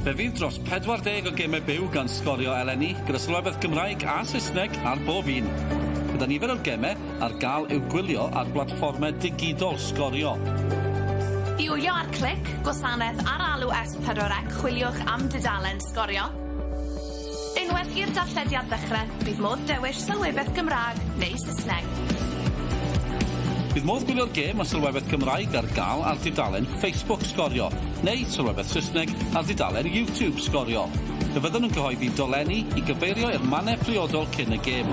Fe fydd dros 40 o gemau byw gan Sgorio eleni gyda sylwebeth Gymraeg a Saesneg ar bob un. Gyda nifer o'r gemau ar gael i'w gwylio ar blatfformau digidol Sgorio. I wylio ar clic, gwasanaeth ar alw S4C, chwiliwch am dudalen Sgorio. Unwaith i'r darllediad ddechrau, bydd modd dewis sylwebeth Gymraeg neu Saesneg. Bydd modd gwylio'r gêm o sylwebeth Cymraeg ar gael ar dudalen Facebook Sgorio, neu sylwebeth Saesneg ar dudalen YouTube Sgorio. Fe fyddwn nhw'n cyhoeddi dolenni i gyfeirio i'r mannau priodol cyn y gêm.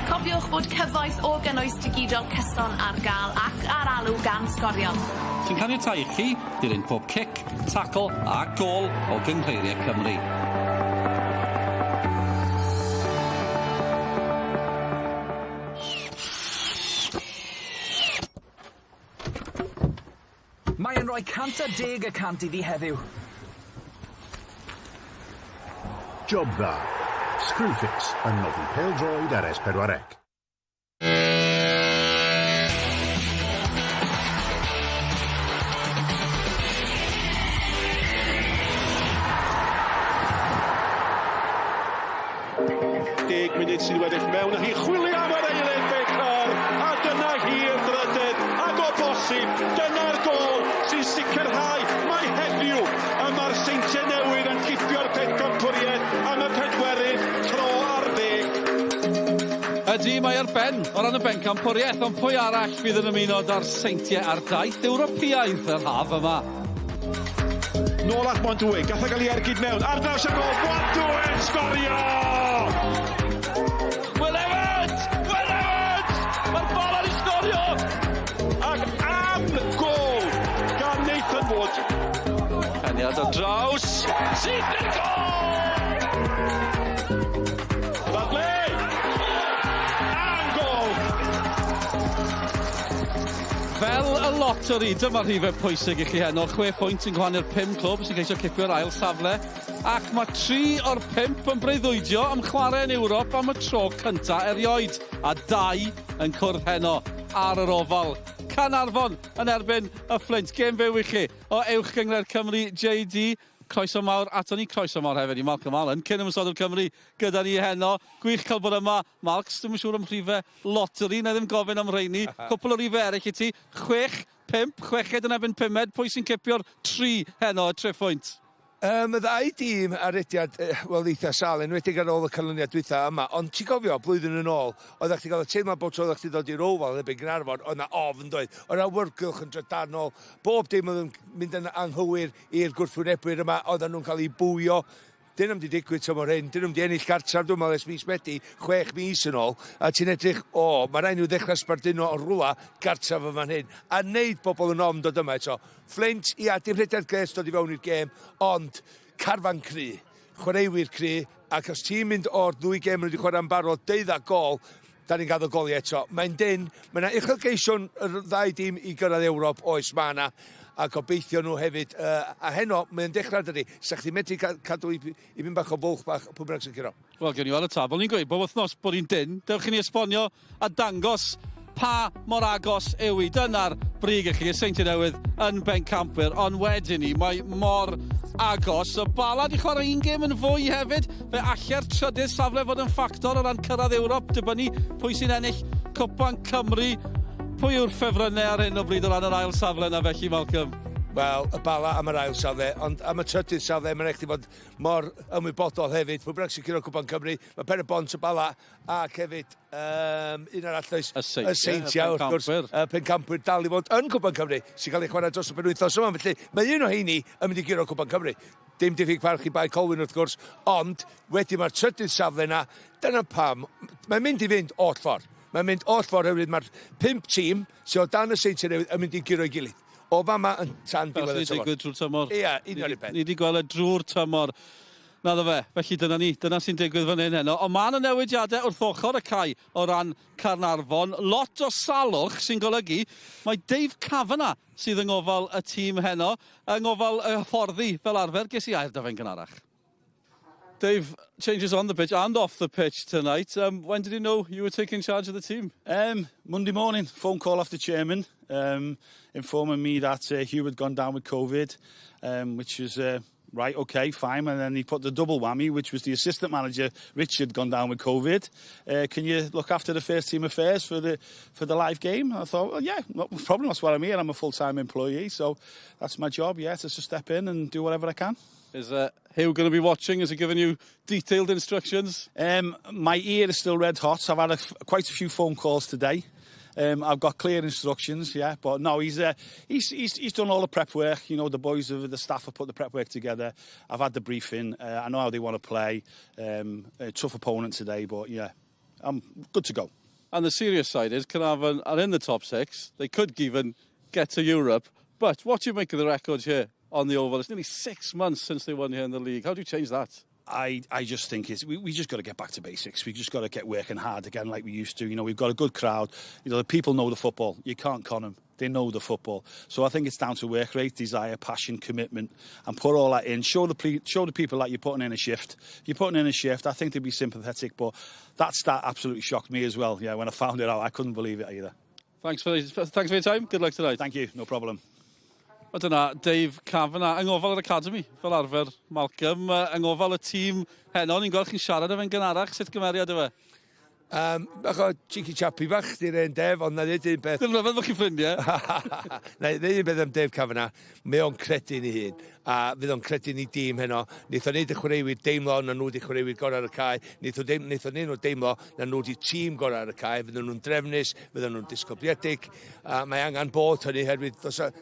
Cofiwch bod cyfoeth o gynnwys digidol cyson ar gael ac ar alw gan Sgorio. Sy'n caniatáu i chi dilyn pob cic, tackle a gôl o Gynghreiriau Cymru. Mae'n rhoi 110 y cant iddi heddiw. Job dda. Screwfix yn nodi pêl-droed ar S4C. Munud sydd wedi mewn a hi chwilio am yr eilen Becar a dyna hi'r drydydd ac o bosib dyna'r gol sy'n sicrhau mai heddiw a mae'r Seintiau Newydd yn cipio'r pencampwriaeth am y pedwerydd tro ar 10. Ydy, mae ar ben o ran y bencampwriaeth, ond pwy arall fydd yn ymuno da'r Seintiau ar daith Ewropeaidd yr haf yma? Nôl at Montwyg, gath o gael ei ergyd mewn ar draws y gol, Montwyg, Sgorio! Mae'r bol ar ei Sgorio! Ac am gol gan Nathan Wood. Peniad ar draws, sydd yn gol! Ddadle! Am gol! Fel y loteri, dyma'r rhifau pwysig i chi heno. 6 pwynt yn gwahannu'r 5 clwb sy'n ceisio cipio'r ail safle. Ac mae 3 o'r 5 yn breuddwydio am chwarae yn Ewrop am y tro cyntaf erioed. A 2 yn cwrdd heno ar yr ofal. Caernarfon yn erbyn y Fflint. Gêm fyw i chi o Uwch Gyngred Cymru JD. Croeso mawr ato ni, croeso mawr hefyd i Malcolm Allen. Cyn ymwysodol Cymru gyda ni heno. Gwych cael bod yma. Malcs, dwi'n siŵr am rhifau loteri, na ddim gofyn am reini. Cwpl o rhifau eraill i ti. 6, 5, 6 yn erbyn 5. Pwy sy'n cipio'r 3 heno y trefwynt? Y ddau dîm arediad, wel, eitha sal, enwedig ar ôl y canlyniad dwytha yma, ond ti'n cofio, blwyddyn yn ôl, oeddech chi gael y teimlad bod tro oeddech chi dod i'r ofal yn ebyn Caernarfon, oedd na ofn doedd, oedd na wyrgylch yn drydanol, bob dim oedd yn mynd yn anghywir i'r gwrthwynebwyr yma, oedden nhw'n cael ei bwyo. Dyn nhw'n di digwydd tymor hyn, dyn nhw'n di ennill cartref, dwi'n meddwl, mis Medi, 6 mis yn ôl, a ti'n edrych, mae rhaid nhw ddechrau sbarduno o rwla gartref yma hyn, a wneud bobl yn ofn dod yma eto. Fflint, ia, dim rhedeg gres dod i fewn i'r gêm, ond carfan cry, chwaraewyr cry, ac os ti'n mynd o'r 2 gêm wedi chwarae'n barod, 12 gol, da ni'n gadw goli eto. Mae'n dyn, mae yna uchelgeision y 2 dîm i gyrraedd Ewrop, oes ma' na, a gobeithio nhw hefyd. A heno, mae'n dechrau dydy, sa'ch chi medru cadw i fynd bach o bwlch bach, pwy bynnag sy'n curo. Wel, gen i weld y tabl, ni'n gweud bod wythnos bod hi'n dyn, dewch chi ni esbonio a dangos pa mor agos yw i. Dyna'r brig i chi, y Seintiau Newydd yn bencampwyr, ond wedyn ni, mae mor agos. Y Bala di chwarae un gêm yn fwy hefyd, fe allai'r trydydd safle fod yn ffactor o ran cyrraedd Ewrop, dibynnu pwy sy'n ennill Cwpan Cymru. Pwy yw'r ffefrynnau ar hyn o bryd o ran yr ail safle na felly, Malcolm? Wel, y Bala am yr ail safle, ond am y trydydd safle, mae'n eich fod mor ymwybodol hefyd. Pwy bynnag sy'n curo Cwpan Cymru, mae Pen y Bont y Bala, ac hefyd un arall oes y Seintiau, wrth gwrs, pencampwyr dal i fod yn Cwpan Cymru, sy'n cael ei chwarae dros y penwythnos yma. Felly, mae un o heini yn mynd i guro Cwpan Cymru. Dim diffyg parch i Bai Colwyn, wrth gwrs, ond wedyn mae'r trydydd safle yna, dyna pam, mae'n mynd i fynd oll ffordd. Mae'n mynd oll ffordd oherwydd mae'r 5 tîm sy'n o dan y Seintiau Newydd yn mynd i giro i gilydd. O fama yn tan diwedd y tymor. Fel sy'n digwydd drwy'r tymor. Ia, un o'r pen. Ni wedi gweld drwy'r tymor. Na ddo fe, felly dyna ni, dyna sy'n digwydd fan hyn heno. Ond mae yna newidiadau wrth ochr y cae o ran Caernarfon. Lot o salwch sy'n golygu. Mae Dave Kavanagh sydd yng ngofal y tîm heno, yng ngofal y hyfforddi fel arfer. Ges i air da fe'n gynharach. Dave, changes on the pitch and off the pitch tonight. When did you know you were taking charge of the team? Monday morning, phone call off the chairman, informing me that Hugh had gone down with COVID, which was right, okay, fine. And then he put the double whammy, which was the assistant manager, Richard, gone down with COVID. Can you look after the first team affairs for the live game? I thought, well, yeah, no problem. That's what I'm here. I'm a full-time employee, so that's my job. Yeah, to just step in and do whatever I can. Is Hugh going to be watching? Is he giving you detailed instructions? My ear is still red hot. I've had quite a few phone calls today. I've got clear instructions, yeah. But no, he's done all the prep work. You know, the boys of the staff have put the prep work together. I've had the briefing. I know how they want to play. A tough opponent today, but yeah, I'm good to go. And the serious side is Caernarfon are in the top 6. They could even get to Europe. But what do you make of the records here on the Oval? It's nearly 6 months since they won here in the league. How do you change that? I just think we just got to get back to basics. We just got to get working hard again like we used to. You know, we've got a good crowd. You know, the people know the football. You can't con them. They know the football. So I think it's down to work rate, desire, passion, commitment, and put all that in. Show the people that you're putting in a shift. If you're putting in a shift, I think they'd be sympathetic. But that stat absolutely shocked me as well. Yeah, when I found it out, I couldn't believe it either. Thanks for your time. Good luck tonight. Thank you. No problem. O dyna, Dave Caernarfon, yng ngofal yr Academy, fel arfer, Malcolm, yng ngofal y tîm heno, ni'n gweld chi'n siarad efo'n gynharach, sut gymeriad efo? Bach o cheeky chappy bach, di'r un Dave, ond na ddweud un beth. Dim rhyfedd bod chi'n ffrindiau. Na ddweud un beth am Dave Caernarfon, mae o'n credu ni hun, a fydd o'n credu ni dîm heno. Neith o'n neud y chwaraewyr deimlo na nhw di chwaraewyr gorau ar y cae. Neith o'n neud nhw deimlo na nhw di tîm gorau ar y cae. Fydden nhw'n drefnus, fydden nhw'n disgobliedig. Mae angen bod hynny, herwydd,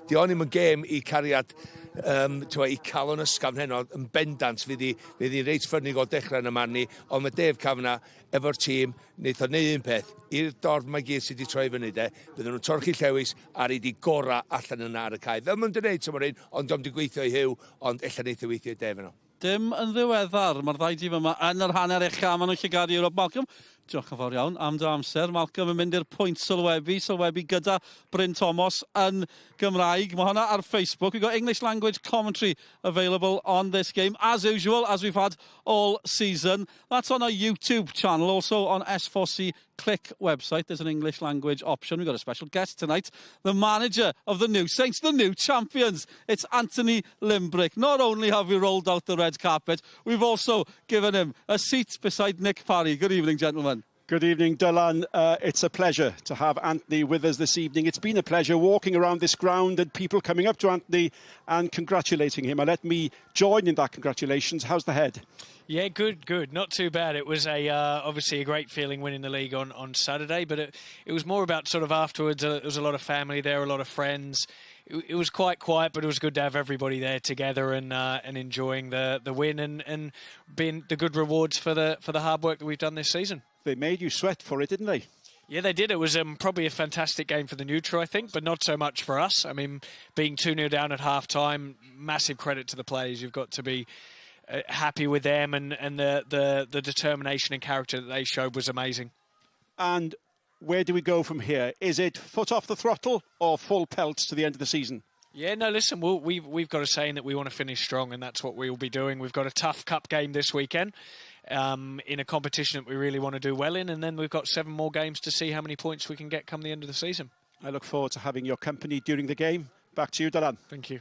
di o'n i'm yn gêm i cariad i cael o'n ysgafn heno yn bendant fydd i reit ffyrnig o dechrau yn y man ni, ond mae Dave Caernarfon efo'r tîm, wneith o'n neud un peth i'r dorf mae gyd sydd wedi troi fyny de, bydden nhw'n torchi llewis ar ei di gora allan yna ar y cae. Ddim yn dweud tymor un, ond ddim wedi gweithio i Hugh, ond ella wneith o weithio i Dave yno. Dim yn ddiweddar, mae'r ddau dîm yma yn yr hanner ucha, maen nhw'n llygadu Ewrop. Malcolm, diolch yn fawr iawn am dy amser. Malcolm yn mynd i'r pwynt sylwebu gyda Bryn Thomas yn Gymraeg. Mae hwnna ar Facebook. We've got English language commentary available on this game, as usual, as we've had all season. That's on our YouTube channel, also on S4C Click website. There's an English language option. We've got a special guest tonight, the manager of the new Saints, the new champions. It's Anthony Limbrick. Not only have we rolled out the red carpet, we've also given him a seat beside Nick Parry. Good evening, gentlemen. Good evening, Dylan. It's a pleasure to have Anthony with us this evening. It's been a pleasure walking around this ground and people coming up to Anthony and congratulating him. And let me join in that congratulations. How's the head? Yeah, good. Not too bad. It was obviously a great feeling winning the league on Saturday, but it was more about sort of afterwards. There was a lot of family there, a lot of friends. It was quite quiet, but it was good to have everybody there together and enjoying the win and being the good rewards for the hard work that we've done this season. They made you sweat for it, didn't they? Yeah, they did. It was probably a fantastic game for the neutral, I think, but not so much for us. I mean, being 2-0 down at half-time, massive credit to the players. You've got to be happy with them, and the determination and character that they showed was amazing. And where do we go from here? Is it foot off the throttle or full pelts to the end of the season? Yeah, no, listen, we've got a saying that we want to finish strong, and that's what we will be doing. We've got a tough cup game this weekend in a competition that we really want to do well in, and then we've got 7 more games to see how many points we can get come the end of the season. I look forward to having your company during the game. Back to you, Dylan. Thank you.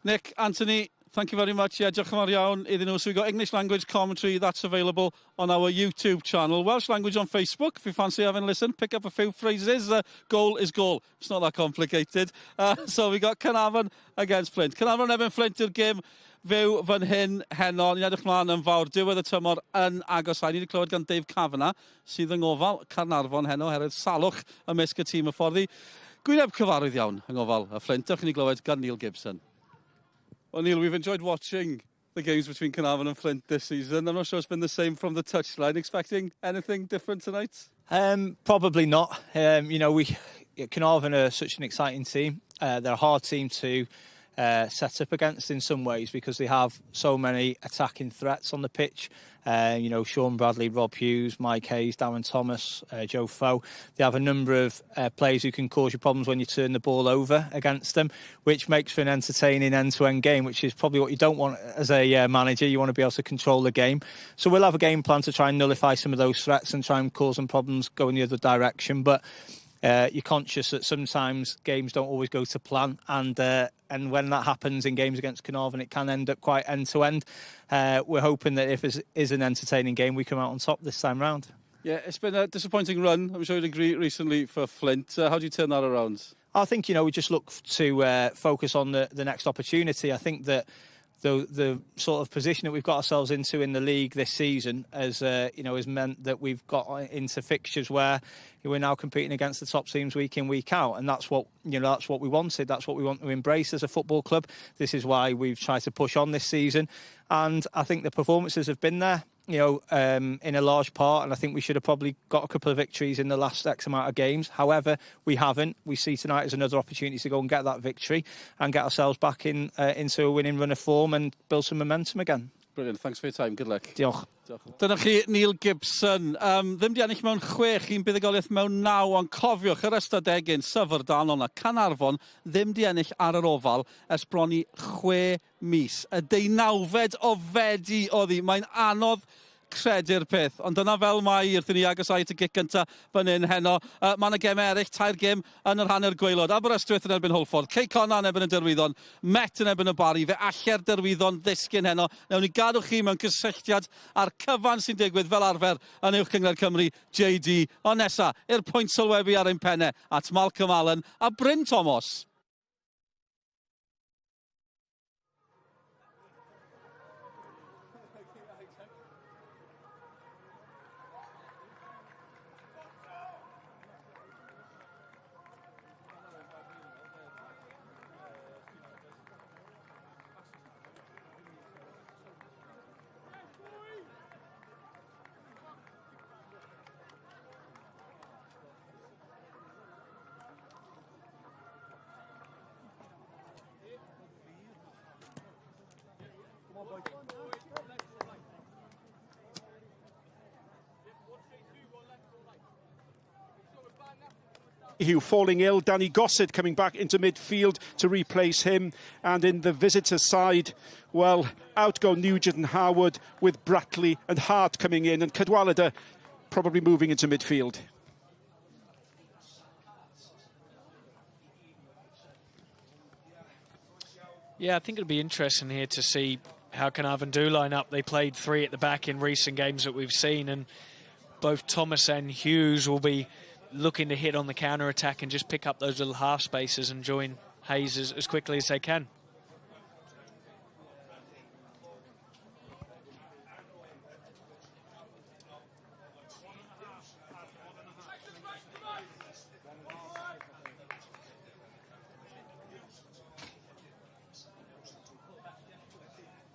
Nick, Anthony, thank you very much. Yeah, diolch yn fawr iawn iddyn nhw. So we've got English language commentary, that's available on our YouTube channel. Welsh language on Facebook, if you fancy having a listen. Pick up a few phrases. Goal is goal. It's not that complicated. So we got Caernarfon against Flint. Caernarfon efo'n Flint yw'r gêm fyw fan hyn heno. Ni'n edrych mlaen yn fawr. Diwedd y tymor yn agosau. Ni wedi clywed gan Dave Caernarfon sydd yng ngofal Caernarfon heno, herwydd salwch ymysg y tîm y fforddi. Gwyneb cyfarwydd iawn yng ngofal y Flint. Dych chi'n glywed gan Neil Gibson. Well, Neil, we've enjoyed watching the games between Caernarfon and Flint this season. I'm not sure it's been the same from the touchline. Expecting anything different tonight? Probably not. You know, Caernarfon are such an exciting team. They're a hard team to set up against in some ways, because they have so many attacking threats on the pitch. Sean Bradley, Rob Hughes, Mike Hayes, Darren Thomas, Joe Foe. They have a number of players who can cause you problems when you turn the ball over against them, which makes for an entertaining end-to-end game, which is probably what you don't want as a manager. You want to be able to control the game. So we'll have a game plan to try and nullify some of those threats and try and cause them problems going the other direction. But you're conscious that sometimes games don't always go to plan, and when that happens in games against Caernarfon, it can end up quite end-to-end. We're hoping that if it is an entertaining game, we come out on top this time round. Yeah, it's been a disappointing run, I'm sure you'd agree, recently for Flint. How do you turn that around? I think, we just look to focus on the next opportunity. I think that the sort of position that we've got ourselves into in the league this season has meant that we've got into fixtures where we're now competing against the top teams week in, week out, and that's what we wanted. That's what we want to embrace as a football club. This is why we've tried to push on this season, and I think the performances have been there, in a large part, and I think we should have probably got a couple of victories in the last X amount of games. However, we haven't. We see tonight as another opportunity to go and get that victory and get ourselves back into a winning run of form and build some momentum again. Brilliant, thanks for your time, good luck. Diolch. Dyna chi Neil Gibson. Ddim di ennill mewn 6, un buddigoliaeth mewn 9, ond cofiwch yr ystadegyn Syfrdan o'na Caernarfon ddim di ennill ar yr ofal ers bron i 6 mis. Y 19fed o Fedi oedd hi. Mae'n anodd credu'r peth, ond dyna fel mae wrth i ni agosau at y gic gynta fan hyn heno. Mae yna gemau eraill, 2 gem yn yr hanner gwaelod. Aberystwyth yn erbyn Holford, Ceycona yn erbyn y Derwyddon, Met yn erbyn y Bari, fe allai'r Derwyddon ddisgyn heno. Newn ni gadw chi mewn cysylltiad a'r cyfan sy'n digwydd fel arfer yn uwch cyngor Cymru, JD. Ond nesa, i'r pwynt sylwebu ar ein penne at Malcolm Allen a Bryn Thomas. Hugh falling ill, Danny Gossett coming back into midfield to replace him, and in the visitor side, well, out go Nugent and Harwood with Bratley and Hart coming in, and Cadwallader probably moving into midfield. Yeah, I think it'll be interesting here to see how Caernarfon do line up. They played 3 at the back in recent games that we've seen, and both Thomas and Hughes will be looking to hit on the counter-attack and just pick up those little half spaces and join Hayes as quickly as they can.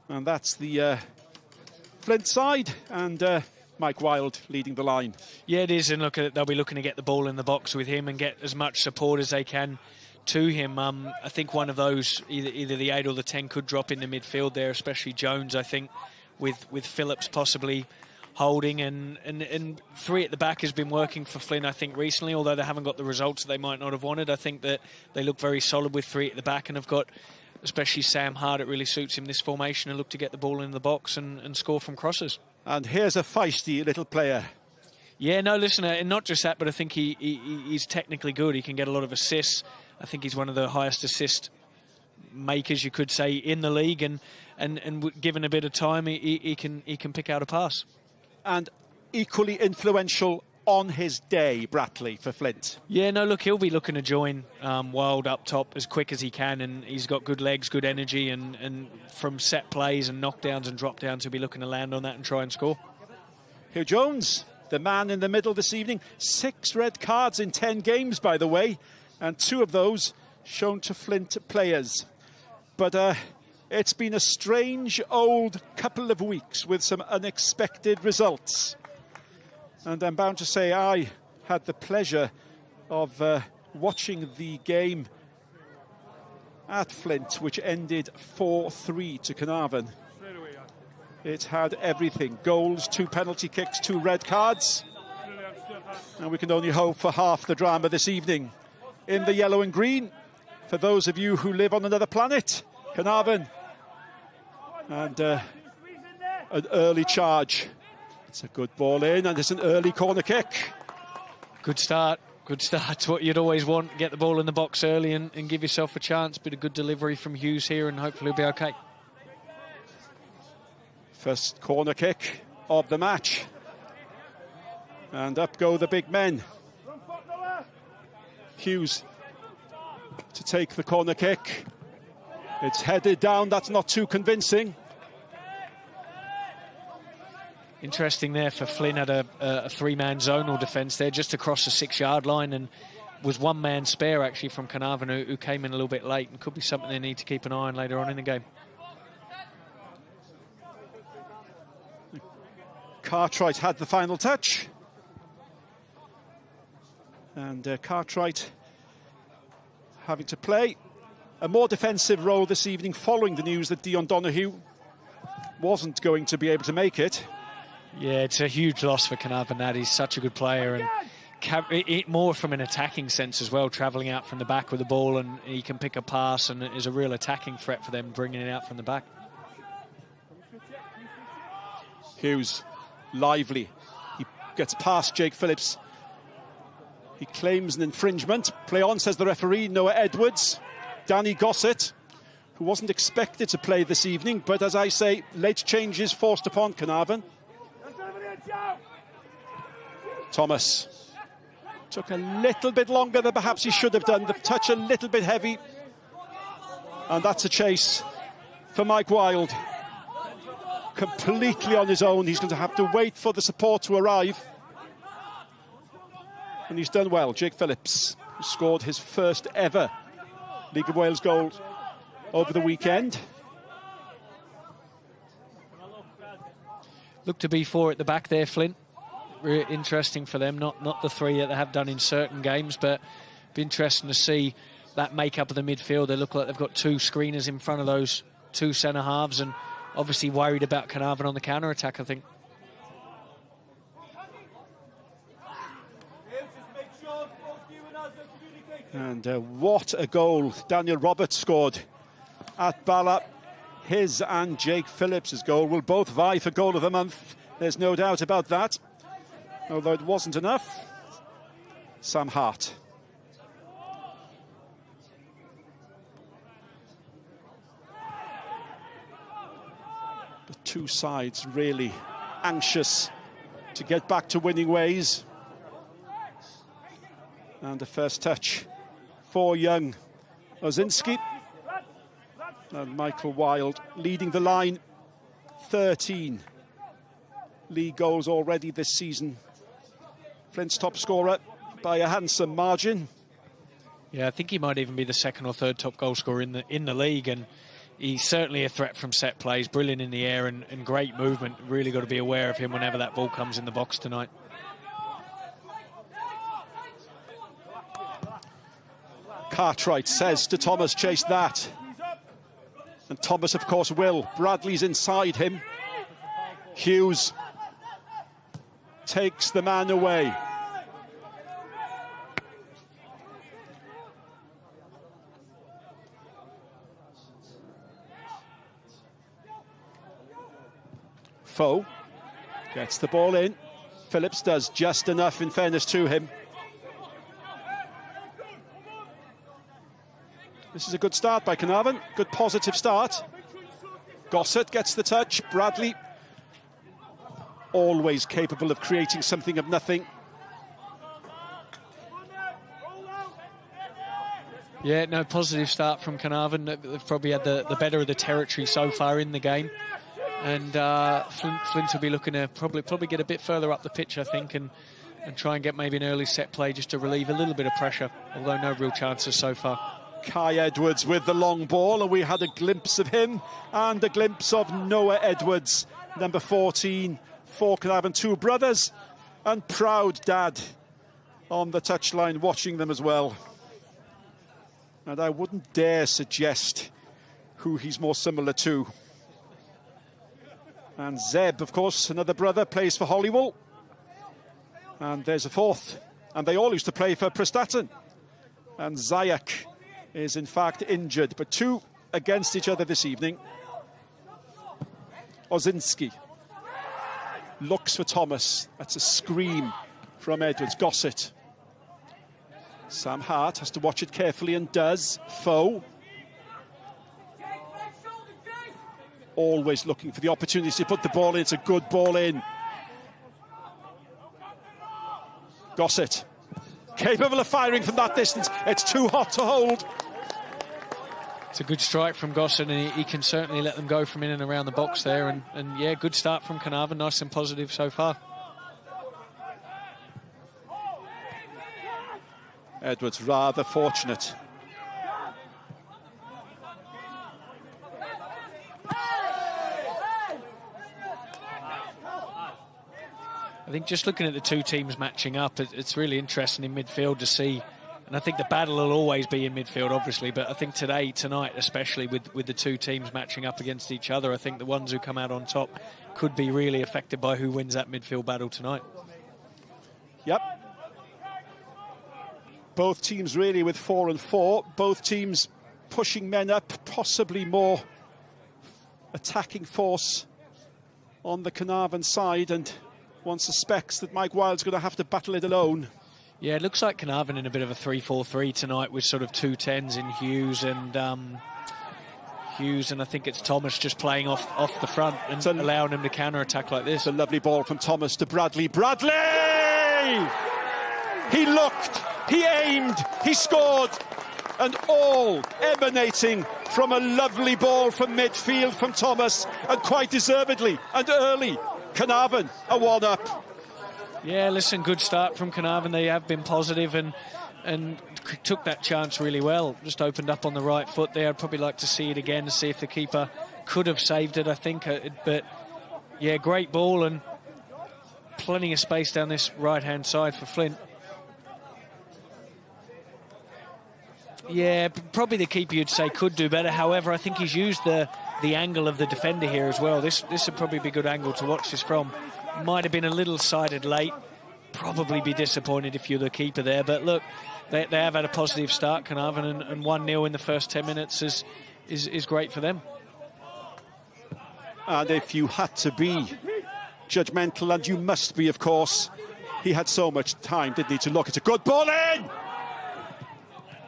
And that's the Flint side, and Mike Wilde leading the line. Yeah, it is, and look, they'll be looking to get the ball in the box with him and get as much support as they can to him. I think one of those, either the 8 or the 10, could drop into midfield there, especially Jones, I think, with Phillips possibly holding, and 3 at the back has been working for Flint, I think, recently, although they haven't got the results that they might not have wanted. I think that they look very solid with 3 at the back, and have got, especially Sam Hart, it really suits him, this formation, and look to get the ball in the box and score from crosses. And here's a feisty little player. Yeah, no, listen, and not just that, but I think he's technically good. He can get a lot of assists. I think he's one of the highest assist makers, you could say, in the league, and given a bit of time, he can pick out a pass. And equally influential on his day, Bratley, for Flint. Yeah, no, look, he'll be looking to join Wild up top as quick as he can, and he's got good legs, good energy, and from set plays and knockdowns and drop downs, he'll be looking to land on that and try and score. Hugh Jones, the man in the middle this evening. 6 red cards in 10 games, by the way, and 2 of those shown to Flint players. But it's been a strange old couple of weeks with some unexpected results. And I'm bound to say I had the pleasure of watching the game at Flint, which ended 4-3 to Caernarfon. It had everything. Goals, 2 penalty kicks, 2 red cards. And we can only hope for half the drama this evening. In the yellow and green, for those of you who live on another planet, Caernarfon. And an early charge. It's a good ball in, and it's an early corner kick. Good start. Good start. It's what you'd always want. Get the ball in the box early and give yourself a chance. Bit of good delivery from Hughes here, and hopefully he'll be okay. First corner kick of the match. And up go the big men. Hughes to take the corner kick. It's headed down. That's not too convincing. Interesting there for Flynn. Had a three-man zonal defence there just across the 6-yard line, and was one man spare actually from Caernarfon who came in a little bit late, and could be something they need to keep an eye on later on in the game. Cartwright had the final touch. And Cartwright having to play a more defensive role this evening following the news that Dion Donoghue wasn't going to be able to make it. Yeah, it's a huge loss for Caernarfon that. He's such a good player, and more from an attacking sense as well, travelling out from the back with the ball, and he can pick a pass and is a real attacking threat for them, bringing it out from the back. Hughes, lively. He gets past Jake Phillips. He claims an infringement. Play on, says the referee, Noah Edwards. Danny Gossett, who wasn't expected to play this evening, but as I say, late changes forced upon Caernarfon. Thomas took a little bit longer than perhaps he should have done. The touch a little bit heavy. And that's a chase for Mike Wilde. Completely on his own. He's going to have to wait for the support to arrive. And he's done well. Jake Phillips, who scored his first ever League of Wales goal over the weekend. Look to be 4 at the back there, Flint. Really interesting for them. Not the 3 that they have done in certain games, but be interesting to see that makeup of the midfield. They look like they've got 2 screeners in front of those 2 centre halves, and obviously worried about Caernarfon on the counter attack, I think. And what a goal Daniel Roberts scored at Bala. His and Jake Phillips' goal will both vie for goal of the month. There's no doubt about that. Although it wasn't enough. Sam Hart. The 2 sides really anxious to get back to winning ways. And the first touch for young Osinski. And Michael Wilde leading the line. 13 league goals already this season. Flint's top scorer by a handsome margin. Yeah, I think he might even be the 2nd or 3rd top goal scorer in the league, and he's certainly a threat from set plays. Brilliant in the air and great movement. Really got to be aware of him whenever that ball comes in the box tonight. Cartwright says to Thomas, chase that. And Thomas, of course, will. Bradley's inside him. Hughes takes the man away. Foe gets the ball in. Phillips does just enough, in fairness to him. This is a good start by Caernarfon. Good positive start. Gossett gets the touch. Bradley, always capable of creating something of nothing. Yeah, no, positive start from Caernarfon. They've probably had the better of the territory so far in the game. And Flint will be looking to probably get a bit further up the pitch, I think, and try and get maybe an early set play just to relieve a little bit of pressure, although no real chances so far. Kai Edwards with the long ball, and we had a glimpse of him and a glimpse of Noah Edwards, number 14 for Caernarfon. 2 brothers and proud dad on the touchline watching them as well. And I wouldn't dare suggest who he's more similar to. And Zeb, of course, another brother, plays for Holywell. And there's a fourth. And they all used to play for Prestatyn. And Zayak is in fact injured. But two against each other this evening. Ozinski looks for Thomas. That's a scream from Edwards. Gossett. Sam Hart has to watch it carefully and does. Foe. Always looking for the opportunity to put the ball in. It's a good ball in. Gossett. Capable of firing from that distance. It's too hot to hold. It's a good strike from Gossett, and he can certainly let them go from in and around the box there. And yeah, good start from Caernarfon. Nice and positive so far. Edwards rather fortunate. I think just looking at the two teams matching up, it's really interesting in midfield to see. And I think the battle will always be in midfield, obviously. But I think tonight, especially with the two teams matching up against each other, I think the ones who come out on top could be really affected by who wins that midfield battle tonight. Yep. Both teams really with 4 and 4. Both teams pushing men up, possibly more attacking force on the Caernarfon side, and one suspects that Mike Wilde's going to have to battle it alone. Yeah, it looks like Caernarfon in a bit of a 3-4-3 tonight with sort of 2 10s in Hughes and I think it's Thomas just playing off the front and allowing him to counter-attack like this. A lovely ball from Thomas to Bradley. Bradley! He looked, he aimed, he scored, and all emanating from a lovely ball from midfield from Thomas, and quite deservedly and early. Caernarfon a 1-up. Yeah, listen, good start from Caernarfon. They have been positive and took that chance really well. Just opened up on the right foot there. I'd probably like to see it again to see if the keeper could have saved it, I think. But yeah, great ball and plenty of space down this right-hand side for Flint. Yeah, probably the keeper you'd say could do better. However, I think he's used the angle of the defender here as well. This would probably be a good angle to watch this from. Might have been a little sided late. Probably be disappointed if you're the keeper there. But look, they have had a positive start, Caernarfon, and 1-0 in the first 10 minutes is great for them. And if you had to be judgmental, and you must be, of course, he had so much time, didn't he, to look. It's a good ball in!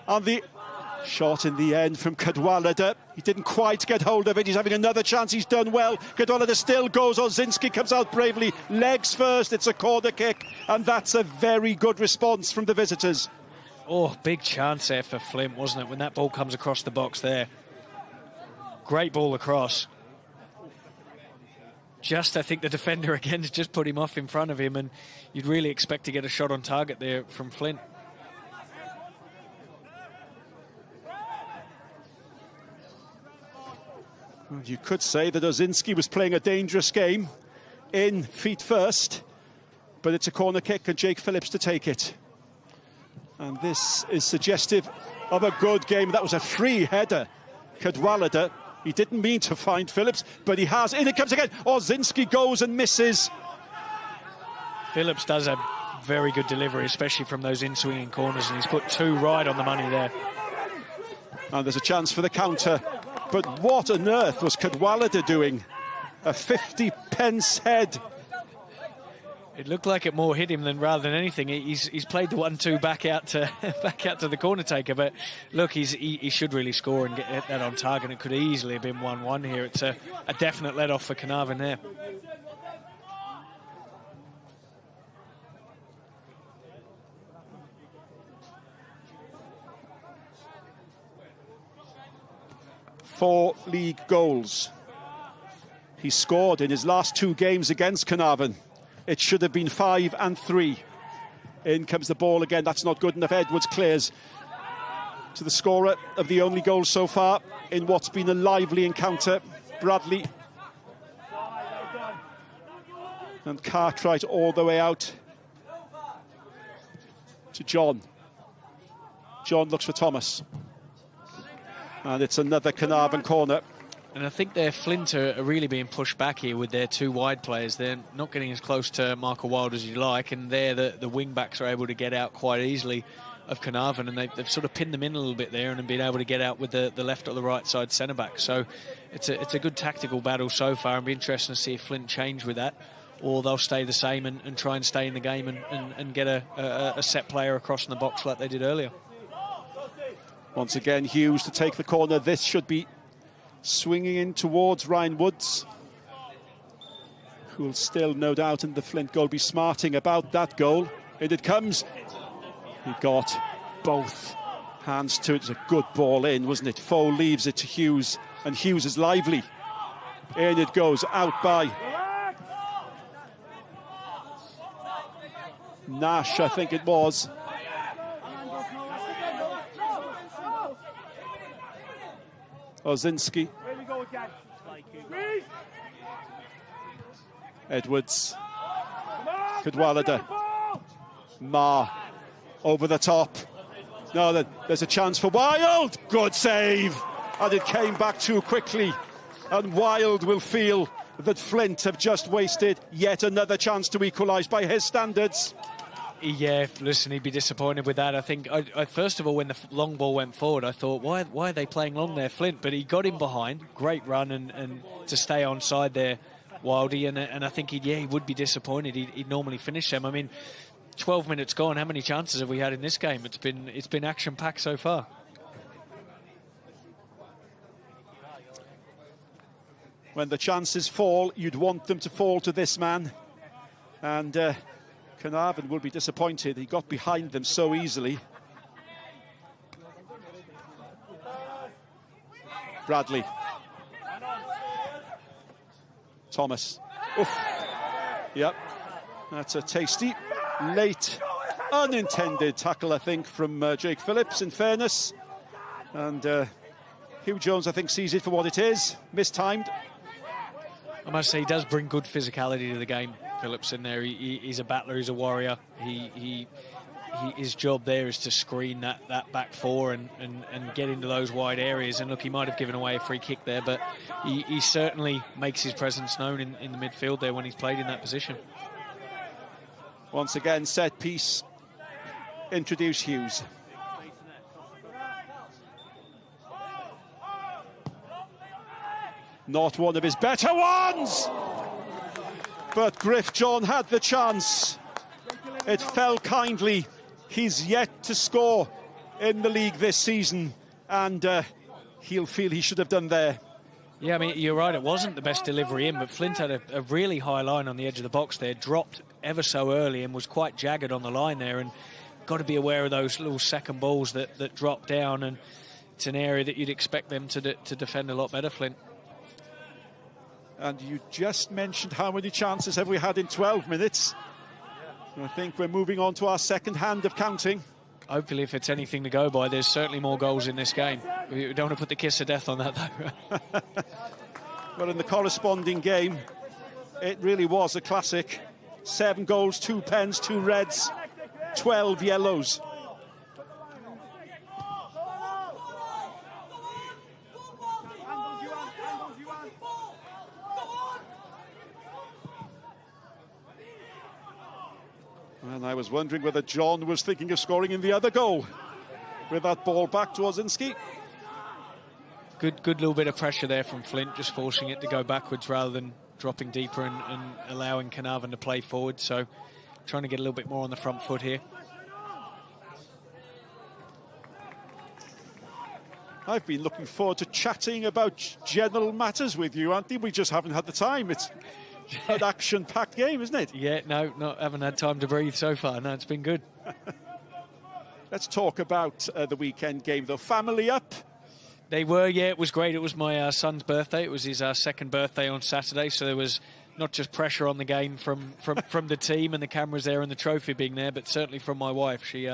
And the shot in the end from Cadwallader. He didn't quite get hold of it. He's having another chance. He's done well. Cadwallader still goes. Ozinski comes out bravely. Legs first. It's a corner kick. And that's a very good response from the visitors. Oh, big chance there for Flint, wasn't it, when that ball comes across the box there. Great ball across. I think the defender again has just put him off in front of him, and you'd really expect to get a shot on target there from Flint. You could say that Ozinski was playing a dangerous game in feet first, but it's a corner kick and Jake Phillips to take it. And this is suggestive of a good game. That was a free header. Cadwallader, he didn't mean to find Phillips, but he has. In it comes again. Ozinski goes and misses. Phillips does a very good delivery, especially from those in-swinging corners, and he's put 2 right on the money there. And there's a chance for the counter. But what on earth was Cadwallader doing? A 50-pence head. It looked like it more hit him than rather than anything. He's played the 1-2 back out to the corner taker. But look, he should really score and get that on target. It could easily have been 1-1 here. It's a definite let off for Caernarfon there. Four league goals he scored in his last 2 games against Caernarfon. It should have been 5 and 3. In comes the ball again. That's not good enough. Edwards clears to the scorer of the only goal so far in what's been a lively encounter, Bradley. And Cartwright all the way out to John. John looks for Thomas. And it's another Caernarfon corner. And I think their Flint are really being pushed back here with their two wide players. They're not getting as close to Michael Wilde as you'd like, and there the wing-backs are able to get out quite easily of Caernarfon, and they've sort of pinned them in a little bit there and been able to get out with the left or the right side centre-back. So it's a good tactical battle so far, and be interesting to see if Flint change with that, or they'll stay the same and try and stay in the game and get a set player across in the box like they did earlier. Once again, Hughes to take the corner. This should be swinging in towards Ryan Woods, who will still, no doubt, in the Flint goal be smarting about that goal. And it comes. He got both hands to it. It's a good ball in, wasn't it? Foe leaves it to Hughes, and Hughes is lively. In it goes, out by Nash, I think it was. Ozinski. Edwards. Cadwallader. Ma over the top. No, there's a chance for Wilde. Good save. And it came back too quickly. And Wilde will feel that Flint have just wasted yet another chance to equalise by his standards. Yeah, listen, he'd be disappointed with that. I think, I first of all, when the long ball went forward, I thought, why are they playing long there, Flint? But he got him behind. Great run and to stay onside there, Wildey. And I think he would be disappointed. He'd normally finish them. I mean, 12 minutes gone. How many chances have we had in this game? It's been action-packed so far. When the chances fall, you'd want them to fall to this man. And Caernarfon will be disappointed. He got behind them so easily. Bradley. Thomas. Oof. Yep. That's a tasty, late, unintended tackle, I think, from Jake Phillips, in fairness. And Hugh Jones, I think, sees it for what it is. Mistimed. I must say, he does bring good physicality to the game, Phillips, in there. He's a battler, he's a warrior. His job there is to screen that back four and get into those wide areas. And look, he might have given away a free kick there, but he certainly makes his presence known in the midfield there when he's played in that position. Once again, set piece. Introduce Hughes. Not one of his better ones! But Griff John had the chance. It fell kindly. He's yet to score in the league this season, and he'll feel he should have done there. Yeah, I mean, you're right, it wasn't the best delivery in, but Flint had a really high line on the edge of the box there, dropped ever so early and was quite jagged on the line there, and got to be aware of those little second balls that drop down, and it's an area that you'd expect them to defend a lot better, Flint. And you just mentioned how many chances have we had in 12 minutes. I think we're moving on to our second hand of counting. Hopefully, if it's anything to go by, there's certainly more goals in this game. We don't want to put the kiss of death on that, though. Well, in the corresponding game, it really was a classic. 7 goals, 2 pens, 2 reds, 12 yellows. And I was wondering whether John was thinking of scoring in the other goal with that ball back to Ozinski. Good little bit of pressure there from Flint, just forcing it to go backwards rather than dropping deeper and allowing Caernarfon to play forward. So trying to get a little bit more on the front foot here. I've been looking forward to chatting about general matters with you, Anthony. We just haven't had the time. It's an action-packed game, isn't it? Yeah, no, haven't had time to breathe so far. No, it's been good. Let's talk about the weekend game, though. Family up? They were, yeah, it was great. It was my son's birthday. It was his second birthday on Saturday, so there was not just pressure on the game from the team and the cameras there and the trophy being there, but certainly from my wife. She,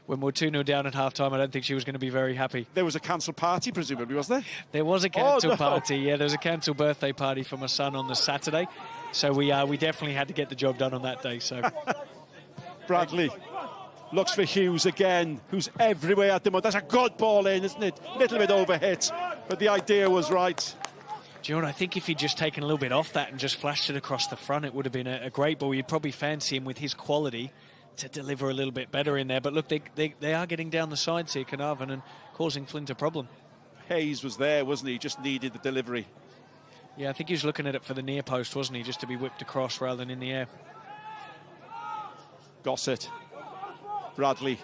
when we were 2-0 down at half-time, I don't think she was going to be very happy. There was a cancelled party, presumably, was there? There was a cancelled party, yeah. There was a cancelled birthday party for my son on the Saturday, so we definitely had to get the job done on that day. So, Bradley Looks for Hughes again, who's everywhere at the moment. That's a good ball in, isn't it? Little bit overhit, but the idea was right. Do you know what? I think if he'd just taken a little bit off that and just flashed it across the front, it would have been a great ball. You'd probably fancy him with his quality to deliver a little bit better in there. But look, they are getting down the sides here, Caernarfon, and causing Flint a problem. Hayes was there, wasn't he? Just needed the delivery. Yeah, I think he was looking at it for the near post, wasn't he? Just to be whipped across rather than in the air. Gossett. Bradley.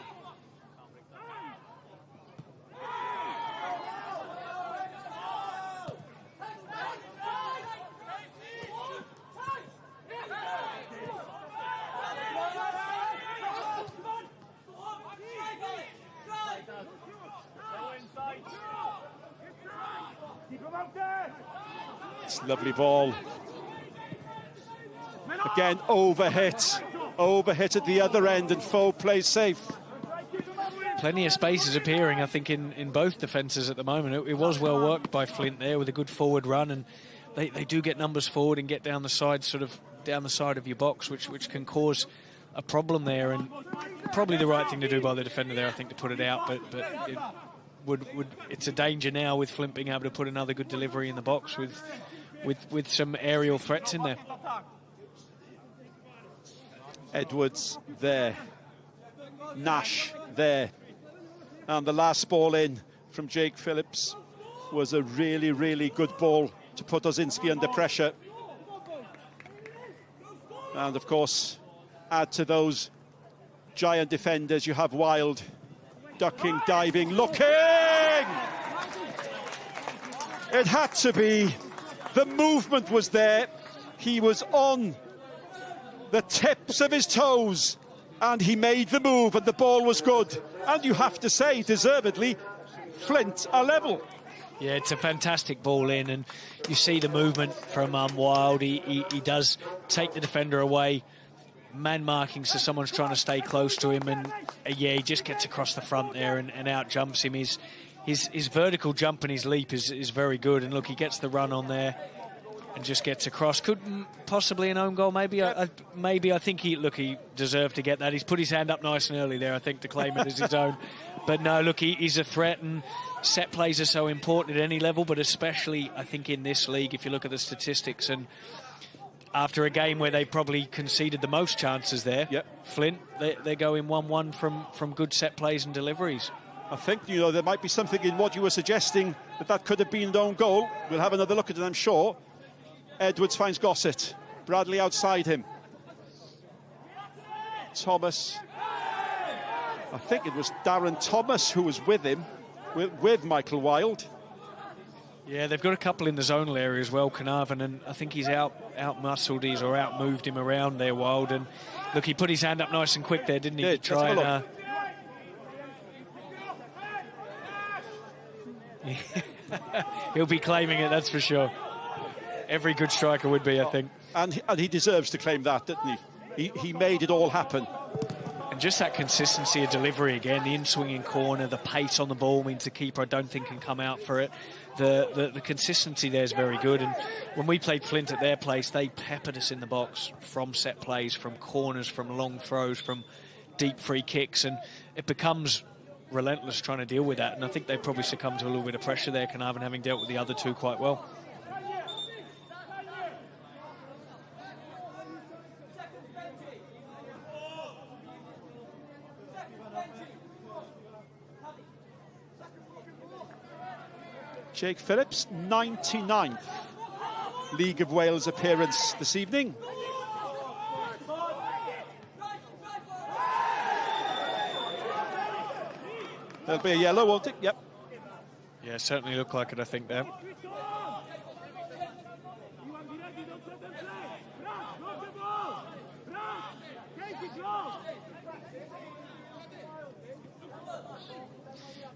It's a lovely ball. Again, overhit at the other end, and Foe plays safe. Plenty of spaces appearing, I think, in both defences at the moment. It was well worked by Flint there with a good forward run, and they do get numbers forward and get down the side, sort of down the side of your box, which can cause a problem there, and probably the right thing to do by the defender there, I think, to put it out, but it's a danger now with Flint being able to put another good delivery in the box with some aerial threats in there. Edwards there. Nash there. And the last ball in from Jake Phillips was a really, really good ball to put Osinski under pressure. And of course, add to those giant defenders, you have Wild ducking, diving, looking! It had to be. The movement was there. He was on the tips of his toes, and he made the move, and the ball was good. And you have to say, deservedly, Flint are level. Yeah, it's a fantastic ball in, and you see the movement from Wild. He does take the defender away, man marking, so someone's trying to stay close to him, and yeah, he just gets across the front there and out jumps him. His vertical jump and his leap is very good, and look, he gets the run on there and just gets across. Could possibly an own goal, maybe. I think he deserved to get that. He's put his hand up nice and early there, I think, to claim it as his own. But no, look, he's a threat, and set plays are so important at any level, but especially, I think, in this league, if you look at the statistics, and after a game where they probably conceded the most chances there, yep. Flint, they're going 1-1 from good set plays and deliveries. I think, there might be something in what you were suggesting, that could have been an own goal. We'll have another look at it, I'm sure. Edwards finds Gossett. Bradley outside him. Thomas. I think it was Darren Thomas who was with him, with Michael Wild. Yeah, they've got a couple in the zonal area as well, Caernarfon, and I think he's out-muscled his or out-moved him around there, Wild. And look, he put his hand up nice and quick there, didn't he? Yeah, to try and... He'll be claiming it, that's for sure. Every good striker would be, I think. And he deserves to claim that, didn't he? He made it all happen. And just that consistency of delivery again, the in-swinging corner, the pace on the ball means the keeper, I don't think, can come out for it. The consistency there is very good. And when we played Flint at their place, they peppered us in the box from set plays, from corners, from long throws, from deep free kicks. And it becomes relentless trying to deal with that. And I think they've probably succumbed to a little bit of pressure there, Caernarfon, having dealt with the other two quite well. Jake Phillips, 99th League of Wales appearance this evening. There'll be a yellow, won't it? Yep. Yeah, certainly looked like it, I think, there.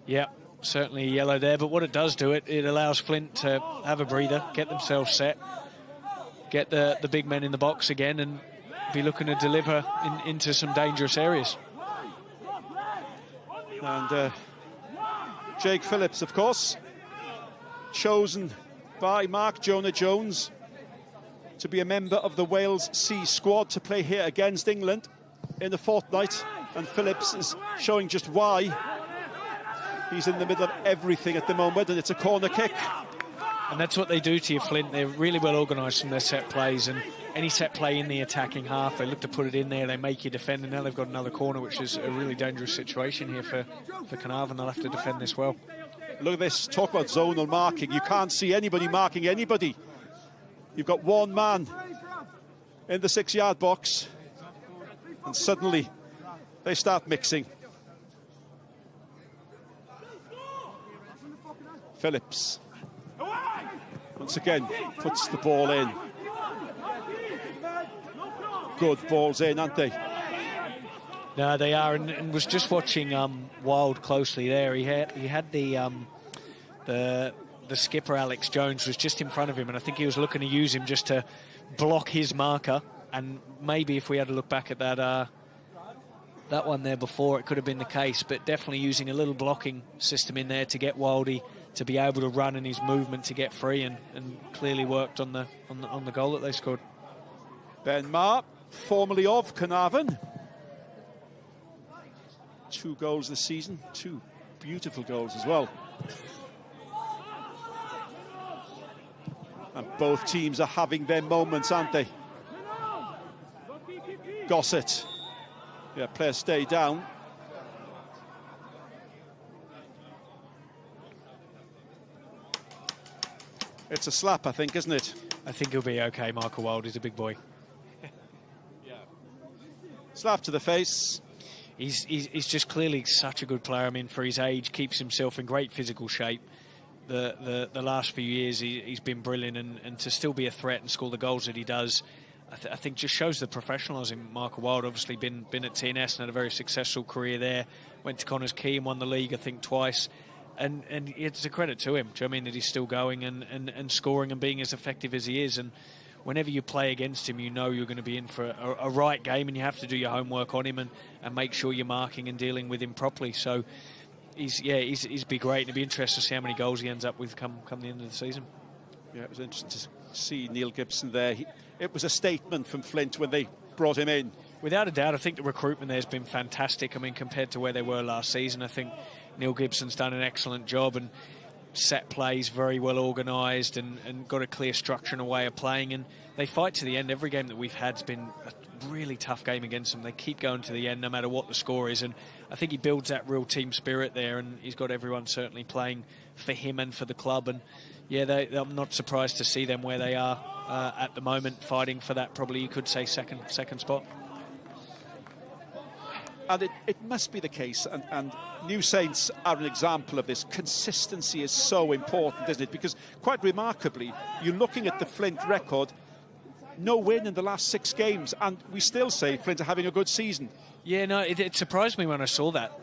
Yeah, certainly yellow there, but what it does do, it allows Flint to have a breather, get themselves set, get the big men in the box again, and be looking to deliver into some dangerous areas. And Jake Phillips, of course, chosen by Mark Jonah Jones to be a member of the Wales C squad to play here against England in the fortnight. And Phillips is showing just why. He's in the middle of everything at the moment, and it's a corner kick. And that's what they do to you, Flint. They're really well organised from their set plays, and any set play in the attacking half, they look to put it in there, they make you defend, and now they've got another corner, which is a really dangerous situation here for Caernarfon. They'll have to defend this well. Look at this, talk about zonal marking. You can't see anybody marking anybody. You've got one man in the 6-yard box, and suddenly they start mixing. Phillips once again puts the ball in. Good balls in, aren't they? No, they are, and was just watching Wild closely there. He had the skipper Alex Jones was just in front of him, and I think he was looking to use him just to block his marker. And maybe if we had to look back at that one there before, it could have been the case. But definitely using a little blocking system in there to get Wildy to be able to run in his movement to get free, and clearly worked on the goal that they scored. Ben Maher, formerly of Caernarfon. 2 goals this season, 2 beautiful goals as well. And both teams are having their moments, aren't they? Gossett. Yeah, players stay down. It's a slap, I think, isn't it? I think he'll be okay. Michael Wild is a big boy. Slap to the face. He's just clearly such a good player. I mean, for his age, keeps himself in great physical shape. The last few years, he's been brilliant, and to still be a threat and score the goals that he does, I think just shows the professionalism. Michael Wild obviously been at TNS and had a very successful career there. Went to Connors Quay and won the league, I think, twice. And it's a credit to him. Do you know what I mean, that he's still going and scoring and being as effective as he is. And whenever you play against him, you know you're going to be in for a right game, and you have to do your homework on him and make sure you're marking and dealing with him properly. So he's be great, and it'd be interesting to see how many goals he ends up with come the end of the season. Yeah, it was interesting to see Neil Gibson there. It was a statement from Flint when they brought him in. Without a doubt, I think the recruitment there has been fantastic. I mean, compared to where they were last season, I think Neil Gibson's done an excellent job, and set plays very well organised and got a clear structure and a way of playing, and they fight to the end. Every game that we've had has been a really tough game against them. They keep going to the end no matter what the score is, and I think he builds that real team spirit there, and he's got everyone certainly playing for him and for the club. And yeah, I'm not surprised to see them where they are at the moment, fighting for that, probably you could say second spot. And it must be the case, and New Saints are an example of this. Consistency is so important, isn't it? Because quite remarkably, you're looking at the Flint record, no win in the last 6 games, and we still say Flint are having a good season. Yeah, no, it surprised me when I saw that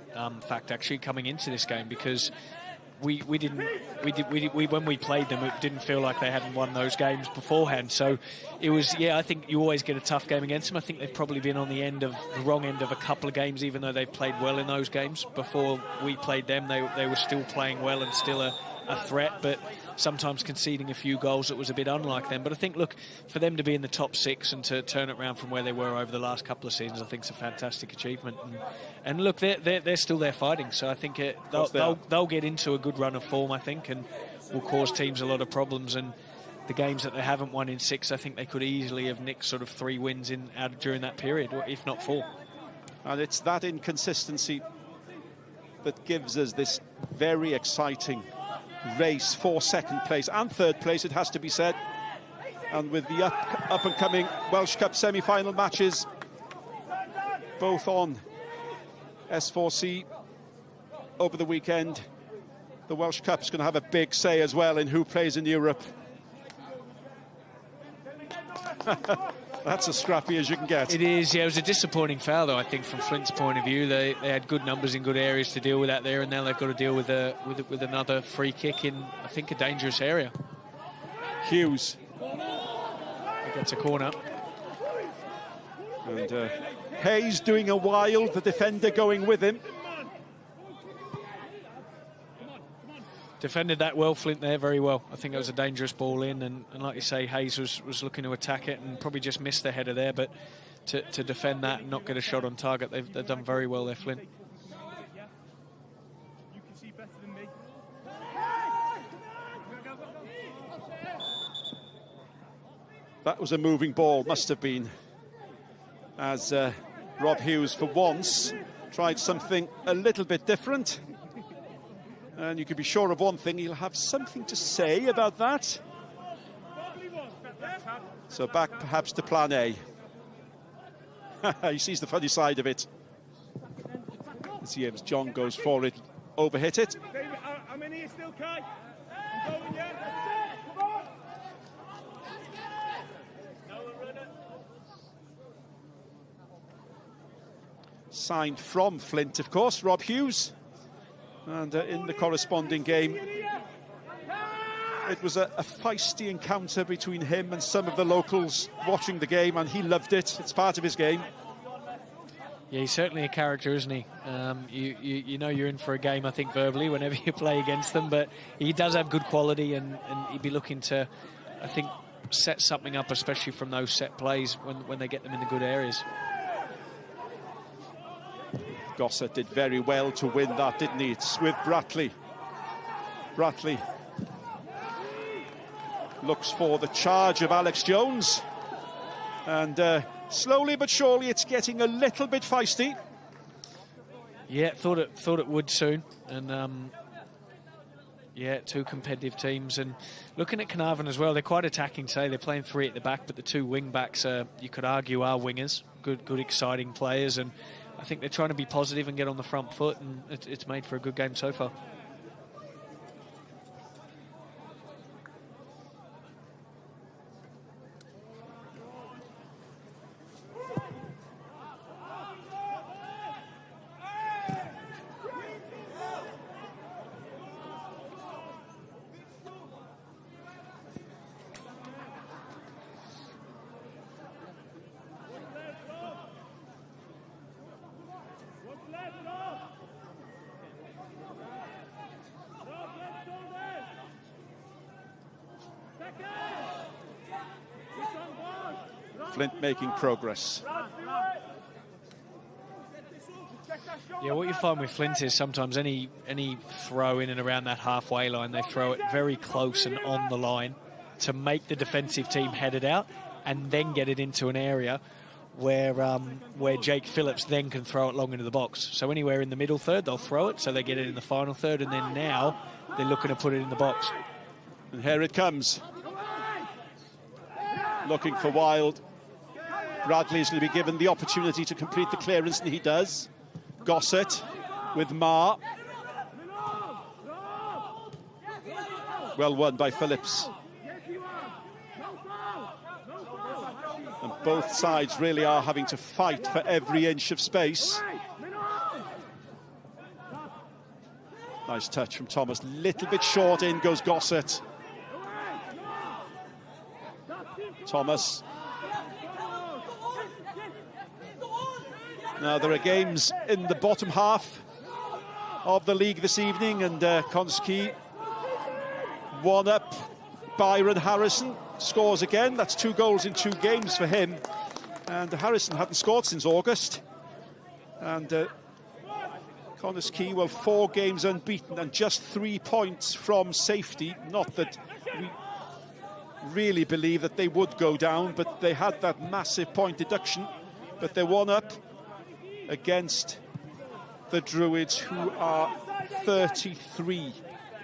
fact actually coming into this game, because when we played them, it didn't feel like they hadn't won those games beforehand. So it was, yeah, I think you always get a tough game against them. I think they've probably been on the wrong end of a couple of games, even though they've played well in those games. Before we played them, they were still playing well and still a threat, but sometimes conceding a few goals that was a bit unlike them. But I think, look, for them to be in the top 6 and to turn it around from where they were over the last couple of seasons, I think it's a fantastic achievement. And look, they're still there fighting, so I think they'll get into a good run of form, I think, and will cause teams a lot of problems. And the games that they haven't won in 6, I think they could easily have nicked sort of 3 wins during that period, or if not 4. And it's that inconsistency that gives us this very exciting race for 2nd place and 3rd place, it has to be said. And with the up and coming Welsh Cup semi-final matches both on S4C over the weekend, the Welsh Cup's going to have a big say as well in who plays in Europe. That's as scrappy as you can get. It is, yeah. It was a disappointing foul, though, I think, from Flint's point of view. They had good numbers in good areas to deal with that there, and now they've got to deal with another free kick in, I think, a dangerous area. Hughes. He gets a corner. And Hayes doing a wild, the defender going with him. Defended that well, Flint, there, very well. I think it was a dangerous ball in, and like you say, Hayes was looking to attack it and probably just missed the header there, but to defend that and not get a shot on target. They've done very well there, Flint. That was a moving ball, must have been, as Rob Hughes, for once, tried something a little bit different. And you can be sure of one thing, he'll have something to say about that. So back perhaps to plan A. He sees the funny side of it. As James John goes for it, overhit it. I'm in here still, Kai. I'm going, yeah. Signed from Flint, of course, Rob Hughes. And in the corresponding game, it was a feisty encounter between him and some of the locals watching the game, and he loved it. It's part of his game. Yeah, he's certainly a character, isn't he? You know you're in for a game, I think, verbally, whenever you play against them, but he does have good quality, and he'd be looking to, I think, set something up, especially from those set plays when they get them in the good areas. Gossett did very well to win that, didn't he? It's with Bratley. Bratley looks for the charge of Alex Jones. And slowly but surely it's getting a little bit feisty. Yeah, thought it would soon. And yeah, two competitive teams. And looking at Caernarfon as well, they're quite attacking today. They're playing three at the back, but the two wing backs are, you could argue, are wingers. Good exciting players. And I think they're trying to be positive and get on the front foot, and it's made for a good game so far. Flint making progress. Yeah, what you find with Flint is sometimes any throw in and around that halfway line, they throw it very close and on the line to make the defensive team head it out and then get it into an area where Jake Phillips then can throw it long into the box. So anywhere in the middle third, they'll throw it, so they get it in the final third, and then now they're looking to put it in the box. And here it comes. Looking for Wild. Bradley's going to be given the opportunity to complete the clearance, and he does. Gossett with Marr. Well won by Phillips. And both sides really are having to fight for every inch of space. Nice touch from Thomas. Little bit short, in goes Gossett. Thomas. Now, there are games in the bottom half of the league this evening, and Konski, one up. Byron Harrison scores again. That's 2 goals in 2 games for him. And Harrison hadn't scored since August. And Konski, well, 4 games unbeaten and just 3 points from safety. Not that we really believe that they would go down, but they had that massive point deduction. But they're 1 up against the Druids, who are 33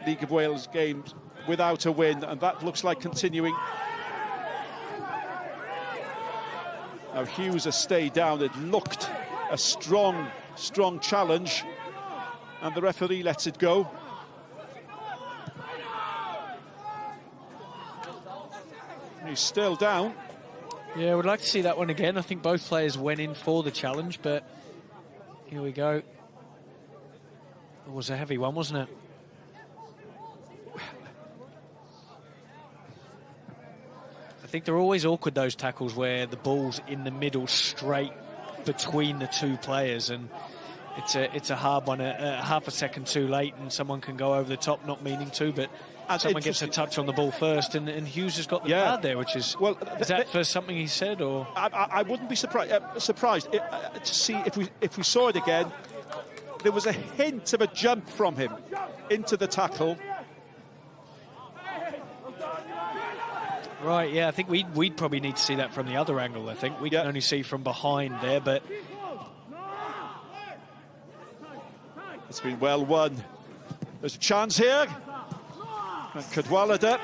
League of Wales games without a win, and that looks like continuing. Now Hughes has stayed down. It looked a strong challenge, and the referee lets it go. He's still down. Yeah, I would like to see that one again. I think both players went in for the challenge, but here we go. It was a heavy one, wasn't it? I think they're always awkward, those tackles, where the ball's in the middle straight between the 2 players, and it's a hard one, half a second too late, and someone can go over the top, not meaning to, but someone gets a touch on the ball first, and Hughes has got the card there, which is... Well, is that for something he said, or...? I wouldn't be surprised to see if we saw it again. There was a hint of a jump from him into the tackle. Right, yeah, I think we'd probably need to see that from the other angle, I think. We can only see from behind there, but... It's been well won. There's a chance here. And Cadwallader.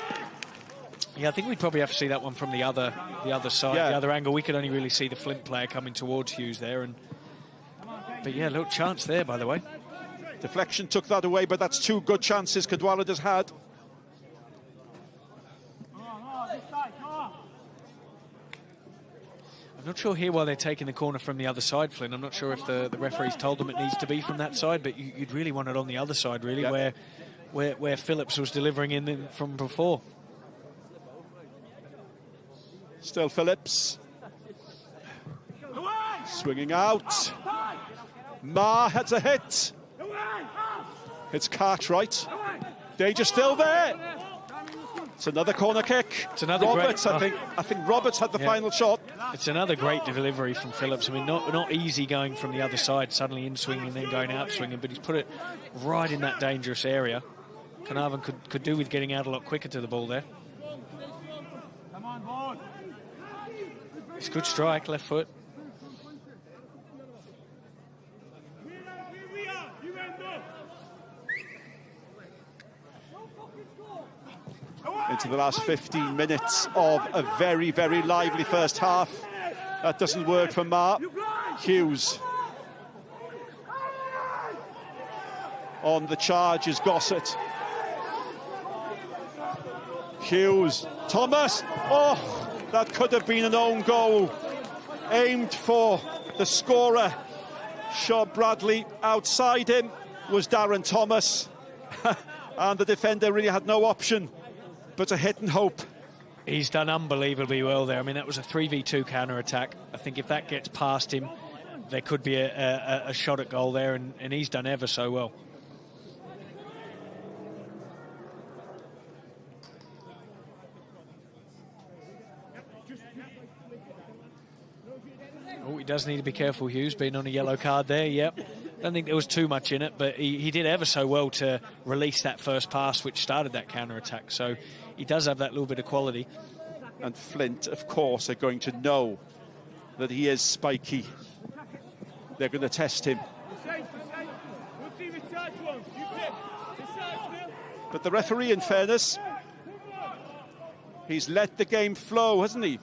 Yeah, I think we'd probably have to see that one from the other side, the other angle. We could only really see the Flint player coming towards Hughes there. But yeah, little chance there, by the way. Deflection took that away, but that's two good chances Cadwallader's had. I'm not sure here why they're taking the corner from the other side, Flynn. I'm not sure if the referees told them it needs to be from that side, but you'd really want it on the other side, really, where Phillips was delivering in from before. Still Phillips. Swinging out. Ma has a hit. It's Cartwright. Danger still there. It's another corner kick. It's another Roberts, I think Roberts had the final shot. It's another great delivery from Phillips. I mean, not easy going from the other side, suddenly in swinging and then going out swinging, but he's put it right in that dangerous area. Caernarfon could do with getting out a lot quicker to the ball there. It's a good strike, left foot. Into the last 15 minutes of a very, very lively first half. That doesn't work for Ma. Hughes. On the charge is Gossett. Hughes. Thomas. Oh, that could have been an own goal. Aimed for the scorer. Sean Bradley. Outside him was Darren Thomas. And the defender really had no option but to hit and hope. He's done unbelievably well there. I mean, that was a 3v2 counter-attack. I think if that gets past him, there could be a shot at goal there, and he's done ever so well. Oh, he does need to be careful, Hughes, being on a yellow card there, yep. I don't think there was too much in it, but he did ever so well to release that first pass, which started that counter-attack. So he does have that little bit of quality. And Flint, of course, are going to know that he is spiky. They're going to test him. But the referee, in fairness, he's let the game flow, hasn't he?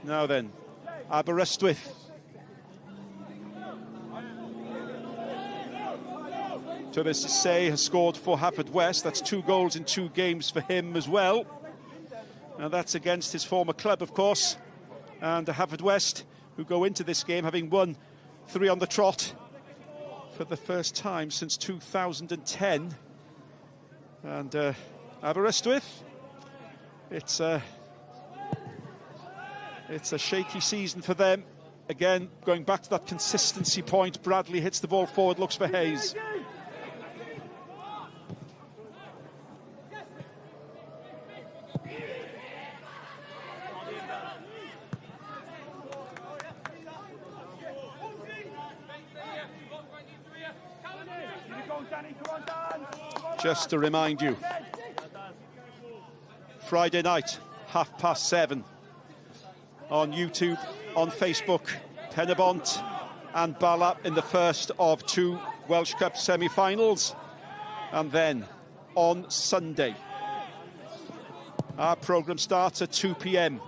Now then, Aberystwyth. Thomas Say has scored for Haverfordwest. That's 2 goals in 2 games for him as well. Now that's against his former club, of course. And Haverfordwest, who go into this game having won 3 on the trot for the first time since 2010. And Aberystwyth, it's a shaky season for them. Again, going back to that consistency point, Bradley hits the ball forward, looks for Hayes. Just to remind you, Friday night, 7:30 on YouTube, on Facebook, Penybont and Bala in the first of 2 Welsh Cup semi-finals. And then on Sunday, our programme starts at 2 p.m.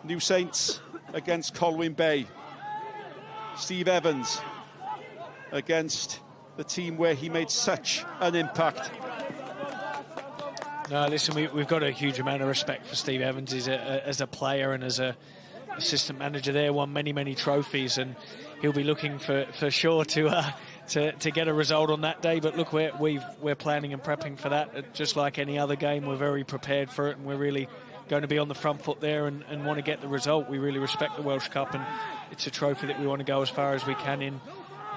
New Saints against Colwyn Bay. Steve Evans against the team where he made such an impact. No, listen, we've got a huge amount of respect for Steve Evans as a player and as a assistant manager there. Won many trophies, and he'll be looking for sure to get a result on that day. But look, we're planning and prepping for that. Just like any other game, we're very prepared for it, and we're really going to be on the front foot there and want to get the result. We really respect the Welsh Cup, and it's a trophy that we want to go as far as we can in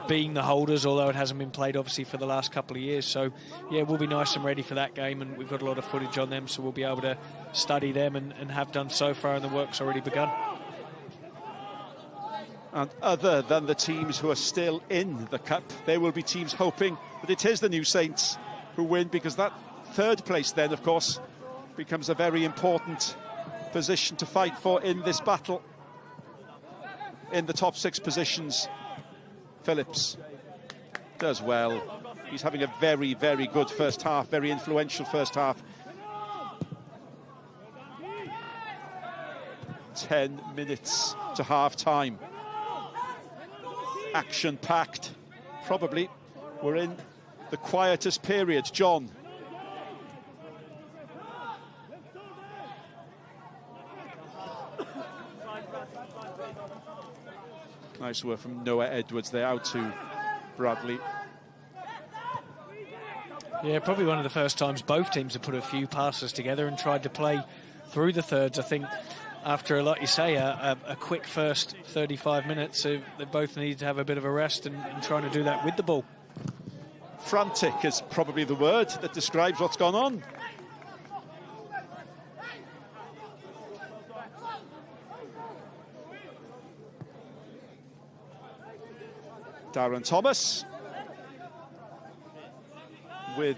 being the holders, although it hasn't been played obviously for the last couple of years. So yeah, we'll be nice and ready for that game, and we've got a lot of footage on them, so we'll be able to study them and have done so far, and the work's already begun. And other than the teams who are still in the Cup, there will be teams hoping that it is the New Saints who win, because that third place then, of course, becomes a very important position to fight for in this battle. In the top 6 positions, Phillips does well. He's having a very, very good first half, very influential first half. 10 minutes to half-time. Action-packed. Probably we're in the quietest period. John. Nice work from Noah Edwards there, out to Bradley. Yeah, probably one of the first times both teams have put a few passes together and tried to play through the thirds. I think after, like you say, a quick first 35 minutes, they both need to have a bit of a rest and trying to do that with the ball. Frantic is probably the word that describes what's gone on. Darren Thomas with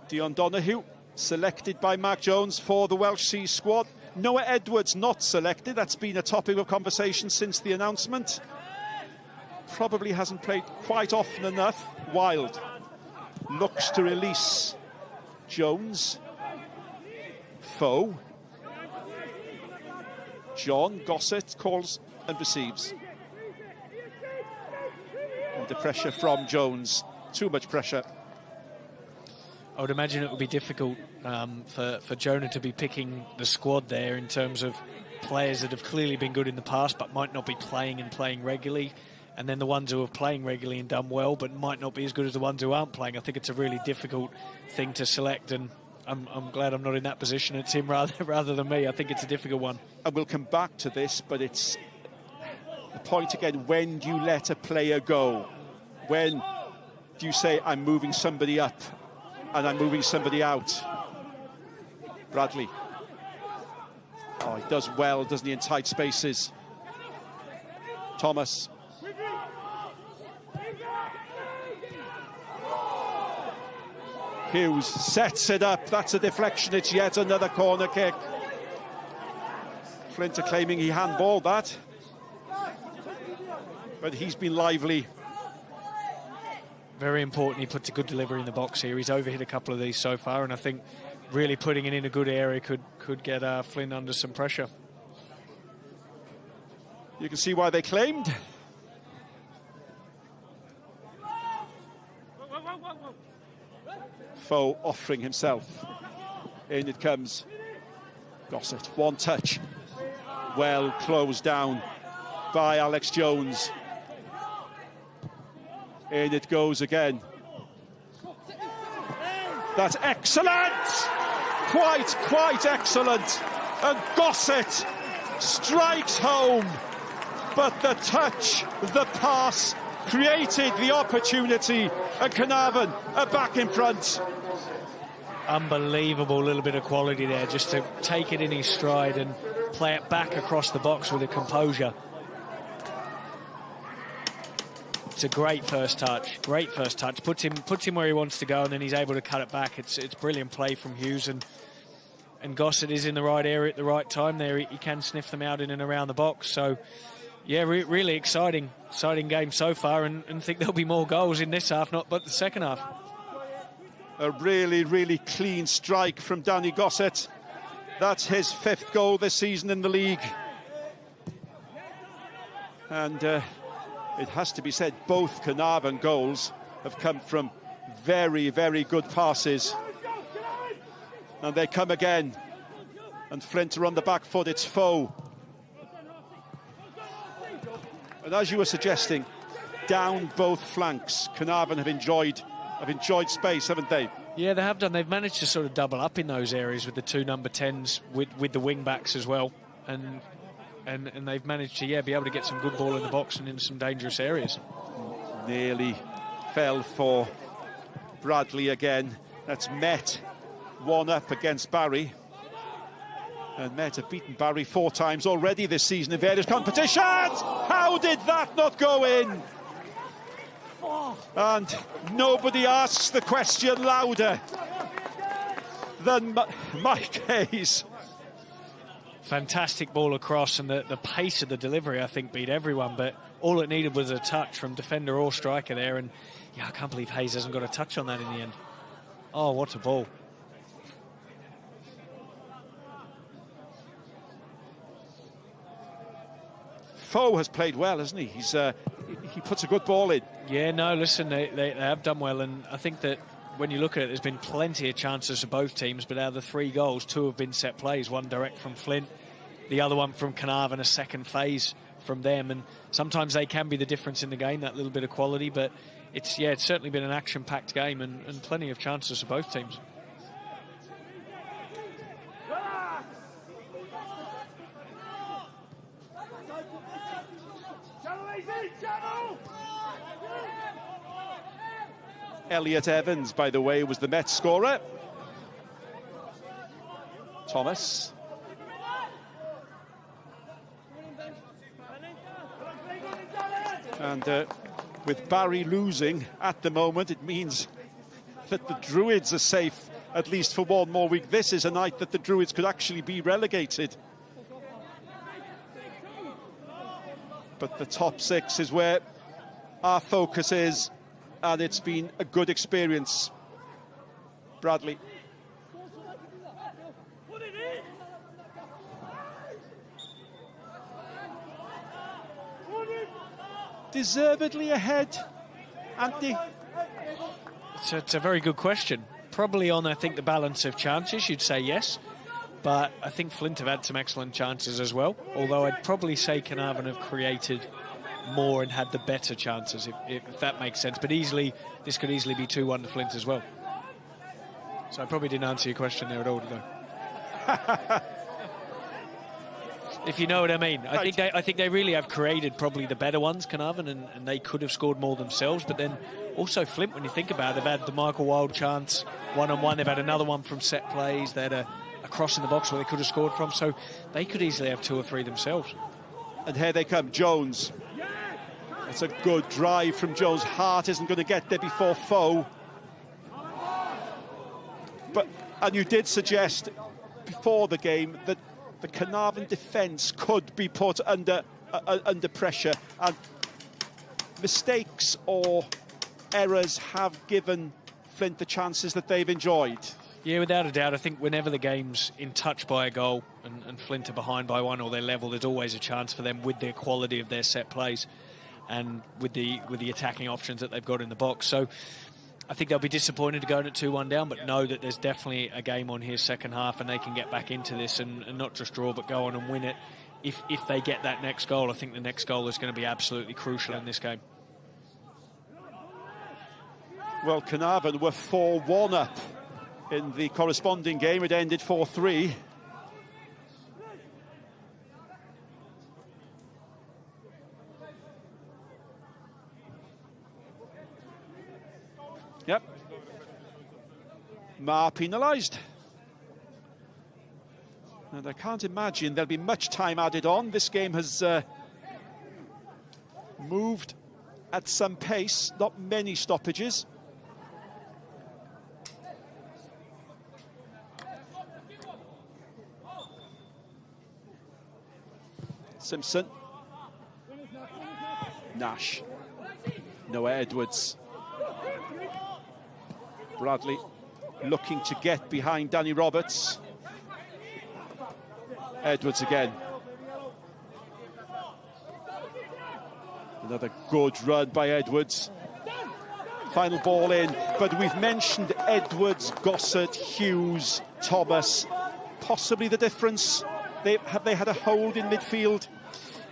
Dion Donoghue selected by Mark Jones for the Welsh Sea squad. Noah Edwards not selected. That's been a topic of conversation since the announcement. Probably hasn't played quite often enough. Wild looks to release Jones. Foe. John Gossett calls and receives. Under pressure from Jones. Too much pressure. I would imagine it would be difficult for Jonah to be picking the squad there in terms of players that have clearly been good in the past but might not be playing regularly, and then the ones who are playing regularly and done well but might not be as good as the ones who aren't playing. I think it's a really difficult thing to select, and I'm glad I'm not in that position. It's him rather than me. I think it's a difficult one. And we'll come back to this, but it's the point again, when do you let a player go? When do you say, I'm moving somebody up and I'm moving somebody out? Bradley. Oh, he does well, doesn't he, in tight spaces. Thomas. Hughes sets it up. That's a deflection. It's yet another corner kick. Flint are claiming he handballed that. But he's been lively. Very important he puts a good delivery in the box here. He's overhit a couple of these so far, and I think really putting it in a good area could get Flint under some pressure. You can see why they claimed. Foe offering himself. In it comes. Gossett, one touch. Well closed down by Alex Jones. In it goes again. That's excellent! Quite excellent. And Gossett strikes home. But the touch, the pass, created the opportunity. And Caernarfon are back in front. Unbelievable little bit of quality there, just to take it in his stride and play it back across the box with a composure. It's a great first touch, puts him where he wants to go, and then he's able to cut it back. It's brilliant play from Hughes, and Gossett is in the right area at the right time there. He can sniff them out in and around the box. So yeah, really exciting game so far, and think there'll be more goals in this half, but the second half. A really clean strike from Danny Gossett. That's his 5th goal this season in the league. And it has to be said, both Caernarfon goals have come from very good passes. And they come again. And Flint are on the back foot. It's Foe. And as you were suggesting, down both flanks, Caernarfon have enjoyed space, haven't they? Yeah, they have done. They've managed to sort of double up in those areas with the 2 number 10s, with the wing backs as well. And and they've managed to be able to get some good ball in the box and in some dangerous areas. Nearly fell for Bradley again. That's Met 1-up against Barry. And Met have beaten Barry 4 times already this season in various competitions. How did that not go in? And nobody asks the question louder than Mike Hayes. Fantastic ball across, and the pace of the delivery, I think, beat everyone. But all it needed was a touch from defender or striker there. And I can't believe Hayes hasn't got a touch on that in the end. Oh, what a ball. Foe has played well, hasn't he? He puts a good ball in. Yeah, no, listen, they have done well, and I think that when you look at it, there's been plenty of chances for both teams, but out of the 3 goals, 2 have been set plays, one direct from Flint, the other one from Caernarfon, a second phase from them, and sometimes they can be the difference in the game, that little bit of quality, but it's certainly been an action-packed game and plenty of chances for both teams. Elliot Evans, by the way, was the Met scorer. Thomas. And with Barry losing at the moment, it means that the Druids are safe, at least for 1 more week. This is a night that the Druids could actually be relegated. But the top 6 is where our focus is, and it's been a good experience. Bradley. Deservedly ahead, Anthony? It's a very good question. Probably on, I think, the balance of chances, you'd say yes. But I think Flint have had some excellent chances as well. Although I'd probably say Caernarfon have created more and had the better chances, if that makes sense. But this could easily be 2-1 to Flint as well. So I probably didn't answer your question there at all, did I? If you know what I mean. Right. I think they really have created probably the better ones, Caernarfon, and they could have scored more themselves. But then also Flint, when you think about it, they've had the Michael Wilde chance, 1-on-1. They've had another one from set plays. They had a cross in the box where they could have scored from. So they could easily have 2 or 3 themselves. And here they come, Jones. It's a good drive from Jones. Hart isn't going to get there before Foe. And you did suggest before the game that the Caernarfon defence could be put under pressure, and mistakes or errors have given Flint the chances that they've enjoyed. Yeah, without a doubt. I think whenever the game's in touch by a goal and Flint are behind by 1 or they're level, there's always a chance for them with the quality of their set plays and with the attacking options that they've got in the box. So I think they'll be disappointed to go at 2-1 down, but know that there's definitely a game on here second half, and they can get back into this and not just draw but go on and win it. If they get that next goal, I think the next goal is going to be absolutely crucial in this game. Well, Caernarfon were 4-1 up in the corresponding game. It ended 4-3. Yep. Ma penalised. And I can't imagine there'll be much time added on. This game has moved at some pace, not many stoppages. Simpson. Nash. Noah Edwards. Bradley looking to get behind Danny Roberts. Edwards again. Another good run by Edwards. Final ball in, but we've mentioned Edwards, Gossett, Hughes, Thomas. Possibly the difference. Have they had a hold in midfield?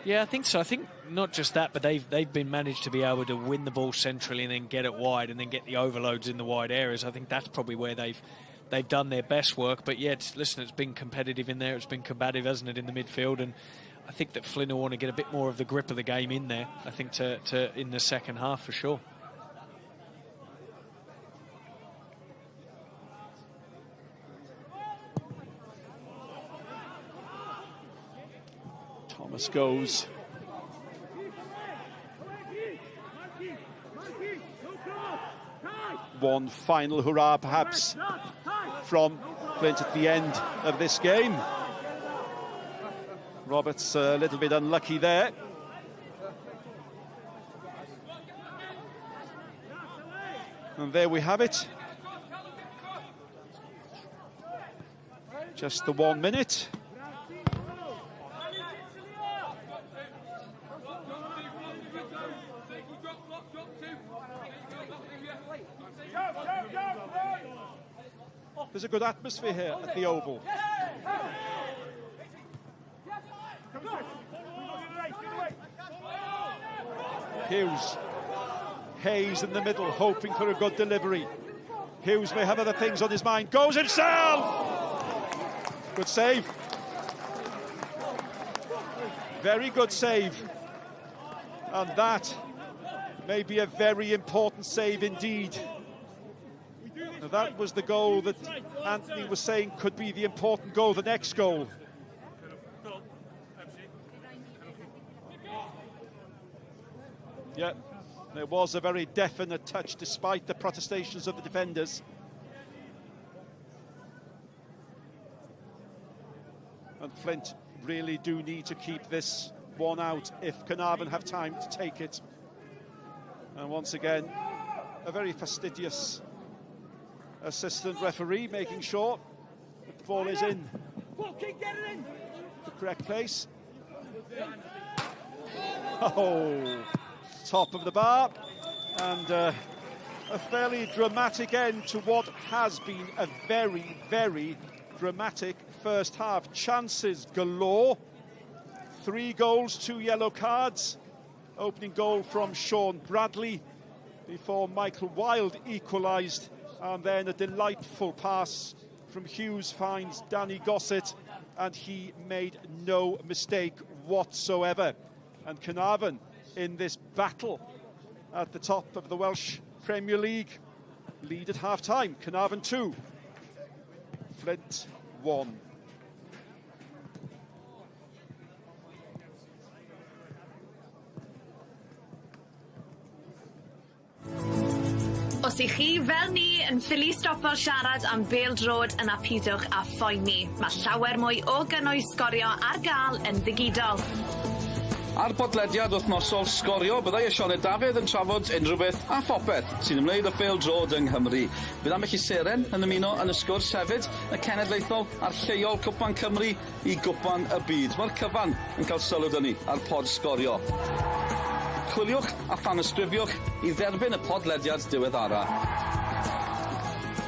Yeah, I think so. I think not just that, but they've been managed to be able to win the ball centrally and then get it wide and then get the overloads in the wide areas. I think that's probably where they've done their best work. But yeah, listen, it's been competitive in there. It's been combative, hasn't it, in the midfield? And I think that Flint will want to get a bit more of the grip of the game in there, I think, to in the second half for sure. Thomas goes. One final hurrah, perhaps, from Flint at the end of this game. Roberts a little bit unlucky there. And there we have it. Just the 1 minute. There's a good atmosphere here at the Oval. Hughes. Hayes in the middle, hoping for a good delivery. Hughes may have other things on his mind. Goes himself! Good save. Very good save. And that may be a very important save indeed. Now that was the goal that Anthony was saying could be the important goal, the next goal. Yeah, there was a very definite touch despite the protestations of the defenders. And Flint really do need to keep this one out if Caernarfon have time to take it. And once again, a very fastidious assistant referee making sure the ball is in the correct place. Oh, top of the bar, and a fairly dramatic end to what has been a very, very dramatic first half. Chances galore. 3 goals, 2 yellow cards. Opening goal from Sean Bradley before Michael Wilde equalised. And then a delightful pass from Hughes finds Danny Gossett, and he made no mistake whatsoever. And Caernarfon in this battle at the top of the Welsh Premier League lead at half-time. Caernarfon 2, Flint 1. Os i chi fel ni yn ffili stopio'r siarad am bêl-drod yna pidwch a phoeni. Mae llawer mwy o gynnwys sgorio ar gael yn ddigidol. Ar bodlediad wythnosol Sgorio, byddai Sioned Dafydd yn trafod unrhyw beth a phopeth sy'n ymwneud â bêl-drod yng Nghymru. Bydd ambell i seren yn ymuno yn y sgwrs hefyd, y cenedlaethol a'r lleol Cwpan Cymru i Gwpan y Byd. Mae'r cyfan yn cael sylw dyn ni ar pod Sgorio. Chwiliwch a phanysgrifiwch i dderbyn y podlediad diweddara.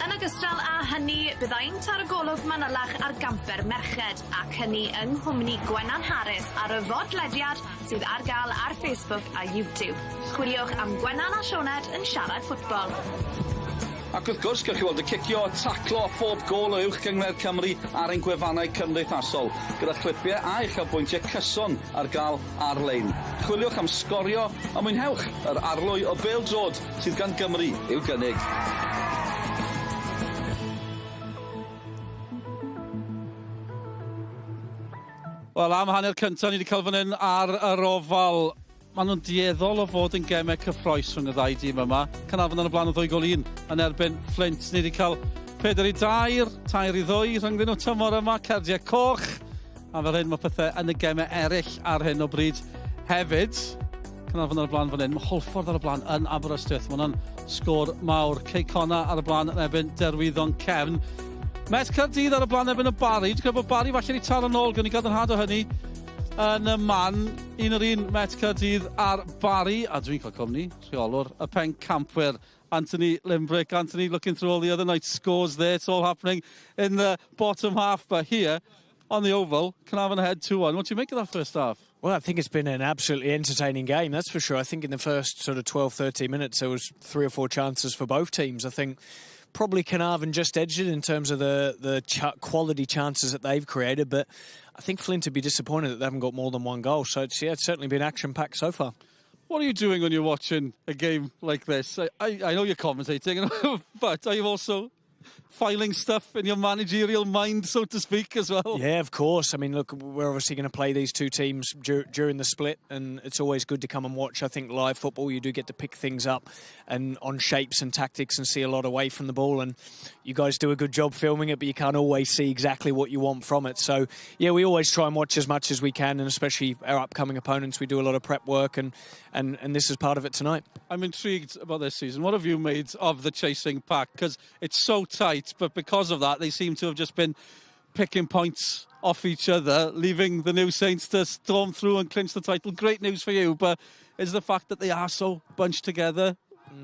Yn ogystal â hynny, byddai'n taro golwg manylach ar gamper merched, ac hynny yng nghwmni Gwenan Harris ar y fodlediad sydd ar gael ar Facebook a YouTube. Chwiliwch am Gwenan a Sioned yn siarad ffwtbol. Ac wrth gwrs, gallwch chi weld y cicio a taclo a phob gol o uwch gyngor Cymru ar ein gwefannau cymdeithasol, gyda chlipiau a uchelbwyntiau cyson ar gael ar-lein. Chwiliwch am Sgorio a mwynhewch yr arlwy o bêl-drod sydd gan Gymru i'w gynnig. Wel, am hanner cyntaf ni wedi cael fan hyn ar yr ofal. Maen nhw'n dieddol o fod yn gemau cyffroes rhwng y ddau dîm yma. Caernarfon ar y blaen o 2-1 yn erbyn Fflint. Ni wedi cael 4-2, 2-2 rhwng nhw tymor yma, cardiau coch. A fel hyn mae pethau yn y gemau eraill ar hyn o bryd hefyd. Caernarfon ar y blaen fan hyn. Mae Holford ar y blaen yn Aberystwyth. Mae hwnna'n sgôr mawr. Ceicona ar y blaen yn erbyn Derwyddon Cefn. Met Caerdydd ar y blaen erbyn y Bari. Dwi'n credu bod Bari falle wedi taro nôl, gan i gadarnhad o hynny yn y man. Un o'r un Met Caerdydd ar Bari, a dwi'n cael cwmni, rheolwr, y pen campwyr, Anthony Limbrick. Anthony, looking through all the other night's scores there. It's all happening in the bottom half, but here on the oval, Caernarfon ahead 2-1. What do you make of that first half? Well, I think it's been an absolutely entertaining game, that's for sure. I think in the first sort of 12, 13 minutes, there was 3 or 4 chances for both teams. I think probably Caernarfon just edged it in terms of the quality chances that they've created, but I think Flint would be disappointed that they haven't got more than 1 goal. So it's certainly been action-packed so far. What are you doing when you're watching a game like this? I know you're commentating, but are you also filing stuff in your managerial mind, so to speak, as well? Yeah, of course. I mean, look, we're obviously going to play these two teams during the split, and it's always good to come and watch. I think live football, you do get to pick things up and on shapes and tactics and see a lot away from the ball, and you guys do a good job filming it, but you can't always see exactly what you want from it. So, yeah, we always try and watch as much as we can, and especially our upcoming opponents, we do a lot of prep work, and this is part of it tonight. I'm intrigued about this season. What have you made of the chasing pack? Because it's so tight, but because of that, they seem to have just been picking points off each other, leaving the New Saints to storm through and clinch the title. Great news for you, but is the fact that they are so bunched together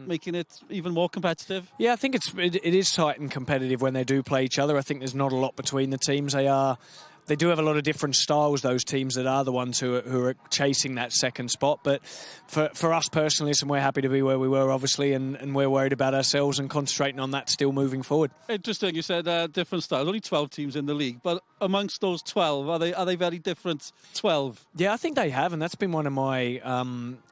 making it even more competitive? Yeah, I think it is tight and competitive when they do play each other. I think there's not a lot between the teams. They do have a lot of different styles, those teams that are the ones who are chasing that second spot. But for us personally, we're happy to be where we were, obviously, and we're worried about ourselves and concentrating on that still moving forward. Interesting, you said different styles. Only 12 teams in the league, but amongst those 12, are they very different 12? Yeah, I think they have, and that's been one of my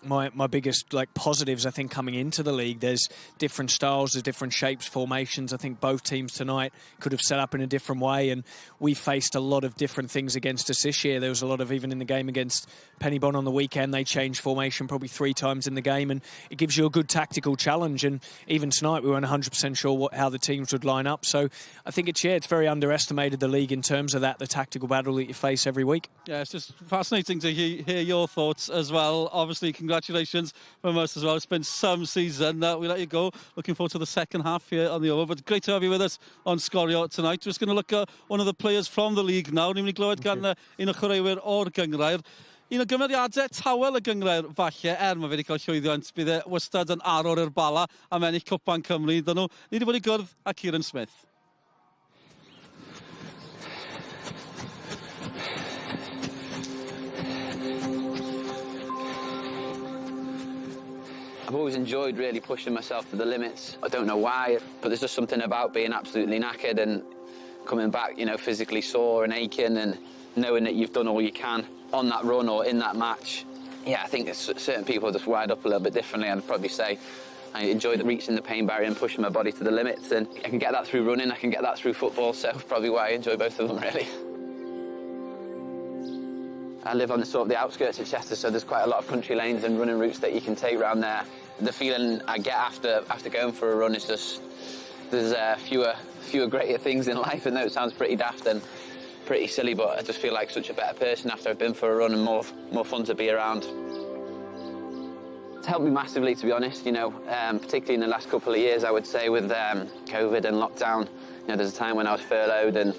my biggest positives, I think, coming into the league. There's different styles, there's different shapes, formations. I think both teams tonight could have set up in a different way, and we faced a lot of different things against us this year. There was a lot of, even in the game against Penybon on the weekend, they changed formation probably 3 times in the game, and it gives you a good tactical challenge. And even tonight, we weren't 100% sure how the teams would line up. So I think it's very underestimated, the league, in terms of that, the tactical battle that you face every week. Yeah, it's just fascinating to hear your thoughts as well. Obviously, congratulations from us as well. It's been some season. We let you go. Looking forward to the second half here on the Over. But great to have you with us on Sgorio tonight. We're just going to look at one of the players from the league now. Ni'n mynd i glywed gan un o chwaraewyr o'r gyngrair. Un o gymeriadau tawel y gyngrair falle, mae fe wedi cael llwyddiant, bydd e wastad yn arwr i'r bala am ennill Cwpan Cymru. Ni wedi bod i gwrdd â Kieran Smith. I've always enjoyed really pushing myself to the limits. I don't know why, but there's just something about being absolutely knackered and coming back, physically sore and aching, and knowing that you've done all you can on that run or in that match. Yeah, I think certain people just wired up a little bit differently. I'd probably say I enjoy reaching the pain barrier and pushing my body to the limits, and I can get that through running, I can get that through football, so probably why I enjoy both of them, really. I live on the outskirts of Chester, so there's quite a lot of country lanes and running routes that you can take around there. The feeling I get after going for a run is just, there's fewer greater things in life. I know it sounds pretty daft and pretty silly, but I just feel like such a better person after I've been for a run, and more fun to be around. It's helped me massively, to be honest, particularly in the last couple of years, I would say, with COVID and lockdown. There's a time when I was furloughed and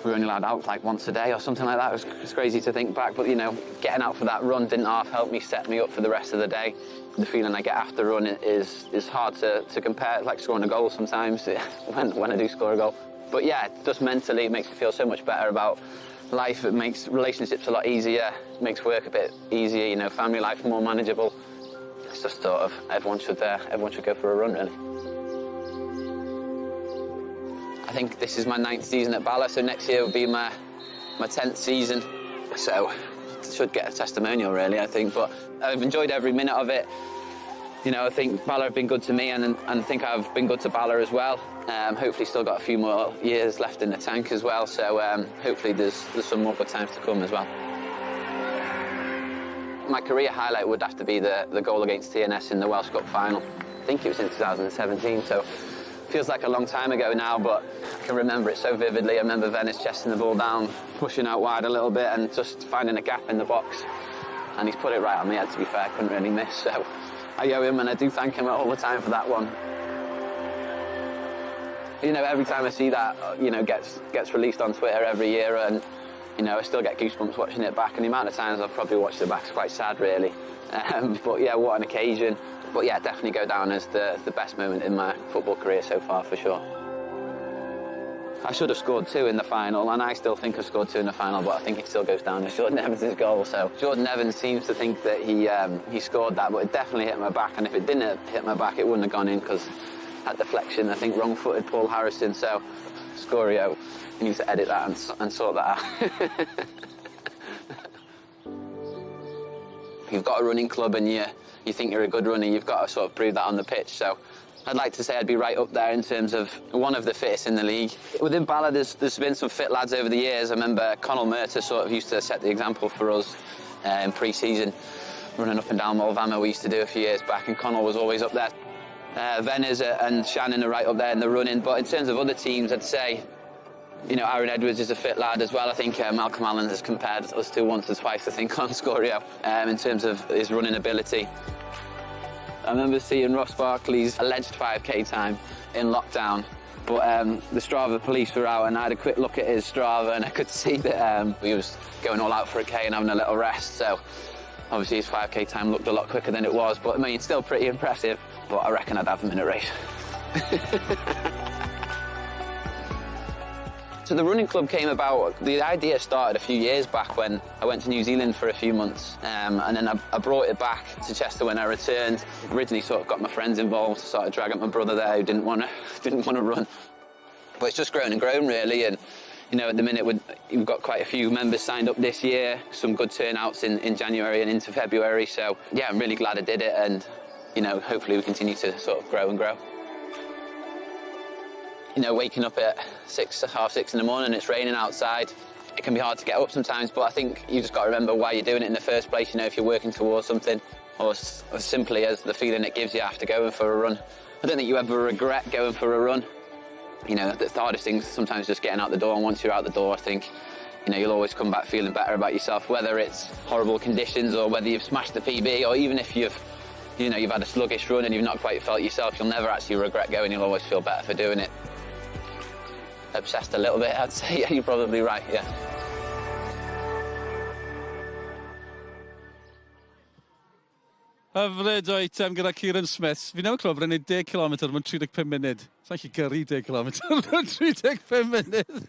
we were only allowed out like once a day or something like that. It was crazy to think back, but getting out for that run didn't half help me set me up for the rest of the day. The feeling I get after run is hard to compare. It's like scoring a goal sometimes when I do score a goal. But yeah, just mentally it makes me feel so much better about life. It makes relationships a lot easier, it makes work a bit easier, family life more manageable. It's just sort of everyone should go for a run, really. I think this is my 9th season at Bala, so next year will be my 10th season. So should get a testimonial, really, I think. But I've enjoyed every minute of it. I think Bala have been good to me, and I think I've been good to Bala as well. Hopefully still got a few more years left in the tank as well, so hopefully there's some more good times to come as well. My career highlight would have to be the goal against TNS in the Welsh Cup final. I think it was in 2017, so feels like a long time ago now, but I can remember it so vividly. I remember Venice chesting the ball down, pushing out wide a little bit and just finding a gap in the box. And he's put it right on my head, to be fair, couldn't really miss. So I owe him, and I do thank him all the time for that one. Every time I see that, gets released on Twitter every year, and, I still get goosebumps watching it back. And the amount of times I've probably watched it back is quite sad, really. But yeah, what an occasion. But yeah, definitely go down as the best moment in my football career so far, for sure. I should have scored 2 in the final, and I still think I scored 2 in the final, but I think it still goes down as Jordan Evans' goal. So Jordan Evans seems to think that he scored that, but it definitely hit my back, and if it didn't hit my back, it wouldn't have gone in, because at deflection, I think wrong-footed Paul Harrison. So Sgorio, you need to edit that and sort that out. You've got a running club and you think you're a good runner, you've got to sort of prove that on the pitch. So I'd like to say I'd be right up there in terms of one of the fittest in the league. Within Bala, there's been some fit lads over the years. I remember Conall Murtagh sort of used to set the example for us in pre-season, running up and down Molvama we used to do a few years back, and Conall was always up there. Venners and Shannon are right up there in the running, but in terms of other teams, I'd say, you know, Aaron Edwards is a fit lad as well. I think Malcolm Allen has compared us to once or twice, I think, on Sgorio, in terms of his running ability. I remember seeing Ross Barkley's alleged 5k time in lockdown, but the Strava police were out, and I had a quick look at his Strava, and I could see that he was going all out for a K and having a little rest. So obviously his 5k time looked a lot quicker than it was, but I mean, still pretty impressive. But I reckon I'd have him in a race. So the running club came about, the idea started a few years back when I went to New Zealand for a few months, and then I brought it back to Chester when I returned. Originally sort of got my friends involved, sort of dragging my brother there who didn't want to run. But it's just grown and grown really, and you know, at the minute we've got quite a few members signed up this year, some good turnouts in January and into February, so yeah, I'm really glad I did it, and you know, hopefully we continue to sort of grow and grow. You know, waking up at half six in the morning, it's raining outside, it can be hard to get up sometimes, but I think you just got to remember why you're doing it in the first place, you know, if you're working towards something, or as simply as the feeling it gives you after going for a run. I don't think you ever regret going for a run. You know, the hardest thing's sometimes just getting out the door, and once you're out the door, I think, you know, you'll always come back feeling better about yourself, whether it's horrible conditions or whether you've smashed the PB, or even if you've had a sluggish run and you've not quite felt yourself, you'll never actually regret going, you'll always feel better for doing it. Obsessed a little bit, I'd say. Yeah, you're probably right, yeah. Hyfryd o eitem gyda Kieran Smith. Fi newydd clywed bod e'n 10 km mewn 35 munud. Sa'n chi gyrru 10 km mewn 35 munud.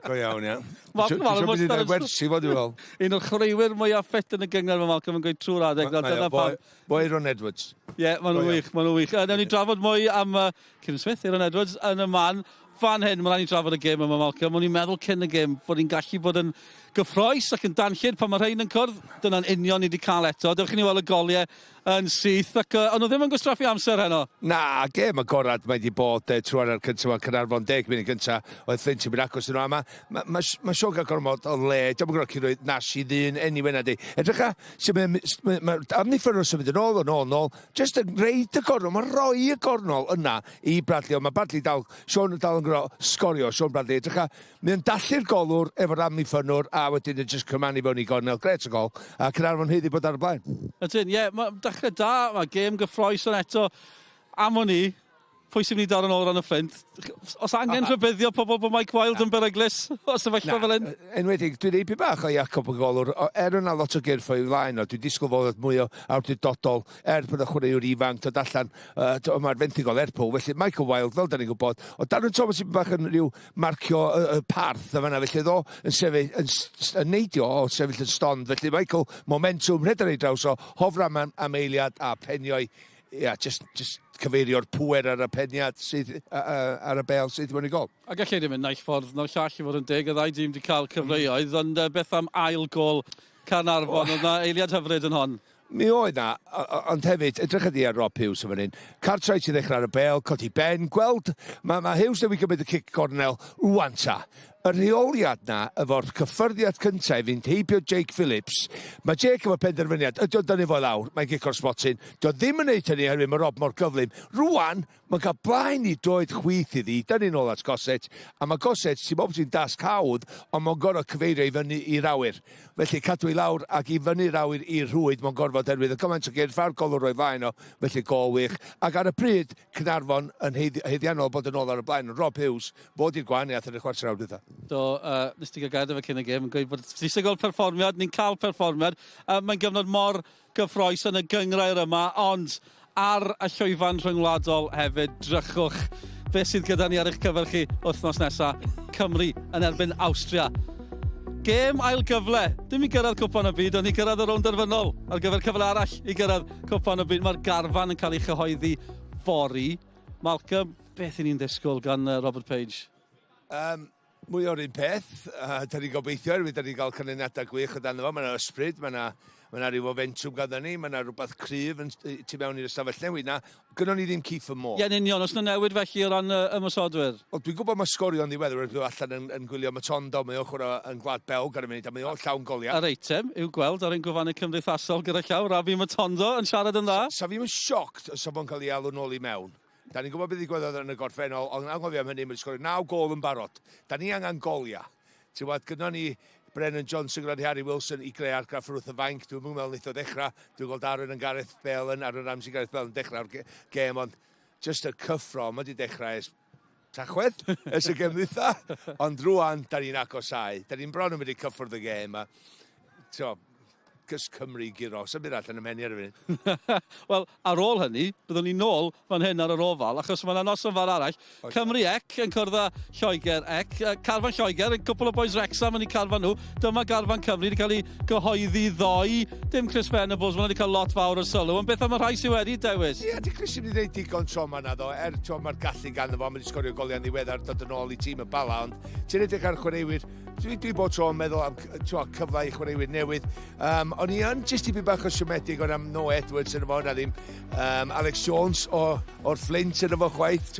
Go iawn, ia. Malcolm Allen wedi gwneud wersi fod i fel. Un o'r chwaraewyr mwyaf ffit yn y gyngor mae Malcolm yn gweud trwy'r adeg. Bo Aaron Edwards. Ie, maen nhw'n wych, maen nhw'n wych. Newn ni drafod mwy am Kieran Smith, Aaron Edwards, yn y man. Fan hyn, mae'n rhaid i drafod y gêm yma, Malcolm. O'n i'n meddwl cyn y gêm bod ni'n gallu bod yn gyffroes ac yn danllid pan mae rhain yn cwrdd. Dyna'n union ni wedi cael eto. Dewch i ni weld y goliau yn syth. Ac o'n nhw ddim yn gwastraffu amser heno. Na, gêm y gorad mae wedi bod trwy'r ar cyntaf yn Caernarfon 10 munud gyntaf. Oedd Fflint yn mynd agos yn nhw. Mae sio gael gormod o le. Diolch yn gwrdd chi roed nas i ddyn anyway na di. Edrycha, mae amddiffyn o'r symud yn ôl. Just yn reid y gornol. Mae rhoi y gornol yna i Bradley. Mae Bradley dal yn Sgorio, Sean Bradley. Edrycha, mae'n dallu'r golwr efo'r amddiffynwr a wedyn yn just cymanu fewn i gornel. Gret o gol. A Caernarfon hyddi bod ar y blaen. Ydyn, ie, mae dechrau da. Mae gêm gyffroes yn eto. Am o'n i, pwy sy'n mynd i dar yn ôl ran y Fflint? Os angen rhybuddio pobl bod Mike Wilde yn beryglus, os sefyllfa fel hyn? Enwedig, dwi'n eipi bach o Jacob y golwr. Yna lot o gyrff o'i flaen o. Dwi'n disgwyl fod mwy o awdurdodol bod y chwaraewr ifanc dod allan. Mae'r fentigol Lerpwl. Felly Michael Wilde, fel da ni'n gwybod. O Darren Thomas yn bach yn rhyw marcio y parth y fanna. Felly ddo yn neidio o sefyll yn stond. Felly Michael, momentum, rhedar ei draws o hofram am eiliad a penio'i. Ia, just cyfeirio'r pwer ar y peniad sydd ar y bel sydd wedi gol. A gallai ddim yn naill ffordd, na'r llall i fod yn deg, y ddau dîm wedi cael cyfleoedd, ond beth am ail gol Caernarfon, oedd na eiliad hyfryd yn hon. Mi oedd na, ond hefyd, edrych ydi ar Rob Hughes yn fan hyn. Cartwright sy'n ddechrau ar y bel, codi ben, gweld, mae Hughes newid gymryd y cic gornel rwan ta. Y rheoliad na, efo'r cyffyrddiad cyntaf fynd heibio Jake Phillips, mae Jake efo penderfyniad, ydy o'n dynnu fo lawr, mae'n gico'r sbotyn, dy o ddim yn neud hynny herwydd mae Rob mor gyflym. Rwan, mae'n cael blaen i droed chwith iddi, dynnu nôl at Goset, a mae Goset, sy'n bob sy'n dasg hawdd, ond mae'n gorfod cyfeirio i fyny i'r awyr. Felly cadw i lawr ac i fyny'r awyr i'r rhwyd, mae'n gorfod herwydd y gymaint o gyrffa'r golwr o'i flaen o, felly gol wych. Ac ar y pryd, Caernarfon yn heiddiannol bod yn ôl ar y blaen, Rob Hughes, bod i'r gwahaniaeth yn y chwarter awr dwytha. Do, nes ti gael gael efo cyn y gêm yn gweud bod disygol perfformiad, ni'n cael perfformiad. Mae'n gyfnod mor gyffroes yn y gyngrair yma, ond ar y llwyfan rhyngwladol hefyd, drychwch beth sydd gyda ni ar eich cyfer chi wythnos nesaf. Cymru yn erbyn Awstria. Gêm ail gyfle, dim i gyrraedd cwpan y byd, ond i gyrraedd y rownd derfynol ar gyfer cyfle arall i gyrraedd cwpan y byd. Mae'r garfan yn cael ei chyhoeddi fori. Malcolm, beth i ni'n disgwyl gan Robert Page? Mwy o'r un peth. Da ni'n gobeithio, da ni'n cael canlyniadau gwych o dan efo. Mae yna ysbryd, mae yna rhyw ofentrwm gyda ni, mae yna rhywbeth cryf tu mewn i'r ystafell newid na. Gynnon ni ddim Keith yn môr. Ie, yn union, os yna newid felly o ran ymwysodwyr? Wel, dwi'n gwybod mae Sgorio yn ddiweddar, dwi'n allan yn gwylio Matondo, mae o'ch yn Gwlad Belg ar y munud, a mae o'n llawn goliau. Yr eitem yw gweld ar ein gwfannu cymdeithasol gyda llaw, Rafi Matondo yn siarad yn dda. Sa fi'n sioct os o'n cael ei alw nôl i mewn. Da ni'n gwybod beth i gweddodd yn y gorffennol, ond anghofio am hynny, mae'n Sgorio 9 gol yn barod. Da ni angen goliau. Ti'n gwybod, gyda ni Brennan Johnson gyda Harry Wilson i greu argraff wrth y fainc. Dwi'n mwyn meddwl wneud o ddechrau. Dwi'n gweld Aaron yn Gareth Bale yn Aaron Ramsey Gareth Bale yn dechrau'r gêm, ond just y cyffro, mae wedi dechrau ers Tachwedd, ers y gêm ddwytha. Ond rwan, da ni'n agosau. Da ni'n bron yn mynd i cyffwrdd y gêm. Gys Cymru giro, sy'n byd allan y menu ar y funud. Wel, ar ôl hynny, byddwn ni nôl fan hyn ar yr ofal, achos mae yna noson fawr arall. Cymru ec yn cwrdd â Lloegr ec. Carfan Lloegr, yn cwpl o boes Wrexham yn ei carfan nhw. Dyma garfan Cymru wedi cael ei gyhoeddi ddoe. Dim Chris Venables, mae wedi cael lot fawr o sylw. Ond beth am y rhai sydd wedi dewis? Ie, di Chris wedi gwneud digon tro yma na ddo. Mae'r gallu gan fo, mae wedi sgorio goliau'n ddiweddar dod yn ôl i tîm y bala. Ond ti'n edrych ar chwaraewyr, dwi bod tro yn meddwl am cyfle i chwaraewyr newydd. O'n i yn jyst i byd bach o siomedig o'n am Noah Edwards yn efo, na ddim Alex Jones o'r Fflint yn efo chwaith,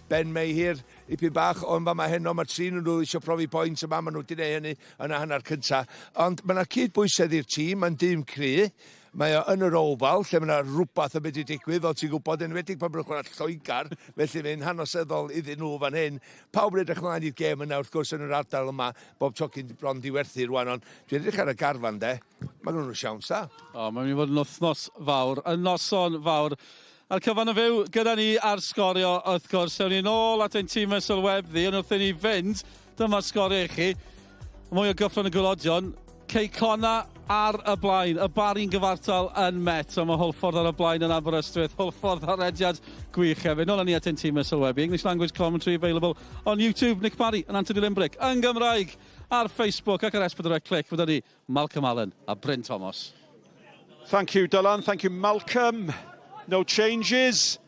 Ben Mayhew i byd bach, ond mae heno, mae tri nhw eisiau profi points yma, maen nhw wedi gwneud hynny yn y hanner cyntaf. Ond mae yna cydbwysedd i'r tîm, mae'n dim cry. Mae o yn yr ofal, lle mae yna rhywbeth yn mynd i digwydd, fel ti'n gwybod, enwedig pan brwch o'n Lloegr, felly fe'n hanesyddol iddyn nhw fan hyn. Pawb yn edrych ymlaen i'r gêm yna, wrth gwrs yn yr ardal yma, bob tocyn bron diwerthu rwan, ond dwi'n edrych ar y garfan, mae nhw'n siawns da. Mae'n mynd i fod yn wythnos fawr, yn noson fawr. A'r cyfan y fyw gyda ni ar Sgorio, wrth gwrs, ewn ni nôl at ein tîm sylwebddi, ond wrth i ni fynd, dyma Sgorio i chi. Mwy o gyffron y gwylodion, Ceicona ar y blaen, y bari'n gyfartal yn Met, a mae Hwlffordd ar y blaen yn Aberystwyth, Hwlffordd ar ediad gwych hefyd. Nôl ni at ein tîm sylwebu, English language commentary available on YouTube, Nick Parry and Anthony Limbrick, yn Gymraeg, ar Facebook ac ar S4C Click, fyda ni Malcolm Allen a Bryn Thomas. Thank you, Dylan. Thank you, Malcolm. No changes.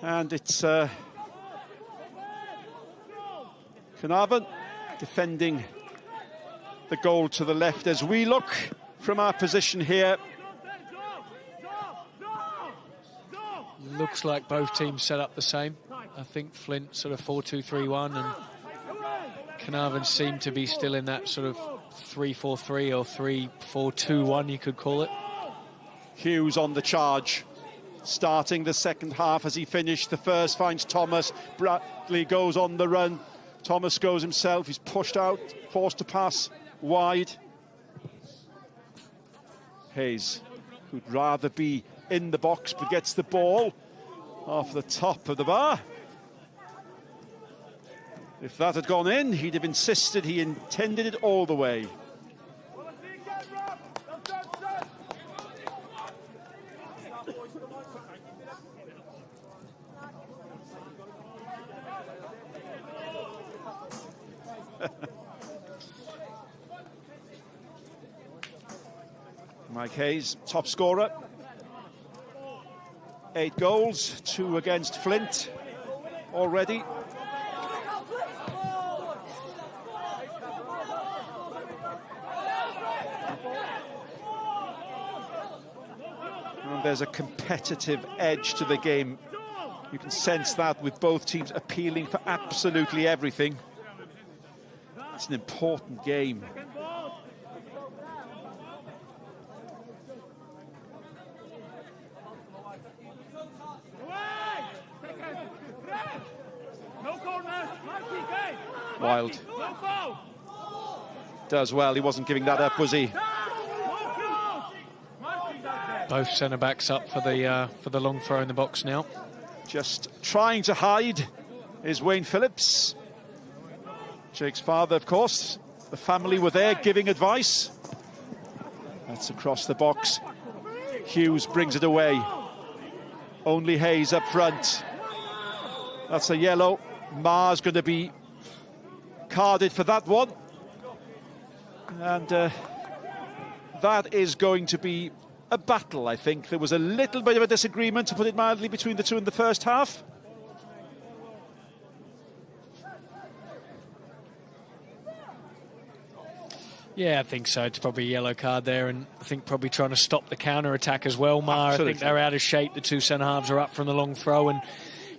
And it's Caernarfon defending the goal to the left as we look from our position here. Looks like both teams set up the same. I think Flint sort of 4-2-3-1 and Caernarfon seem to be still in that sort of 3-4-3 or 3-4-2-1, you could call it. Hughes on the charge, starting the second half as he finished the first, finds Thomas. Bradley goes on the run. Thomas goes himself, he's pushed out, forced to pass wide. Hayes, who'd rather be in the box, but gets the ball off the top of the bar. If that had gone in, he'd have insisted he intended it all the way. Mike Hayes, top scorer. 8 goals, 2 against Flint already. And there's a competitive edge to the game. You can sense that with both teams appealing for absolutely everything. It's an important game. Wild does well. He wasn't giving that up, was he? Both centre-backs up for the long throw in the box now. Just trying to hide is Wayne Phillips. Jake's father, of course. The family were there giving advice. That's across the box. Hughes brings it away. Only Hayes up front. That's a yellow. Ma's going to be carded for that one. And that is going to be a battle, I think. There was a little bit of a disagreement, to put it mildly, between the two in the first half. Yeah, I think so. It's probably a yellow card there, and I think probably trying to stop the counter-attack as well, Mar. Absolutely. I think they're out of shape. The two centre-halves are up from the long throw, and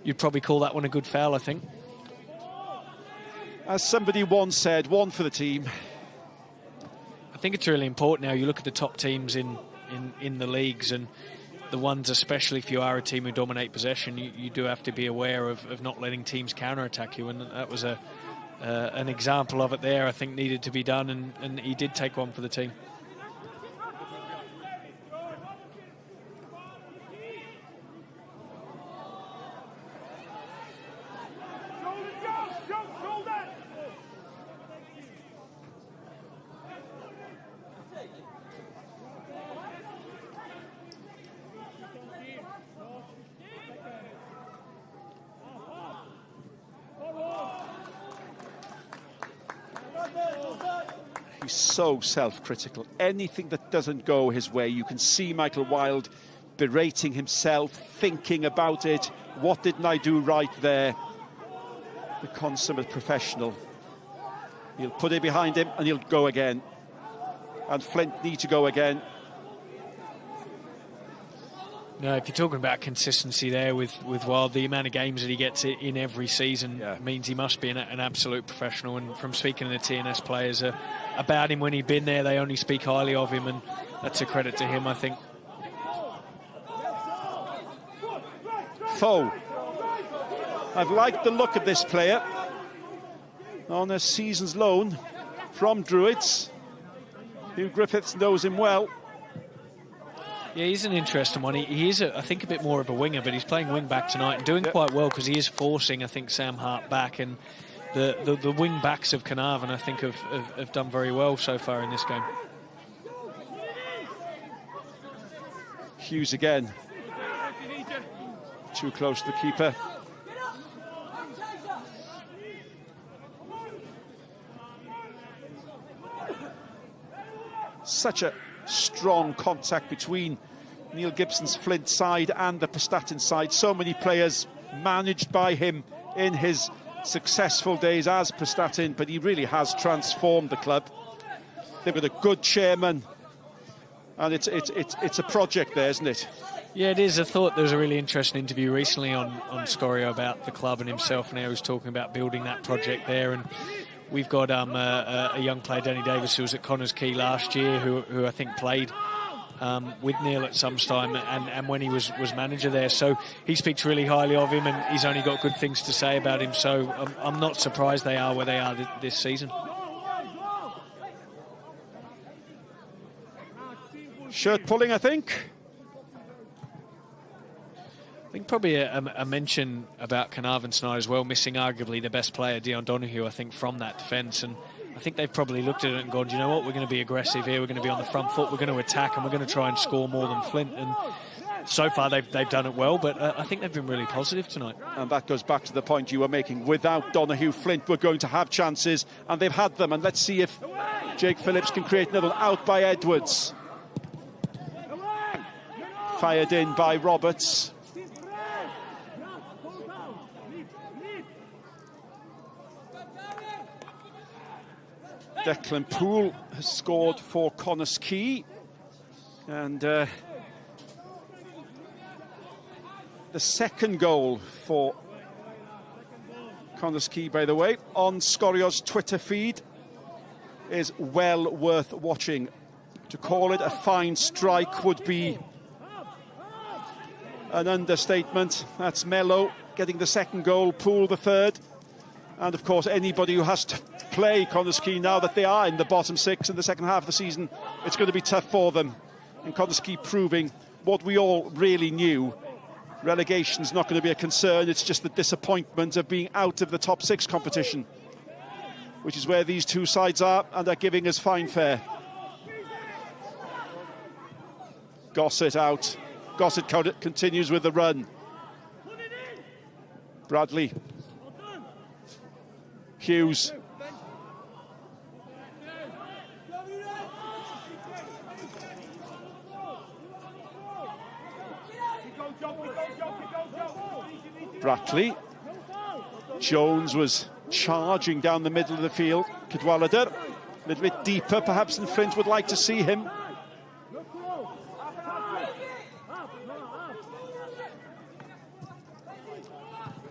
you'd probably call that one a good foul, I think. As somebody once said, one for the team. I think it's really important now. You look at the top teams in the leagues, and the ones, especially if you are a team who dominate possession, you do have to be aware of not letting teams counter-attack you, and that was an example of it there. I think needed to be done, and he did take one for the team. He's so self-critical. Anything that doesn't go his way, you can see Michael Wilde berating himself, thinking about it. What didn't I do right there? The consummate professional. He'll put it behind him and he'll go again. And Flint need to go again. No, if you're talking about consistency there with Wilde, the amount of games that he gets in every season means he must be an absolute professional. And from speaking to the TNS players about him when he'd been there, they only speak highly of him, and that's a credit to him, I think. Foe. I've liked the look of this player on a season's loan from Druids. Hugh Griffiths knows him well. Yeah, he's an interesting one. He is, I think, a bit more of a winger, but he's playing wing-back tonight and doing quite well because he is forcing, I think, Sam Hart back. And the wing-backs of Caernarfon, I think, have done very well so far in this game. Hughes again. Too close to the keeper. Such a strong contact between Neil Gibson's Flint side and the Prestatyn side. So many players managed by him in his successful days as Prestatyn, but he really has transformed the club. They've got a good chairman, and it's a project there, isn't it? Yeah, it is. I thought there was a really interesting interview recently on Sgorio about the club and himself, and he was talking about building that project there. And we've got a young player, Danny Davis, who was at Connors Quay last year, who I think played with Neil at some time, and when he was manager there. So he speaks really highly of him, and he's only got good things to say about him. So I'm not surprised they are where they are this season. Shirt pulling, I think. I think probably a mention about Caernarfon tonight as well, missing arguably the best player, Dion Donoghue, I think, from that defence. And I think they've probably looked at it and gone, do you know what, we're going to be aggressive here, we're going to be on the front foot, we're going to attack, and we're going to try and score more than Flint. And so far they've done it well, but I think they've been really positive tonight. And that goes back to the point you were making. Without Donoghue, Flint were going to have chances, and they've had them. And let's see if Jake Phillips can create another one. Out by Edwards. Fired in by Roberts. Declan Poole has scored for Connors Quay, and the second goal for Connors Quay, by the way, on Sgorio's Twitter feed is well worth watching. To call it a fine strike would be an understatement. That's Mello getting the second goal, Poole the third. And, of course, anybody who has to play Connors Quay now that they are in the bottom six in the second half of the season, it's going to be tough for them. And Connors Quay proving what we all really knew. Relegation's not going to be a concern. It's just the disappointment of being out of the top six competition, which is where these two sides are, and are giving us fine fare. Gossett out. Gossett continues with the run. Bradley. Hughes Brackley. Jones was charging down the middle of the field. Cadwaladr, a little bit deeper perhaps than Flint would like to see him.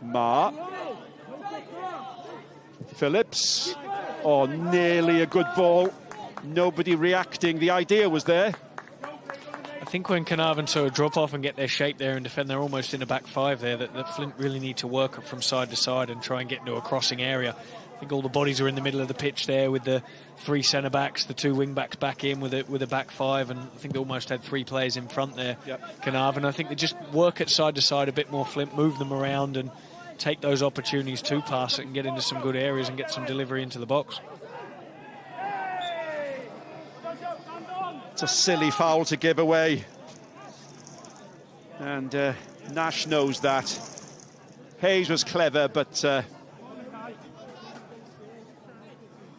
Ma. Phillips. Oh, nearly a good ball. Nobody reacting. The idea was there. I think when Caernarfon sort of drop off and get their shape there and defend, they're almost in a back five there, that Flint really need to work from side to side and try and get into a crossing area. I think all the bodies are in the middle of the pitch there with the 3 centre-backs, the 2 wing-backs back in with a back five, and I think they almost had 3 players in front there, Caernarfon. I think they just work it side to side a bit more, Flint, move them around and take those opportunities to pass it and get into some good areas and get some delivery into the box. It's a silly foul to give away. And Nash knows that. Hayes was clever, but...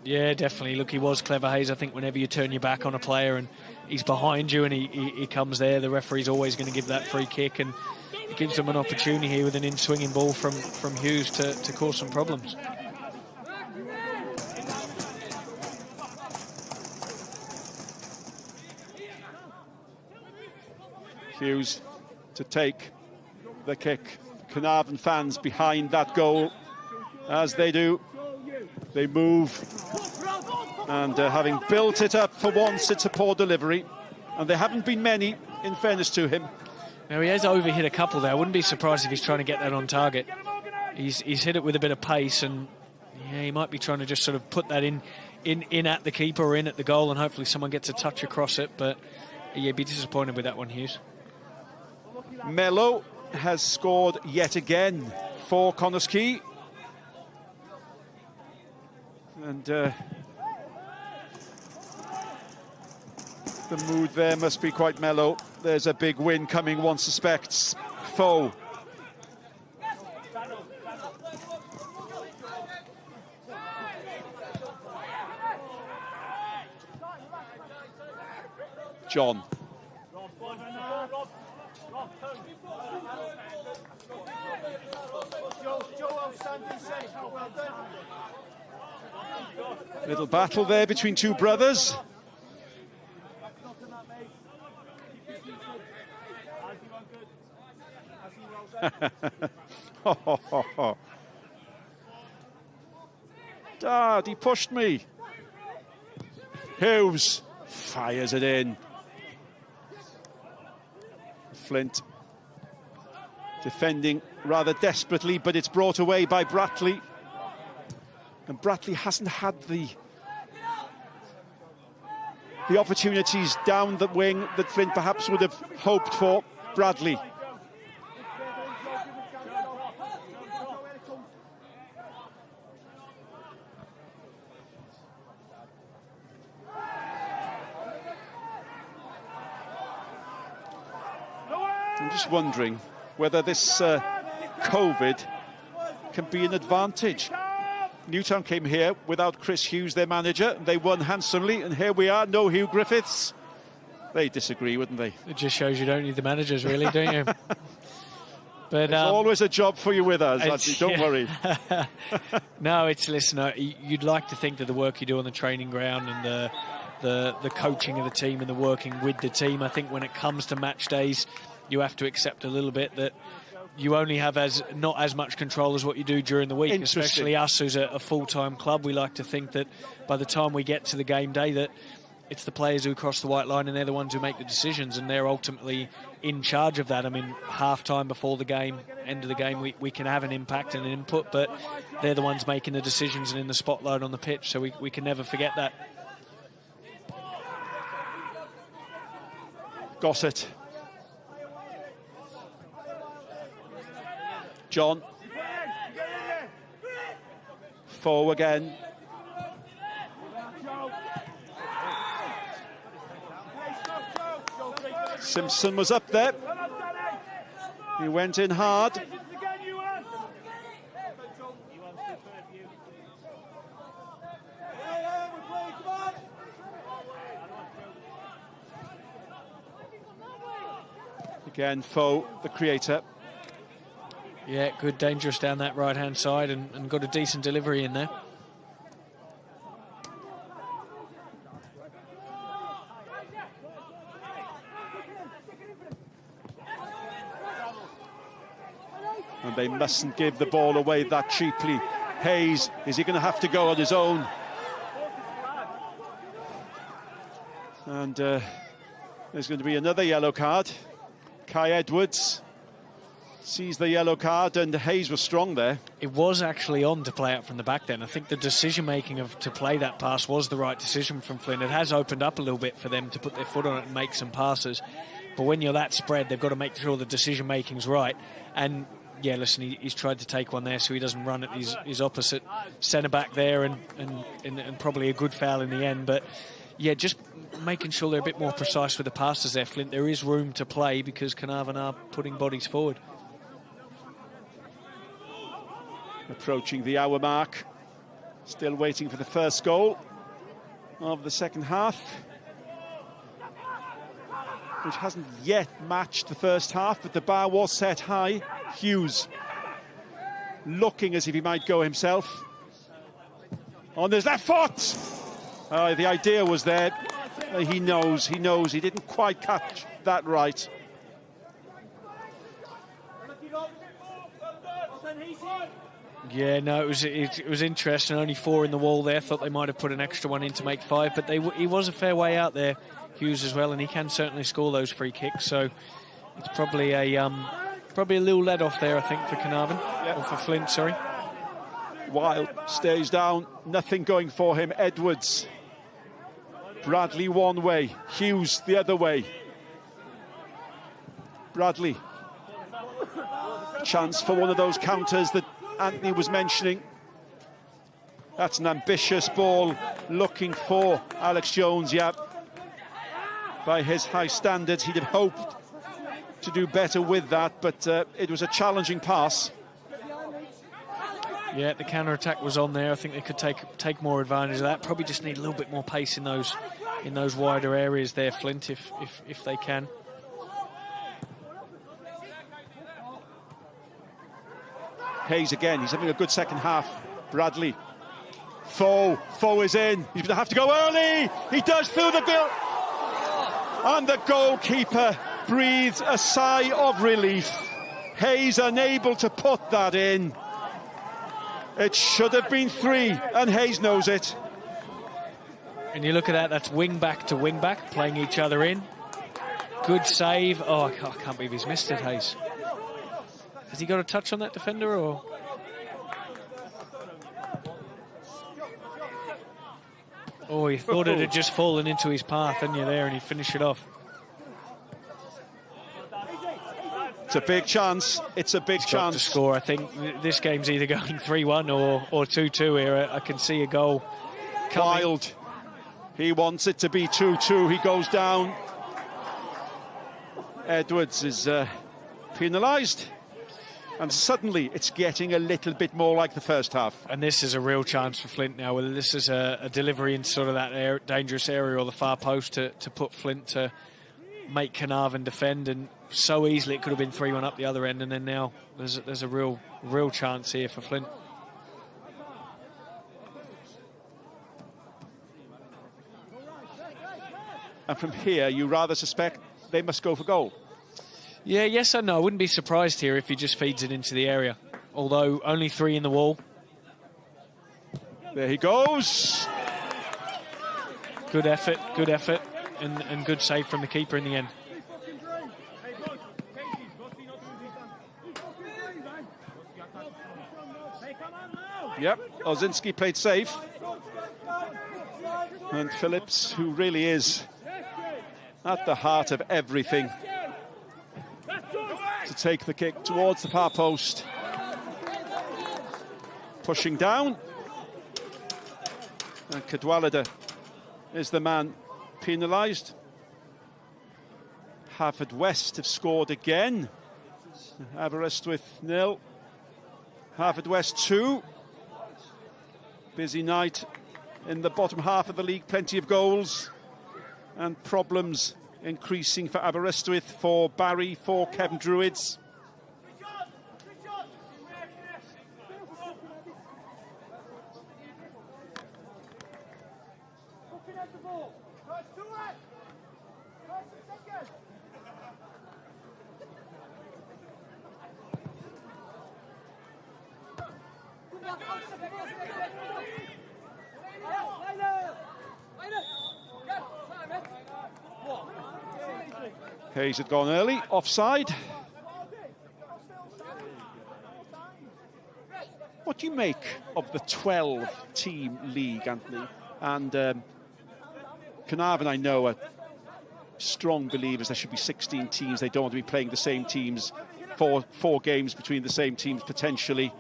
Yeah, definitely. Look, he was clever, Hayes. I think whenever you turn your back on a player and he's behind you and he comes there, the referee's always going to give that free kick, and it gives them an opportunity here with an in-swinging ball from Hughes to cause some problems. Hughes to take the kick. Caernarfon fans behind that goal, as they do. They move, and having built it up for once, it's a poor delivery, and there haven't been many, in fairness to him. Now, he has overhit a couple there. I wouldn't be surprised if he's trying to get that on target. He's hit it with a bit of pace, and yeah, he might be trying to just sort of put that in at the keeper or in at the goal, and hopefully someone gets a touch across it. But yeah, be disappointed with that one, Hughes. Mello has scored yet again for Caernarfon. And the mood there must be quite mellow. There's a big win coming, one suspects. Foe. John. Little battle there between 2 brothers. Dad, he pushed me. Hughes fires it in. Flint defending rather desperately, but it's brought away by Brackley. And Brackley hasn't had the opportunities down the wing that Flint perhaps would have hoped for. Bradley. I'm just wondering whether this COVID can be an advantage. Newtown came here without Chris Hughes, their manager. They won handsomely, and here we are, no Hugh Griffiths. They disagree, wouldn't they? It just shows you don't need the managers, really, don't you? But there's always a job for you with us, actually, don't worry. No, listen, you'd like to think that the work you do on the training ground and the coaching of the team and the working with the team, I think when it comes to match days, you have to accept a little bit that you only have not as much control as what you do during the week, especially us who's a full-time club. We like to think that by the time we get to the game day that it's the players who cross the white line and they're the ones who make the decisions, and they're ultimately in charge of that. I mean, half-time before the game, end of the game, we can have an impact and an input, but they're the ones making the decisions and in the spotlight on the pitch, so we can never forget that. Gossett. John. Foe again. Simpson was up there. He went in hard. Again, Foe, the creator. Yeah, good, dangerous down that right-hand side and got a decent delivery in there. And they mustn't give the ball away that cheaply. Hayes, is he going to have to go on his own? And there's going to be another yellow card. Kai Edwards sees the yellow card, and Hayes was strong there. It was actually on to play out from the back then. I think the decision-making to play that pass was the right decision from Flint. It has opened up a little bit for them to put their foot on it and make some passes. But when you're that spread, they've got to make sure the decision-making's right. And yeah, listen, he's tried to take one there so he doesn't run at his opposite centre-back there and probably a good foul in the end. But yeah, just making sure they're a bit more precise with the passes there, Flint. There is room to play because Caernarfon are putting bodies forward. Approaching the hour mark. Still waiting for the first goal of the second half, which hasn't yet matched the first half, but the bar was set high. Hughes looking as if he might go himself. On his left foot! The idea was there. He knows he didn't quite catch that right. Yeah, no, it was interesting. Only 4 in the wall there. Thought they might have put an extra one in to make 5, but he was a fair way out there, Hughes, as well, and he can certainly score those free kicks. So it's probably a little let off there, I think, for Caernarfon, or for Flint, sorry. Wild stays down, nothing going for him. Edwards, Bradley one way, Hughes the other way. Bradley, chance for one of those counters that Anthony was mentioning. That's an ambitious ball, looking for Alex Jones. Yeah, by his high standards, he'd have hoped to do better with that, but it was a challenging pass. Yeah, the counter-attack was on there. I think they could take more advantage of that. Probably just need a little bit more pace in those wider areas there, Flint, if they can. Hayes again, he's having a good second half. Bradley. Foe is in. He's going to have to go early. He does through the bill. And the goalkeeper breathes a sigh of relief. Hayes unable to put that in. It should have been 3, and Hayes knows it. And you look at that, that's wing-back to wing-back, playing each other in. Good save. Oh, I can't believe he's missed it, Hayes. Has he got a touch on that defender, or...? Oh, he thought it had just fallen into his path, didn't you, there, and he finished it off. It's a big chance. It's a big chance to score. I think this game's either going 3-1 or 2-2 here. I can see a goal coming. Wild. He wants it to be 2-2. He goes down. Edwards is penalised. And suddenly it's getting a little bit more like the first half. And this is a real chance for Flint now, whether this is a delivery in sort of that dangerous area or the far post to put Flint to make Caernarfon defend. And so easily it could have been 3-1 up the other end, and then now there's a real chance here for Flint. And from here, you rather suspect they must go for goal. Yeah, yes and no. I wouldn't be surprised here if he just feeds it into the area. Although only 3 in the wall. There he goes. Good effort, and good save from the keeper in the end. Yep, Ozinski played safe. And Phillips, who really is at the heart of everything, to take the kick towards the far post. Pushing down. And Cadwallader is the man penalised. Haverfordwest have scored again. Aberystwyth 0. Haverfordwest 2. Busy night in the bottom half of the league. Plenty of goals. And problems increasing for Aberystwyth, for Barry, for Kevin Druids. Hayes had gone early, offside. What do you make of the 12-team league, Anthony? And Caernarfon, I know, are strong believers there should be 16 teams. They don't want to be playing the same teams, four games between the same teams potentially.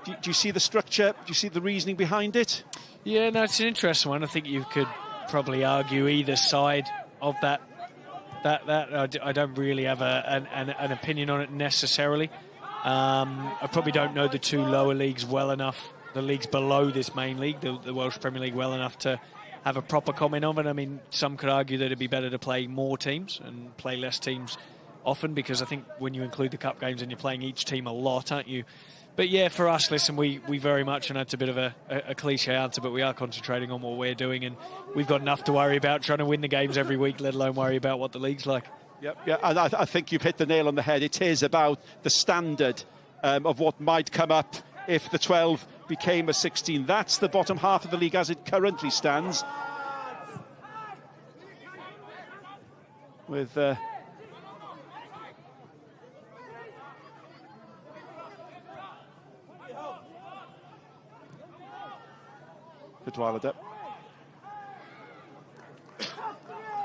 Do you see the structure? Do you see the reasoning behind it? Yeah, no, it's an interesting one. I think you could probably argue either side of that. I don't really have an opinion on it necessarily. I probably don't know the two lower leagues well enough, the leagues below this main league, the Welsh Premier League, well enough to have a proper comment on it. I mean, some could argue that it'd be better to play more teams and play less teams often, because I think when you include the cup games and you're playing each team a lot, aren't you? But yeah, for us, listen, we very much, and that's a bit of a cliche answer, but we are concentrating on what we're doing, and we've got enough to worry about trying to win the games every week, let alone worry about what the league's like. Yep, yeah, and I think you've hit the nail on the head. It is about the standard of what might come up if the 12 became a 16. That's the bottom half of the league as it currently stands. With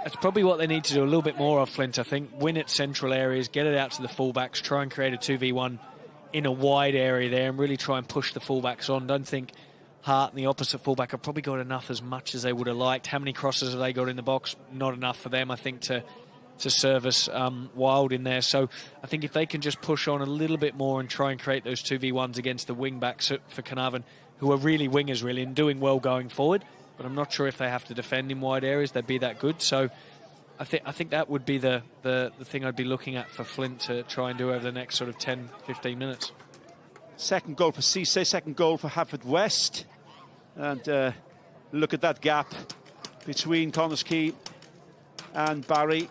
That's probably what they need to do a little bit more of, Flint, I think. Win at central areas, get it out to the fullbacks, try and create a 2v1 in a wide area there and really try and push the fullbacks on. Don't think Hart and the opposite fullback have probably got enough as much as they would have liked. How many crosses have they got in the box? Not enough for them, I think, to service Wild in there. So I think if they can just push on a little bit more and try and create those 2v1s against the wing-backs for Caernarfon, who are really wingers, really, and doing well going forward. But I'm not sure if they have to defend in wide areas, they'd be that good. So I think that would be the thing I'd be looking at for Flint to try and do over the next sort of 10, 15 minutes. Second goal for Cisse, second goal for Haverfordwest. And look at that gap between Caernarfon and Barry.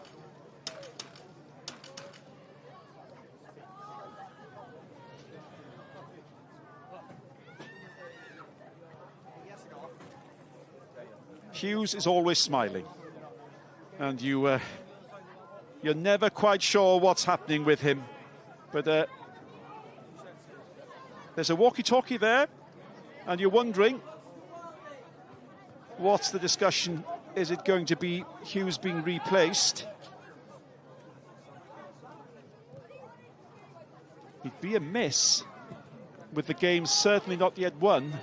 Hughes is always smiling, and you're never quite sure what's happening with him, but there's a walkie-talkie there, and you're wondering what's the discussion. Is it going to be Hughes being replaced? It'd be a miss with the game certainly not yet won.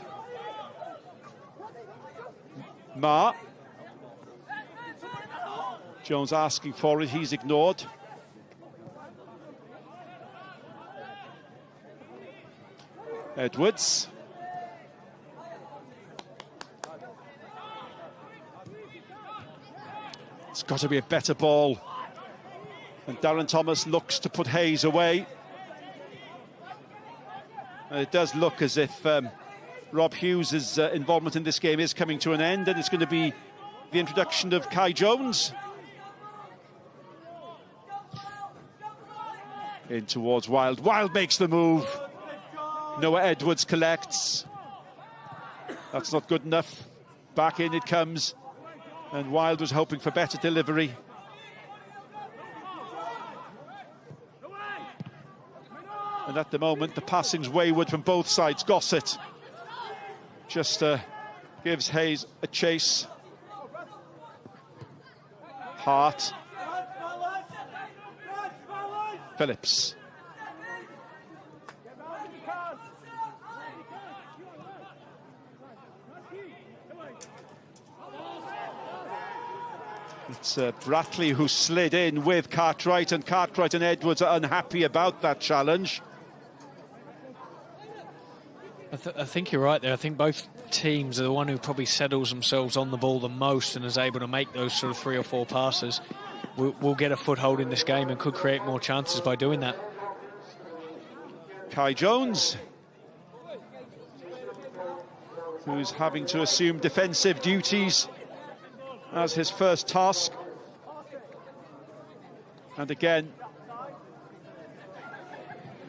Ma. Jones asking for it, he's ignored. Edwards. It's got to be a better ball. And Darren Thomas looks to put Hayes away. And it does look as if Rob Hughes' involvement in this game is coming to an end, and it's going to be the introduction of Kai Jones. In towards Wild. Wild makes the move. Noah Edwards collects. That's not good enough. Back in it comes. And Wild was hoping for better delivery. And at the moment, the passing's wayward from both sides. Gossett just gives Hayes a chase. Hart. Phillips. It's Bratley who slid in with Cartwright, and Cartwright and Edwards are unhappy about that challenge. I think you're right there. I think both teams are the one who probably settles themselves on the ball the most and is able to make those sort of 3 or 4 passes. Will get a foothold in this game and could create more chances by doing that. Kai Jones, who's having to assume defensive duties as his first task. And again,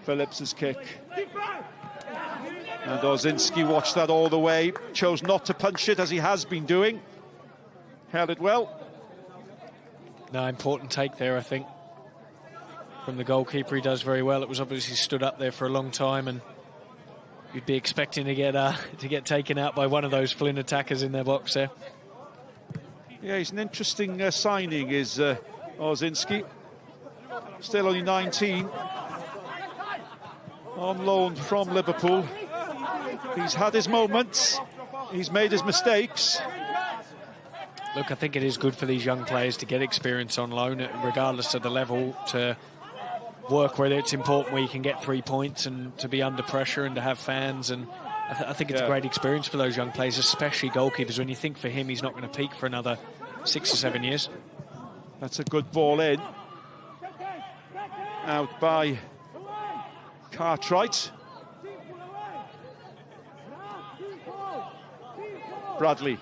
Phillips' kick. And Orzinski watched that all the way, chose not to punch it as he has been doing. Held it well. No, important take there, I think, from the goalkeeper. He does very well. It was obviously stood up there for a long time, and you'd be expecting to get taken out by one of those Flint attackers in their box there. Yeah, he's an interesting signing, is Orzinski. Still only 19. On loan from Liverpool. He's had his moments. He's made his mistakes. Look, I think it is good for these young players to get experience on loan, regardless of the level, to work where it's important, where you can get 3 points and to be under pressure and to have fans. And I think it's a great experience for those young players, especially goalkeepers, when you think for him he's not going to peak for another 6 or 7 years. That's a good ball in. Out by Cartwright. Bradley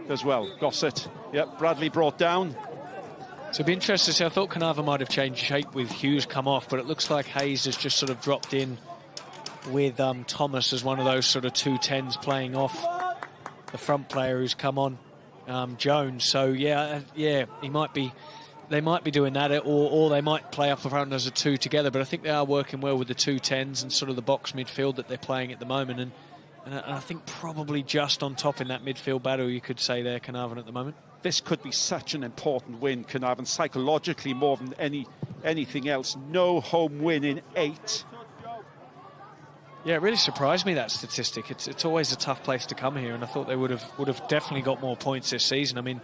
as well. Gossett. Yep, Bradley brought down. So it'd be interesting to see. I thought Caernarfon might have changed shape with Hughes come off, but it looks like Hayes has just sort of dropped in with Thomas as one of those sort of 2-10s playing off the front player who's come on, Jones. So yeah, he might be. They might be doing that, or they might play up front as a 2 together. But I think they are working well with the 2-10s and sort of the box midfield that they're playing at the moment. And I think probably just on top in that midfield battle, you could say they're Caernarfon at the moment. This could be such an important win, Caernarfon, psychologically more than anything else. No home win in 8. Yeah, it really surprised me, that statistic. It's always a tough place to come here, and I thought they would have definitely got more points this season. I mean,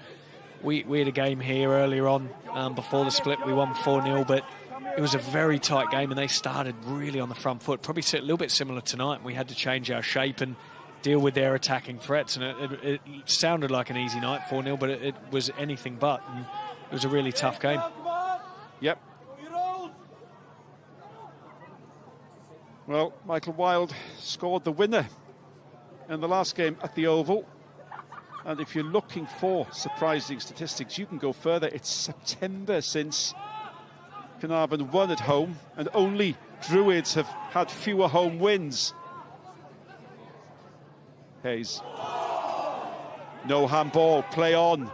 we had a game here earlier on before the split. We won 4-0, but it was a very tight game, and they started really on the front foot. Probably a little bit similar tonight. We had to change our shape and deal with their attacking threats, and it sounded like an easy night, 4-0, but it was anything but. And it was a really tough game. Yep. Well, Michael Wilde scored the winner in the last game at the Oval. And if you're looking for surprising statistics, you can go further. It's September since Caernarfon won at home, and only Druids have had fewer home wins. Hayes. No handball, play on.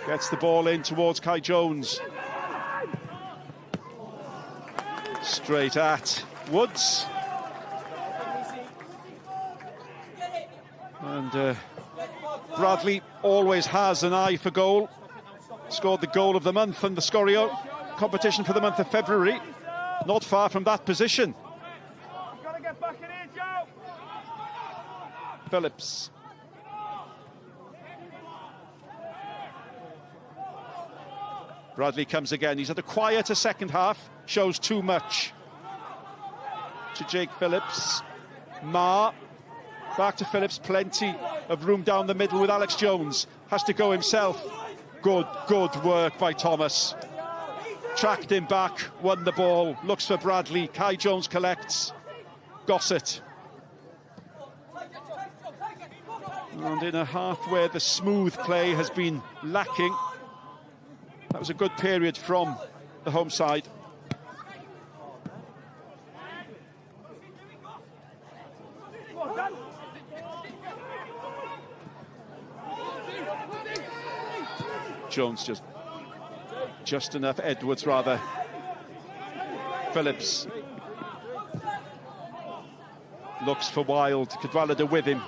Gets the ball in towards Kai Jones. Straight at Woods. And Bradley always has an eye for goal. Scored the goal of the month in the Sgorio competition for the month of February. Not far from that position. Phillips. Bradley comes again. He's had a quieter second half. Shows too much. To Jake Phillips. Ma. Back to Phillips. Plenty of room down the middle with Alex Jones. Has to go himself. Good work by Thomas. Tracked him back. Won the ball. Looks for Bradley. Kai Jones collects. Gossett. And in a half where the smooth play has been lacking, that was a good period from the home side. Jones just enough. Edwards rather. Phillips looks for Wilde. Cadwallader with him.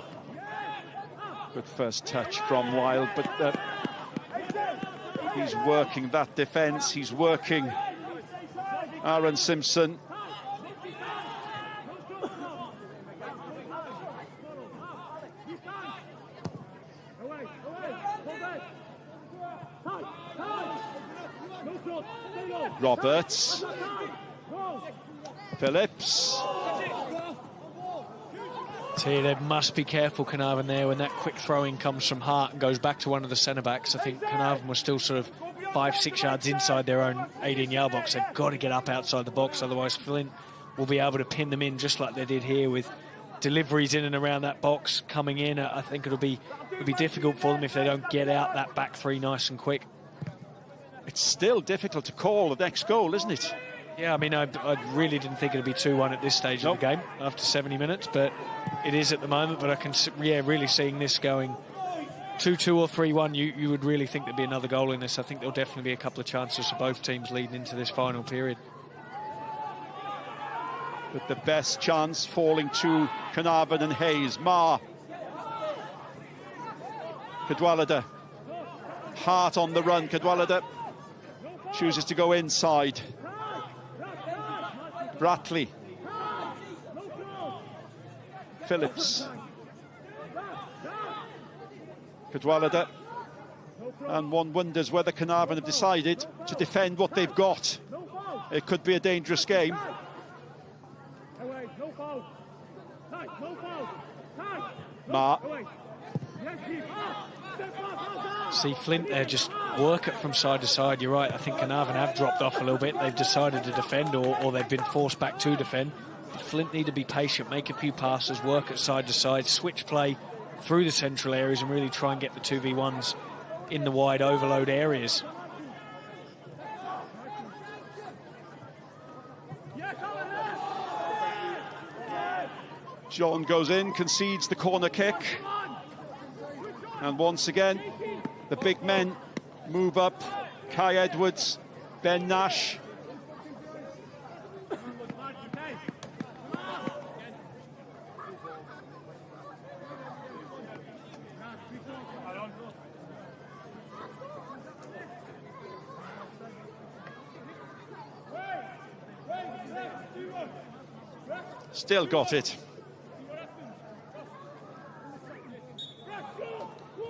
Good first touch from Wilde, but he's working that defence. He's working Aaron Simpson. Roberts. Phillips. See, they must be careful, Caernarfon, there when that quick throw-in comes from Hart and goes back to one of the centre-backs. I think Caernarfon was still sort of 5-6 yards inside their own 18-yard box. They've got to get up outside the box, otherwise Flint will be able to pin them in just like they did here with deliveries in and around that box coming in. I think it'll be difficult for them if they don't get out that back three nice and quick. It's still difficult to call the next goal, isn't it? Yeah, I mean, I really didn't think it'd be 2-1 at this stage of the game after 70 minutes, but it is at the moment. But I can, really seeing this going 2-2 or 3-1, you would really think there'd be another goal in this. I think there'll definitely be a couple of chances for both teams leading into this final period. With the best chance falling to Caernarfon and Hayes. Ma. Cadwaladr. Hart on the run. Cadwaladr chooses to go inside. Bratley. Phillips. Cadwaladr. And one wonders whether Caernarfon have decided to defend what they've got. It could be a dangerous game. Ma. See Flint there just work it from side to side. You're right, I think Caernarfon have dropped off a little bit. They've decided to defend or they've been forced back to defend. Flint need to be patient, make a few passes, work it side to side, switch play through the central areas and really try and get the 2v1s in the wide overload areas. John goes in, concedes the corner kick. And once again, the big men move up. Kai Edwards, Ben Nash. Still got it.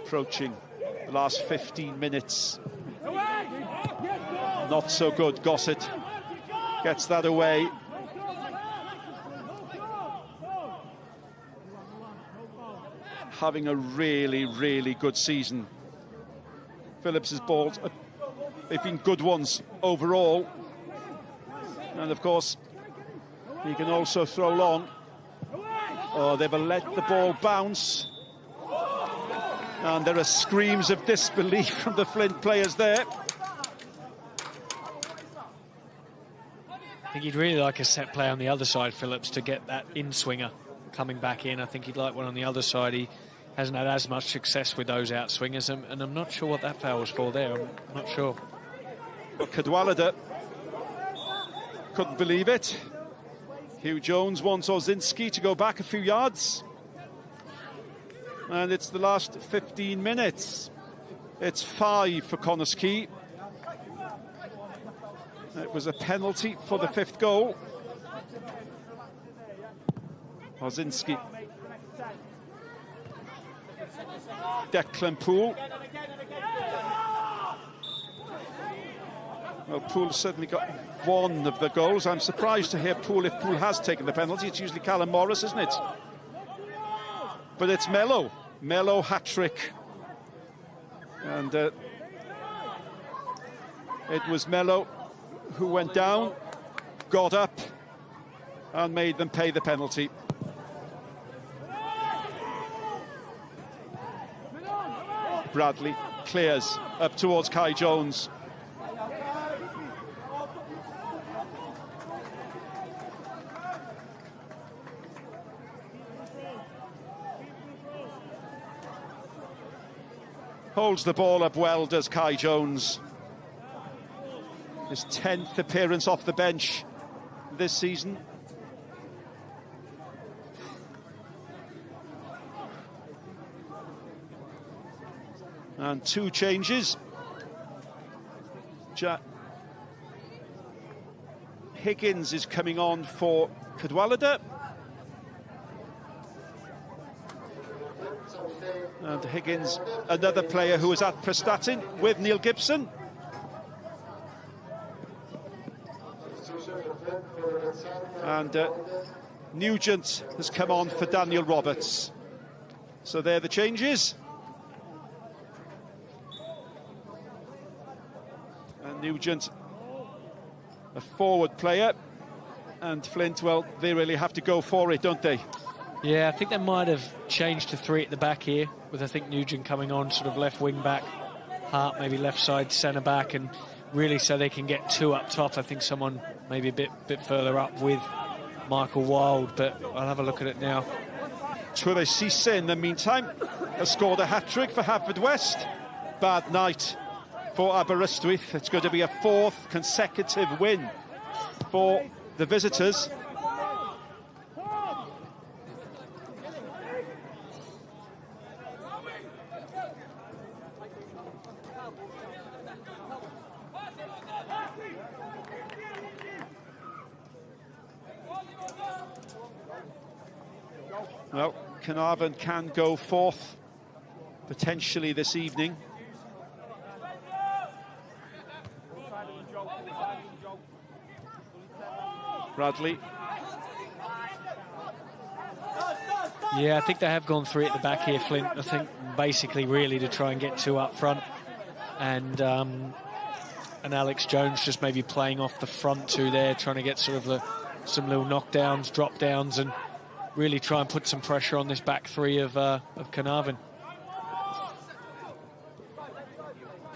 Approaching the last 15 minutes. Not so good. Gossett gets that away. Having a really, really good season. Phillips's balls, they've been good ones overall. And of course, he can also throw long. Oh, they've let the ball bounce. And there are screams of disbelief from the Flint players there. I think he'd really like a set play on the other side, Phillips, to get that in-swinger coming back in. I think he'd like one on the other side. He hasn't had as much success with those out-swingers, and I'm not sure what that foul was for there. I'm not sure. But Cadwaladr couldn't believe it. Hugh Jones wants Ozinski to go back a few yards. And it's the last 15 minutes. It's 5 for Caernarfon. It was a penalty for the 5th goal. Ozinski. Declan Poole. Well, Poole certainly got one of the goals. I'm surprised to hear Poole, if Poole has taken the penalty. It's usually Callum Morris, isn't it? But it's Mello. Mello hat-trick. And it was Mello who went down, got up, and made them pay the penalty. Bradley clears up towards Kai Jones. Holds the ball up well, does Kai Jones. His 10th appearance off the bench this season. And 2 changes. Higgins is coming on for Cadwaladr. And Higgins, another player who was at Prestatyn with Neil Gibson. And Nugent has come on for Daniel Roberts. So they're the changes. And Nugent, a forward player. And Flint, well, they really have to go for it, don't they? Yeah, I think they might have changed to 3 at the back here, with I think Nugent coming on sort of left wing back, Hart maybe left side centre back, and really so they can get 2 up top. I think someone maybe a bit further up with Michael Wilde, but I'll have a look at it now. Ture Cisse, in the meantime, has scored a hat-trick for Haverfordwest. Bad night for Aberystwyth. It's going to be a 4th consecutive win for the visitors. Well, Caernarfon can go 4th, potentially this evening. Bradley. Yeah, I think they have gone 3 at the back here, Flint. I think basically really to try and get 2 up front. And Alex Jones just maybe playing off the front 2 there, trying to get sort of some little knockdowns, drop downs, and really try and put some pressure on this back 3 of Caernarfon.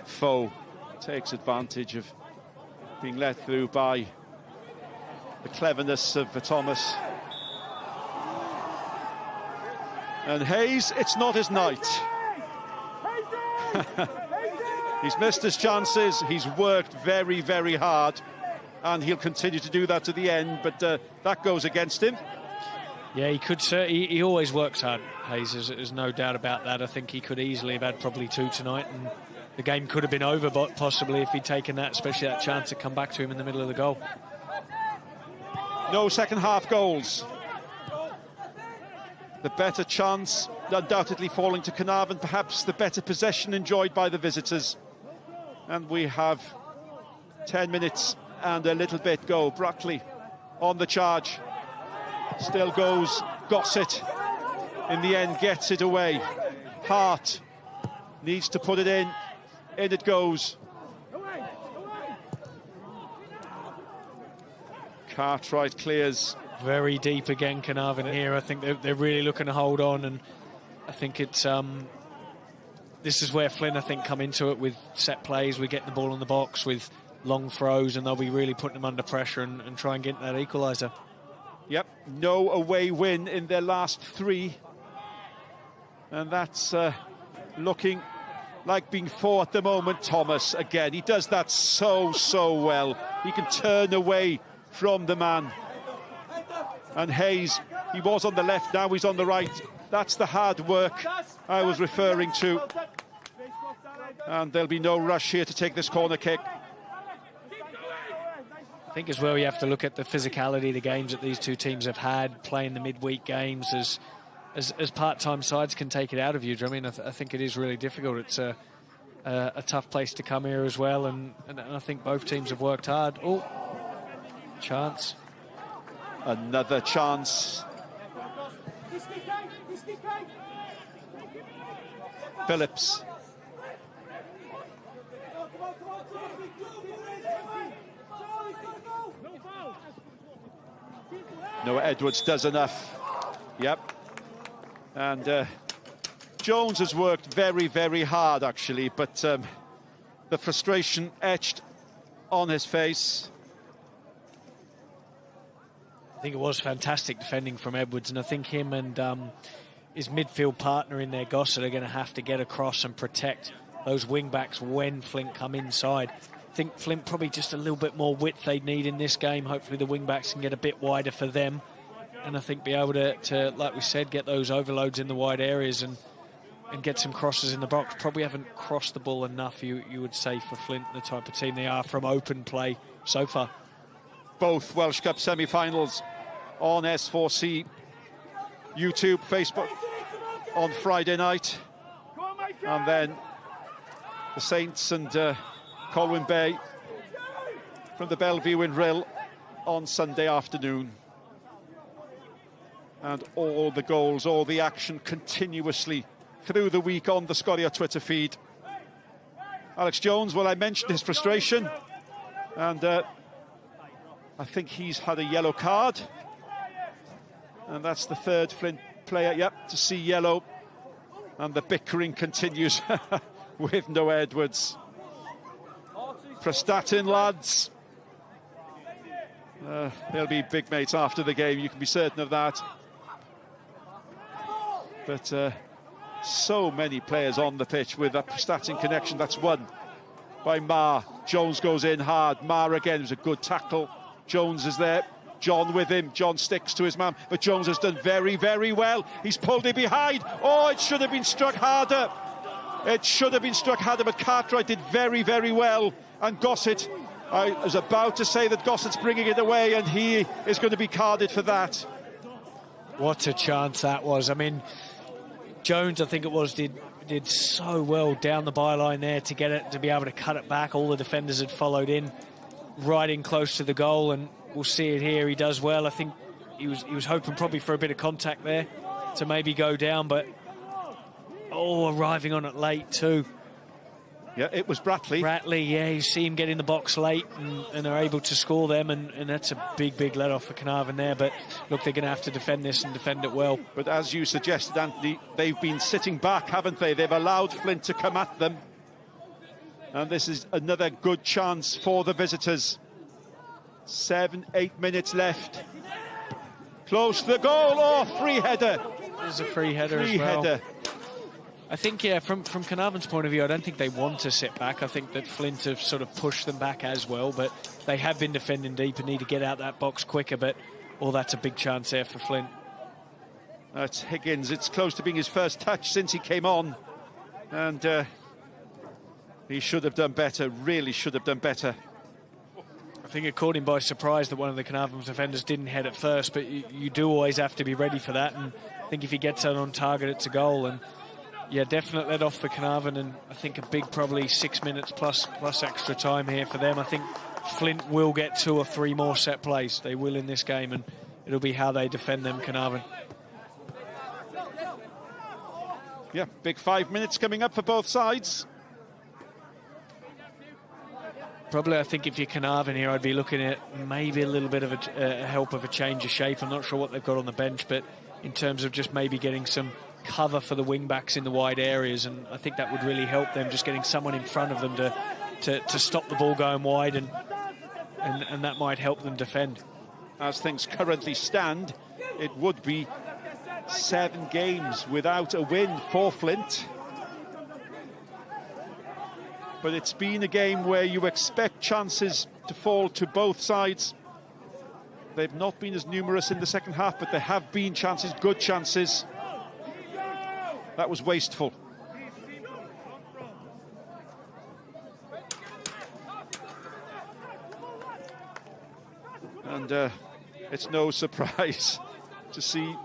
Foe takes advantage of being let through by the cleverness of Thomas. And Hayes, it's not his night. He's missed his chances, he's worked very, very hard, and he'll continue to do that to the end, but that goes against him. Yeah, he could. He always works hard, Hayes. There's no doubt about that. I think he could easily have had probably 2 tonight, and the game could have been over, but possibly if he'd taken that, especially that chance to come back to him in the middle of the goal. No second half goals. The better chance undoubtedly falling to Caernarfon, perhaps the better possession enjoyed by the visitors. And we have 10 minutes and a little bit go. Brackley on the charge. Still goes Gossett. In the end, gets it away. Hart needs to put it in. In it goes. Cartwright clears. Very deep again, Caernarfon here. I think they're really looking to hold on, and I think it's this is where Flint, I think, come into it with set plays. We get the ball in the box with long throws, and they'll be really putting them under pressure and try and get that equaliser. Yep, no away win in their last 3. And that's looking like being 4 at the moment. Thomas, again, he does that so well. He can turn away from the man. And Hayes, he was on the left, now he's on the right. That's the hard work I was referring to. And there'll be no rush here to take this corner kick. I think as well you have to look at the physicality of the games that these 2 teams have had, playing the midweek games as part-time sides can take it out of you. I mean, I think it is really difficult. It's a tough place to come here as well, and I think both teams have worked hard. Oh, chance. Another chance. Phillips. Noah Edwards does enough. Yep. And Jones has worked very, very hard, actually, but the frustration etched on his face. I think it was fantastic defending from Edwards, and I think him and his midfield partner in there, Gossett, are going to have to get across and protect those wing-backs when Flint come inside. I think Flint probably just a little bit more width they need in this game. Hopefully the wing-backs can get a bit wider for them, and I think be able to, like we said, get those overloads in the wide areas and get some crosses in the box. Probably haven't crossed the ball enough, you would say, for Flint, the type of team they are from open play so far. Both Welsh Cup semi-finals on S4C, YouTube, Facebook on Friday night, and then the Saints and Colwyn Bay from the Bellevue in Rhyl on Sunday afternoon. And all the goals, all the action continuously through the week on the Sgorio Twitter feed. Alex Jones, well, I mentioned his frustration, and I think he's had a yellow card, and that's the 3rd Flint player, yep, to see yellow. And the bickering continues with no Edwards. Prestatyn lads. They'll be big mates after the game, you can be certain of that. But so many players on the pitch with that Prestatyn connection. That's won by Ma. Jones goes in hard. Ma again, it was a good tackle. Jones is there. John with him. John sticks to his man, but Jones has done very, very well. He's pulled it behind. Oh, it should have been struck harder. It should have been struck harder, but Cartwright did very, very well. And Gossett, I was about to say that Gossett's bringing it away, and he is going to be carded for that. What a chance that was. I mean, Jones, I think it was, did so well down the byline there to get it, to be able to cut it back. All the defenders had followed in, right in close to the goal, and we'll see it here. He does well. I think he was hoping probably for a bit of contact there to maybe go down, but arriving on it late too. Yeah, it was Bratley. Bratley, yeah, you see him get in the box late and they're able to score them, and that's a big, big let-off for Caernarfon there. But look, they're going to have to defend this and defend it well. But as you suggested, Anthony, they've been sitting back, haven't they? They've allowed Flint to come at them. And this is another good chance for the visitors. 7-8 minutes left. Close to the goal. Oh, free header. There's a free header as well. I think, yeah, from Caernarfon's point of view, I don't think they want to sit back. I think that Flint have sort of pushed them back as well, but they have been defending deep and need to get out that box quicker. But, that's a big chance there for Flint. That's Higgins. It's close to being his first touch since he came on. And he should have done better, really should have done better. I think it caught him by surprise that one of the Caernarfon defenders didn't head at first, but you do always have to be ready for that. And I think if he gets out on target, it's a goal. And yeah, definite let off for Caernarfon, and I think a big probably 6 minutes plus extra time here for them. I think Flint will get 2 or 3 more set plays. They will in this game, and it'll be how they defend them, Caernarfon. Yeah, big 5 minutes coming up for both sides. Probably, I think if you're Caernarfon here, I'd be looking at maybe a little bit of a help of a change of shape. I'm not sure what they've got on the bench, but in terms of just maybe getting some cover for the wing-backs in the wide areas, and I think that would really help them, just getting someone in front of them to stop the ball going wide, and that might help them defend. As things currently stand, it would be 7 games without a win for Flint. But it's been a game where you expect chances to fall to both sides. They've not been as numerous in the second half, but there have been chances, good chances. That was wasteful. And it's no surprise to see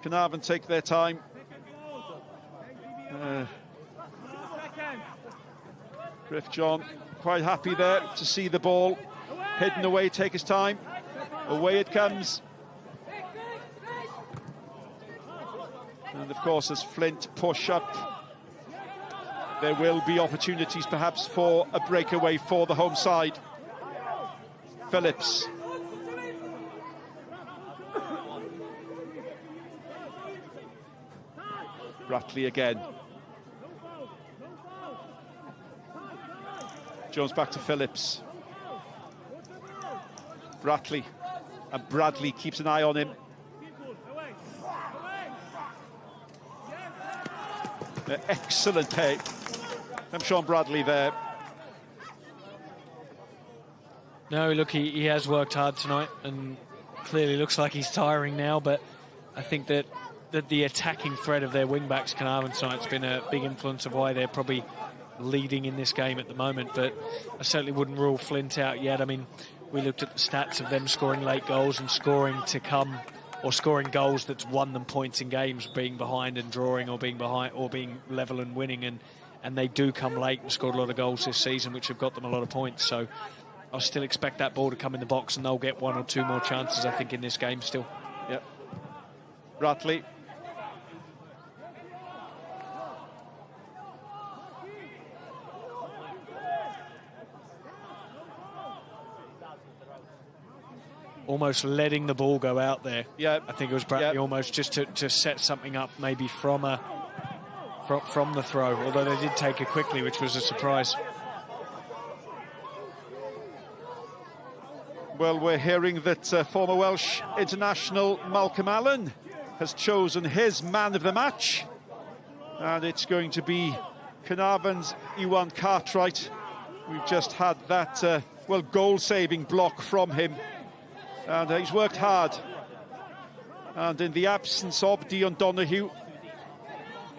Caernarfon take their time. Griff John quite happy there to see the ball hidden away, take his time. Away it comes. And of course, as Flint push up, there will be opportunities perhaps for a breakaway for the home side. Phillips. Bratley again. Jones back to Phillips. Bratley. And Bradley keeps an eye on him. Excellent take from Sean Bradley there. No, look, he has worked hard tonight, and clearly looks like he's tiring now, but I think that the attacking threat of their wing-backs, Caernarfon tonight's been a big influence of why they're probably leading in this game at the moment. But I certainly wouldn't rule Flint out yet. I mean, we looked at the stats of them scoring late goals and scoring to come, or scoring goals that's won them points in games, being behind and drawing, or being behind or being level and winning, and they do come late and scored a lot of goals this season, which have got them a lot of points. So I still expect that ball to come in the box, and they'll get 1 or 2 more chances, I think, in this game still. Yep. Bratley. almost letting the ball go out there. Yeah, I think it was Bradley almost just to set something up maybe from the throw, although they did take it quickly, which was a surprise. Well, we're hearing that former Welsh international Malcolm Allen has chosen his man of the match, and it's going to be Caernarfon's Iwan Cartwright. We've just had that goal-saving block from him, and he's worked hard. And in the absence of Dion Donoghue,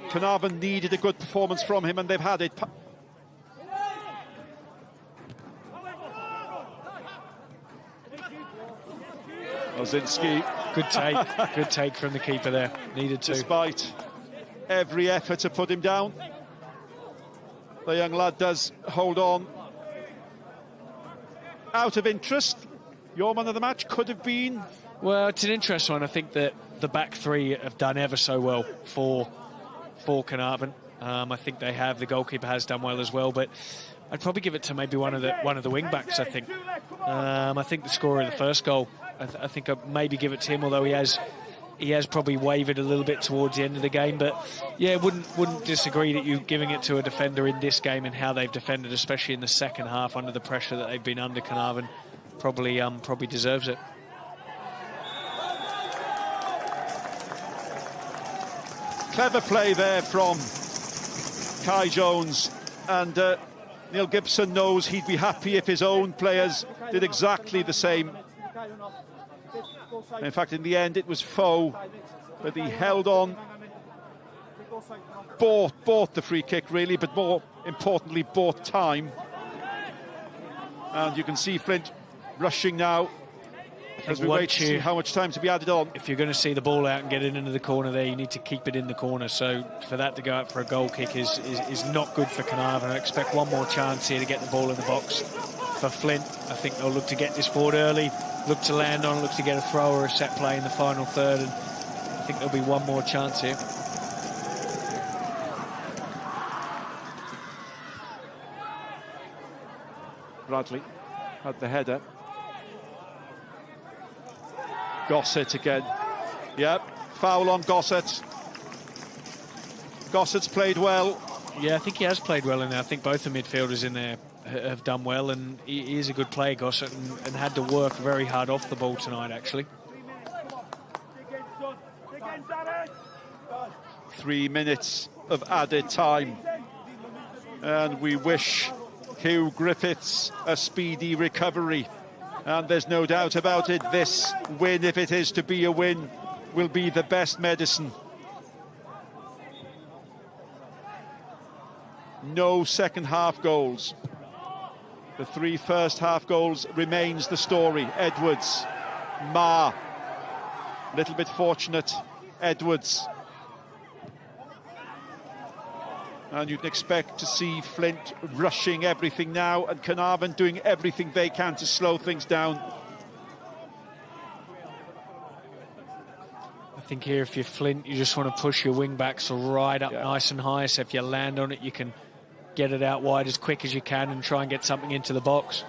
Caernarfon needed a good performance from him, and they've had it. Osinski. Good take from the keeper there. Needed to. Despite every effort to put him down, the young lad does hold on. Out of interest, your man of the match could have been? Well, it's an interesting one. I think that the back three have done ever so well for Caernarfon. I think they have. The goalkeeper has done well as well, but I'd probably give it to maybe one of the wing backs. I think the scorer of the first goal. I think I'd maybe give it to him, although he has probably wavered a little bit towards the end of the game. But yeah, wouldn't disagree that you giving it to a defender in this game and how they've defended, especially in the second half under the pressure that they've been under. Caernarfon probably deserves it. Clever play there from Kai Jones, and Neil Gibson knows he'd be happy if his own players did exactly the same. In fact, in the end, it was Foe, but he held on, bought the free kick, really, but more importantly, bought time. And you can see Flint rushing now as we wait to see how much time to be added on. If you're going to see the ball out and get it into the corner there, you need to keep it in the corner. So for that to go out for a goal kick is not good for Caernarfon. I expect one more chance here to get the ball in the box for Flint. I think they'll look to get this forward early, look to land on, look to get a throw or a set play in the final third, and I think there'll be one more chance here. Bradley had the header. Gossett again. Yep, foul on Gossett. Gossett's played well. Yeah, I think he has played well in there. I think both the midfielders in there have done well, and he is a good player, Gossett, and had to work very hard off the ball tonight, actually. 3 minutes of added time, and we wish Hugh Griffiths a speedy recovery. And there's no doubt about it, this win, if it is to be a win, will be the best medicine. No second half goals. The 3 first half goals remains the story. Edwards, Ma, a little bit fortunate, Edwards. And you can expect to see Flint rushing everything now, and Caernarfon doing everything they can to slow things down. I think here, if you're Flint, you just want to push your wing backs right up nice and high, so if you land on it, you can get it out wide as quick as you can and try and get something into the box.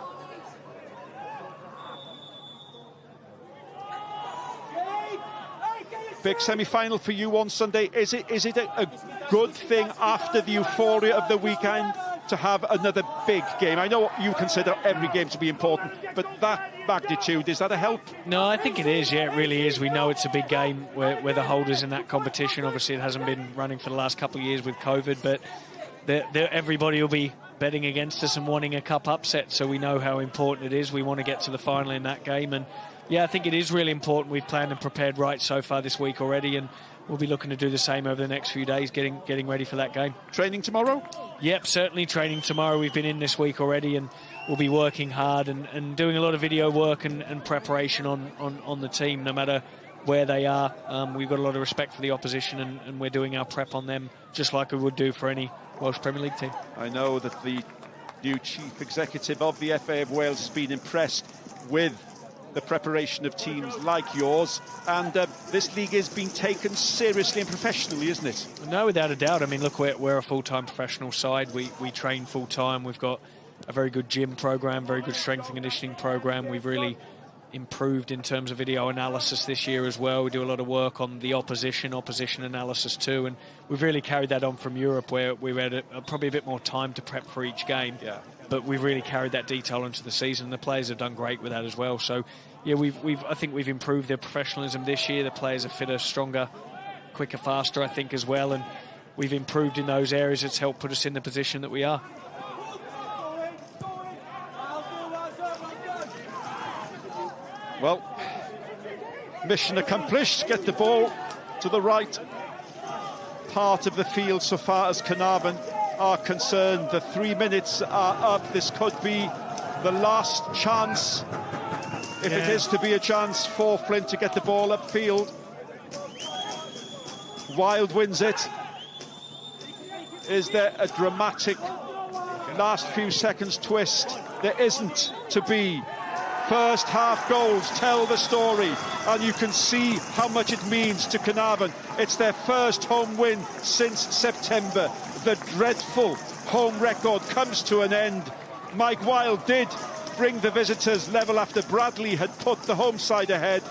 Big semi-final for you on Sunday. Is it a good thing after the euphoria of the weekend to have another big game? I know you consider every game to be important, but that magnitude, is that a help? No, I think it is. Yeah, it really is. We know it's a big game. We're the holders in that competition. Obviously, it hasn't been running for the last couple of years with COVID, but everybody will be betting against us and wanting a cup upset, so we know how important it is. We want to get to the final in that game, and yeah, I think it is really important. We've planned and prepared right so far this week already, and we'll be looking to do the same over the next few days, getting ready for that game. Training tomorrow? Yep, certainly training tomorrow. We've been in this week already, and we'll be working hard and doing a lot of video work and preparation on the team, no matter where they are. We've got a lot of respect for the opposition, and we're doing our prep on them just like we would do for any Welsh Premier League team. I know that the new chief executive of the FA of Wales has been impressed with the preparation of teams like yours, and this league is being taken seriously and professionally, isn't it? No, without a doubt. I mean, look, we're a full-time professional side. We train full-time. We've got a very good gym program, very good strength and conditioning program. We've really improved in terms of video analysis this year as well. We do a lot of work on the opposition analysis too, and we've really carried that on from Europe, where we've had probably a bit more time to prep for each game. Yeah. But we've really carried that detail into the season. The players have done great with that as well. So, yeah, I think we've improved their professionalism this year. The players are fitter, stronger, quicker, faster, I think, as well. And we've improved in those areas. It's helped put us in the position that we are. Well, mission accomplished. Get the ball to the right part of the field so far as Caernarfon are concerned. The 3 minutes are up. This could be the last chance, if it is to be a chance for Flint to get the ball upfield. Wild wins it. Is there a dramatic last few seconds twist? There isn't to be. First half goals tell the story, and you can see how much it means to Caernarfon. It's their first home win since September. The dreadful home record comes to an end. Mike Wilde did bring the visitors level after Bradley had put the home side ahead,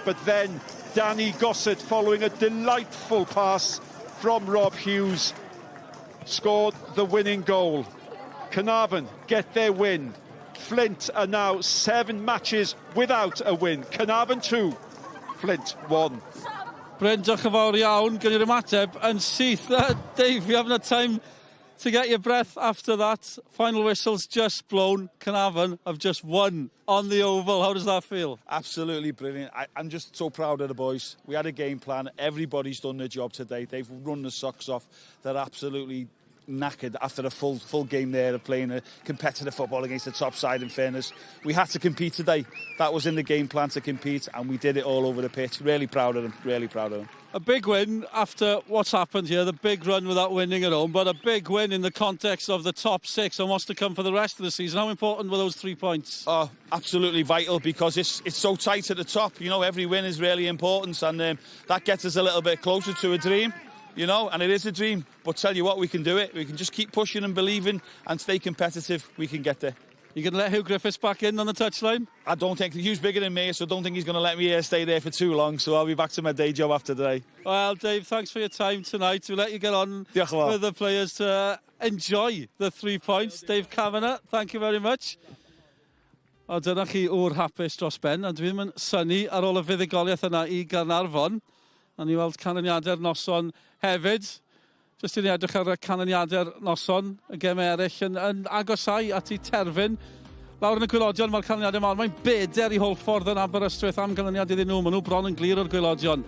but then Danny Gossett, following a delightful pass from Rob Hughes, scored the winning goal. Caernarfon get their win. Flint are now 7 matches without a win. Caernarfon 2, Flint 1. Bryn, diolch yn fawr iawn. Gen i'r ymateb yn syth. Dave, you haven't had time to get your breath after that. Final whistle's just blown. Caernarfon have just won on the Oval. How does that feel? Absolutely brilliant. I'm just so proud of the boys. We had a game plan. Everybody's done their job today. They've run the socks off. They're absolutely knackered after a full game there of playing a competitive football against the top side. In fairness, we had to compete today. That was in the game plan, to compete, and we did it all over the pitch. Really proud of them, really proud of them. A big win after what's happened here, the big run without winning at home, but a big win in the context of the top 6 and what's to come for the rest of the season. How important were those 3 points? Oh, absolutely vital, because it's so tight at the top. You know, every win is really important, and that gets us a little bit closer to a dream. You know, and it is a dream, but tell you what, we can do it. We can just keep pushing and believing and stay competitive. We can get there. You going to let Hugh Griffiths back in on the touchline? I don't think. Hugh's bigger than me, so I don't think he's going to let me stay there for too long, so I'll be back to my day job after today. Well, Dave, thanks for your time tonight. We'll let you get on with the players to enjoy the 3 points. Dave Kavanagh, thank you very much. O, dyna chi wr hapus dros ben, a dwi ddim yn synnu ar ôl y fuddugoliaeth yna I Caernarfon. A ni weld canlyniadau'r noson hefyd. Jyst I ni edrych ar y canlyniadau'r noson, y gem eraill yn agosau at I terfyn. Lawr yn y gwylodion, mae'r canlyniadau mawr. Mae'n beder I Holffordd yn Aberystwyth am canlyniad iddyn nhw. Maen nhw bron yn glir o'r gwylodion.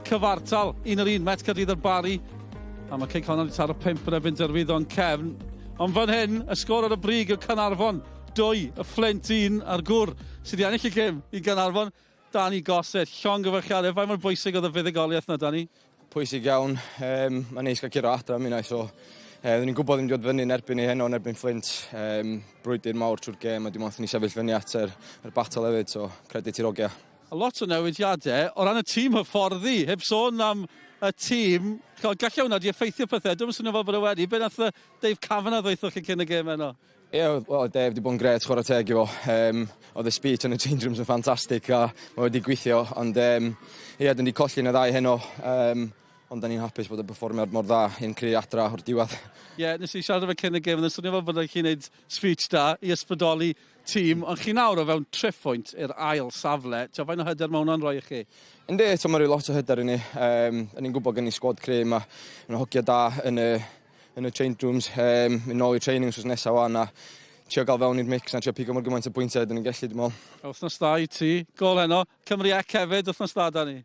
Cyfartal, 1-1, Met Caerdydd yr Bari. A mae Cei Conor wedi taro 5 yn erbyn Derwyddon Cefn. Ond fan hyn, y sgôr ar y brig yw Caernarfon 2, y Fflint 1 a'r gwr sydd wedi ennill y gêm I Caernarfon. Danny Gossett, llong gyfarchiadau. Faint mor bwysig oedd y fuddugoliaeth na, Danny? Pwysig iawn. Mae'n neis gael curo adra am hynna, so Oedden ni'n gwybod ddim wedi dod fyny yn erbyn ni heno yn erbyn Fflint. Brwydr mawr trwy'r gêm a dim ond ni sefyll fyny at yr battle hefyd, so credit i'r ogia. A lot o newidiadau o ran y tîm hyfforddi, heb sôn am y tîm. Gall hwnna di effeithio pethau, dwi'n swnio fel bod y wedi. Be nath Dave Kavanagh ddweithio chi cyn y gêm heno? Ie, wel, Dave wedi bod yn gret chwarae teg I fo. Oedd y speech yn y change rooms yn ffantastig a mae wedi gweithio, ond ie, dyn ni colli yn y ddau heno. Ond da ni'n hapus bod y performiad mor dda i'n creu adra o'r diwedd. Ie, nes I siarad efo cyn y gêm, yn swnio fel bod chi'n gwneud speech da I ysbrydoli tîm, ond chi nawr o fewn triphwynt i'r ail safle. Faint o hyder mae hwnna'n rhoi I chi? Yndi, mae'n rhoi lot o hyder i ni. Ni'n gwybod gen I sgwad creu, mae'n hogia da yn y change rooms, yn ôl i'r training wrth nesaf wan a trio gael fewn i'r mix a trio pigo mor gymaint o bwyntiau dyn ni'n gallu, dim ond. Wythnos da I ti, gol heno, Cymru Ec hefyd, wythnos da Dani?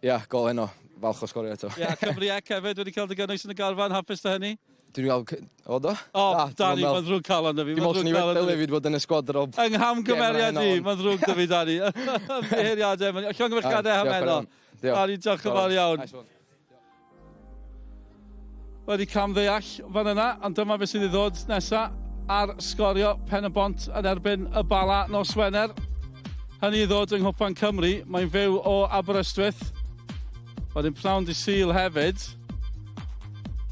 Ia, gol heno, falch o sgorio eto. Ia, Cymru Ec hefyd wedi cael dy gynnwys yn y garfan, hapus dy hynny? Dwi'n gael... O, do? O, Dani, mae'n ddrwg cael ond fi. Dim ond ni wedi fyd fod yn y sgwad ar ôl... Yng nghamgymeriad I, mae'n ddrwg dy fi, Dani. Beheiriadau, mae'n llongyfarchiadau am heno. Dani, diolch yn fawr iawn. Wedi cam ddeall fan yna, ond dyma beth sydd I ddod nesaf ar Sgorio pen y bont yn erbyn y Bala nos Wener. Hynny I ddod yng Nghwpan Cymru, mae'n fyw o Aberystwyth. Wedyn pnawn Dy Sul hefyd.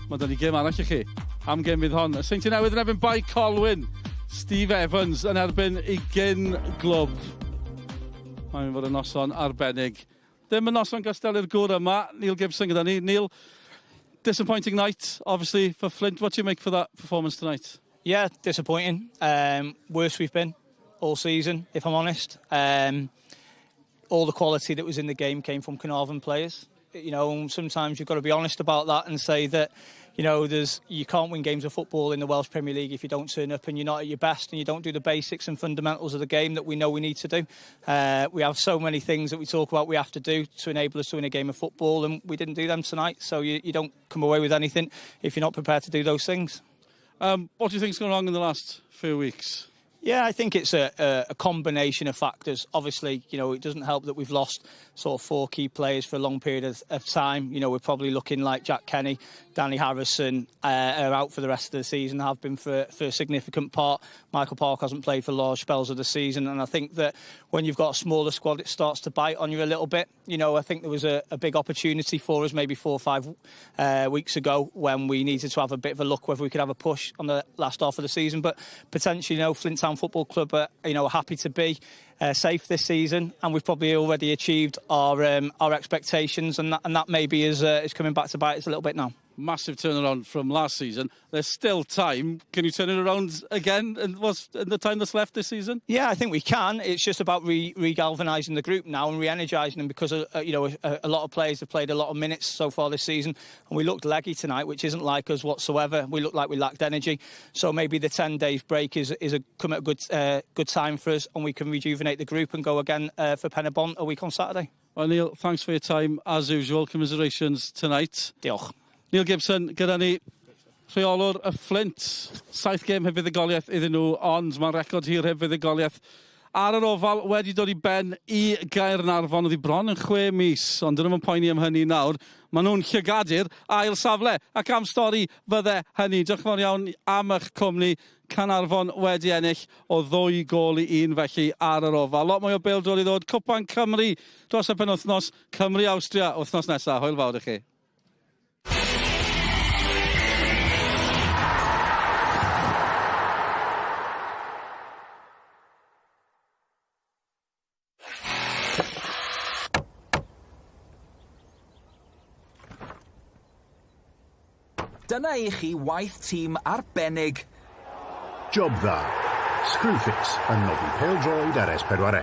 Mae da ni gêm arall I chi. Am gêm fydd hon. Y Seintiau Newydd yn erbyn Bai Colwyn. Steve Evans yn erbyn 20 glwb. Mae'n fod yn noson arbennig. Dim yn noson gastel i'r gŵr yma. Neil Gibson gyda ni. Neil, disappointing night, obviously, for Flint. What do you make for that performance tonight? Yeah, disappointing. Worst we've been all season, if I'm honest. All the quality that was in the game came from Caernarfon players. You know, sometimes you've got to be honest about that and say that, you know, you can't win games of football in the Welsh Premier League if you don't turn up and you're not at your best and you don't do the basics and fundamentals of the game that we know we need to do. We have so many things that we talk about we have to do to enable us to win a game of football, and we didn't do them tonight. So you don't come away with anything if you're not prepared to do those things. What do you think's gone wrong in the last few weeks? Yeah, I think it's a combination of factors. Obviously, you know, it doesn't help that we've lost sort of 4 key players for a long period of time. You know, we're probably looking like Jack Kenny, Danny Harrison are out for the rest of the season, have been for a significant part. Michael Park hasn't played for large spells of the season, and I think that when you've got a smaller squad, it starts to bite on you a little bit. You know, I think there was a big opportunity for us maybe 4 or 5 weeks ago when we needed to have a bit of a look whether we could have a push on the last half of the season, but potentially, you know, Flint Town Football Club are, you know, happy to be safe this season, and we've probably already achieved our expectations, and that maybe is coming back to bite us a little bit now. Massive turnaround from last season. There's still time. Can you turn it around again in the time that's left this season? Yeah, I think we can. It's just about re-galvanising the group now and re-energising them, because you know, a lot of players have played a lot of minutes so far this season, and we looked leggy tonight, which isn't like us whatsoever. We looked like we lacked energy. So maybe the 10 days break is come at a good time for us, and we can rejuvenate the group and go again for Penybont a week on Saturday. Well, Neil, thanks for your time as usual. Commiserations tonight. Diolch. Neil Gibson, gyda ni rheolwr y Fflint. 7 gêm heb fuddugoliaeth iddyn nhw, ond mae'n record hir heb fuddugoliaeth. Ar yr ofal wedi dod i ben i Caernarfon, oedd hi bron yn 6 mis, ond dyn nhw'n poeni am hynny nawr. Maen nhw'n llygadu'r ail safle, ac am stori fydde hynny. Diolch yn fawr iawn am eich cwmni. Caernarfon wedi ennill o 2 gôl i 1 felly ar yr ofal. Lot mwy o bêl-drod i ddod. Cwpan Cymru dros y penwythnos. Cymru-Awstria wythnos nesaf. Hwyl fawr i chi. Dyna i chi waith tîm arbennig. Job dda. Screwfix yn nodi pêl-droed ar S4C.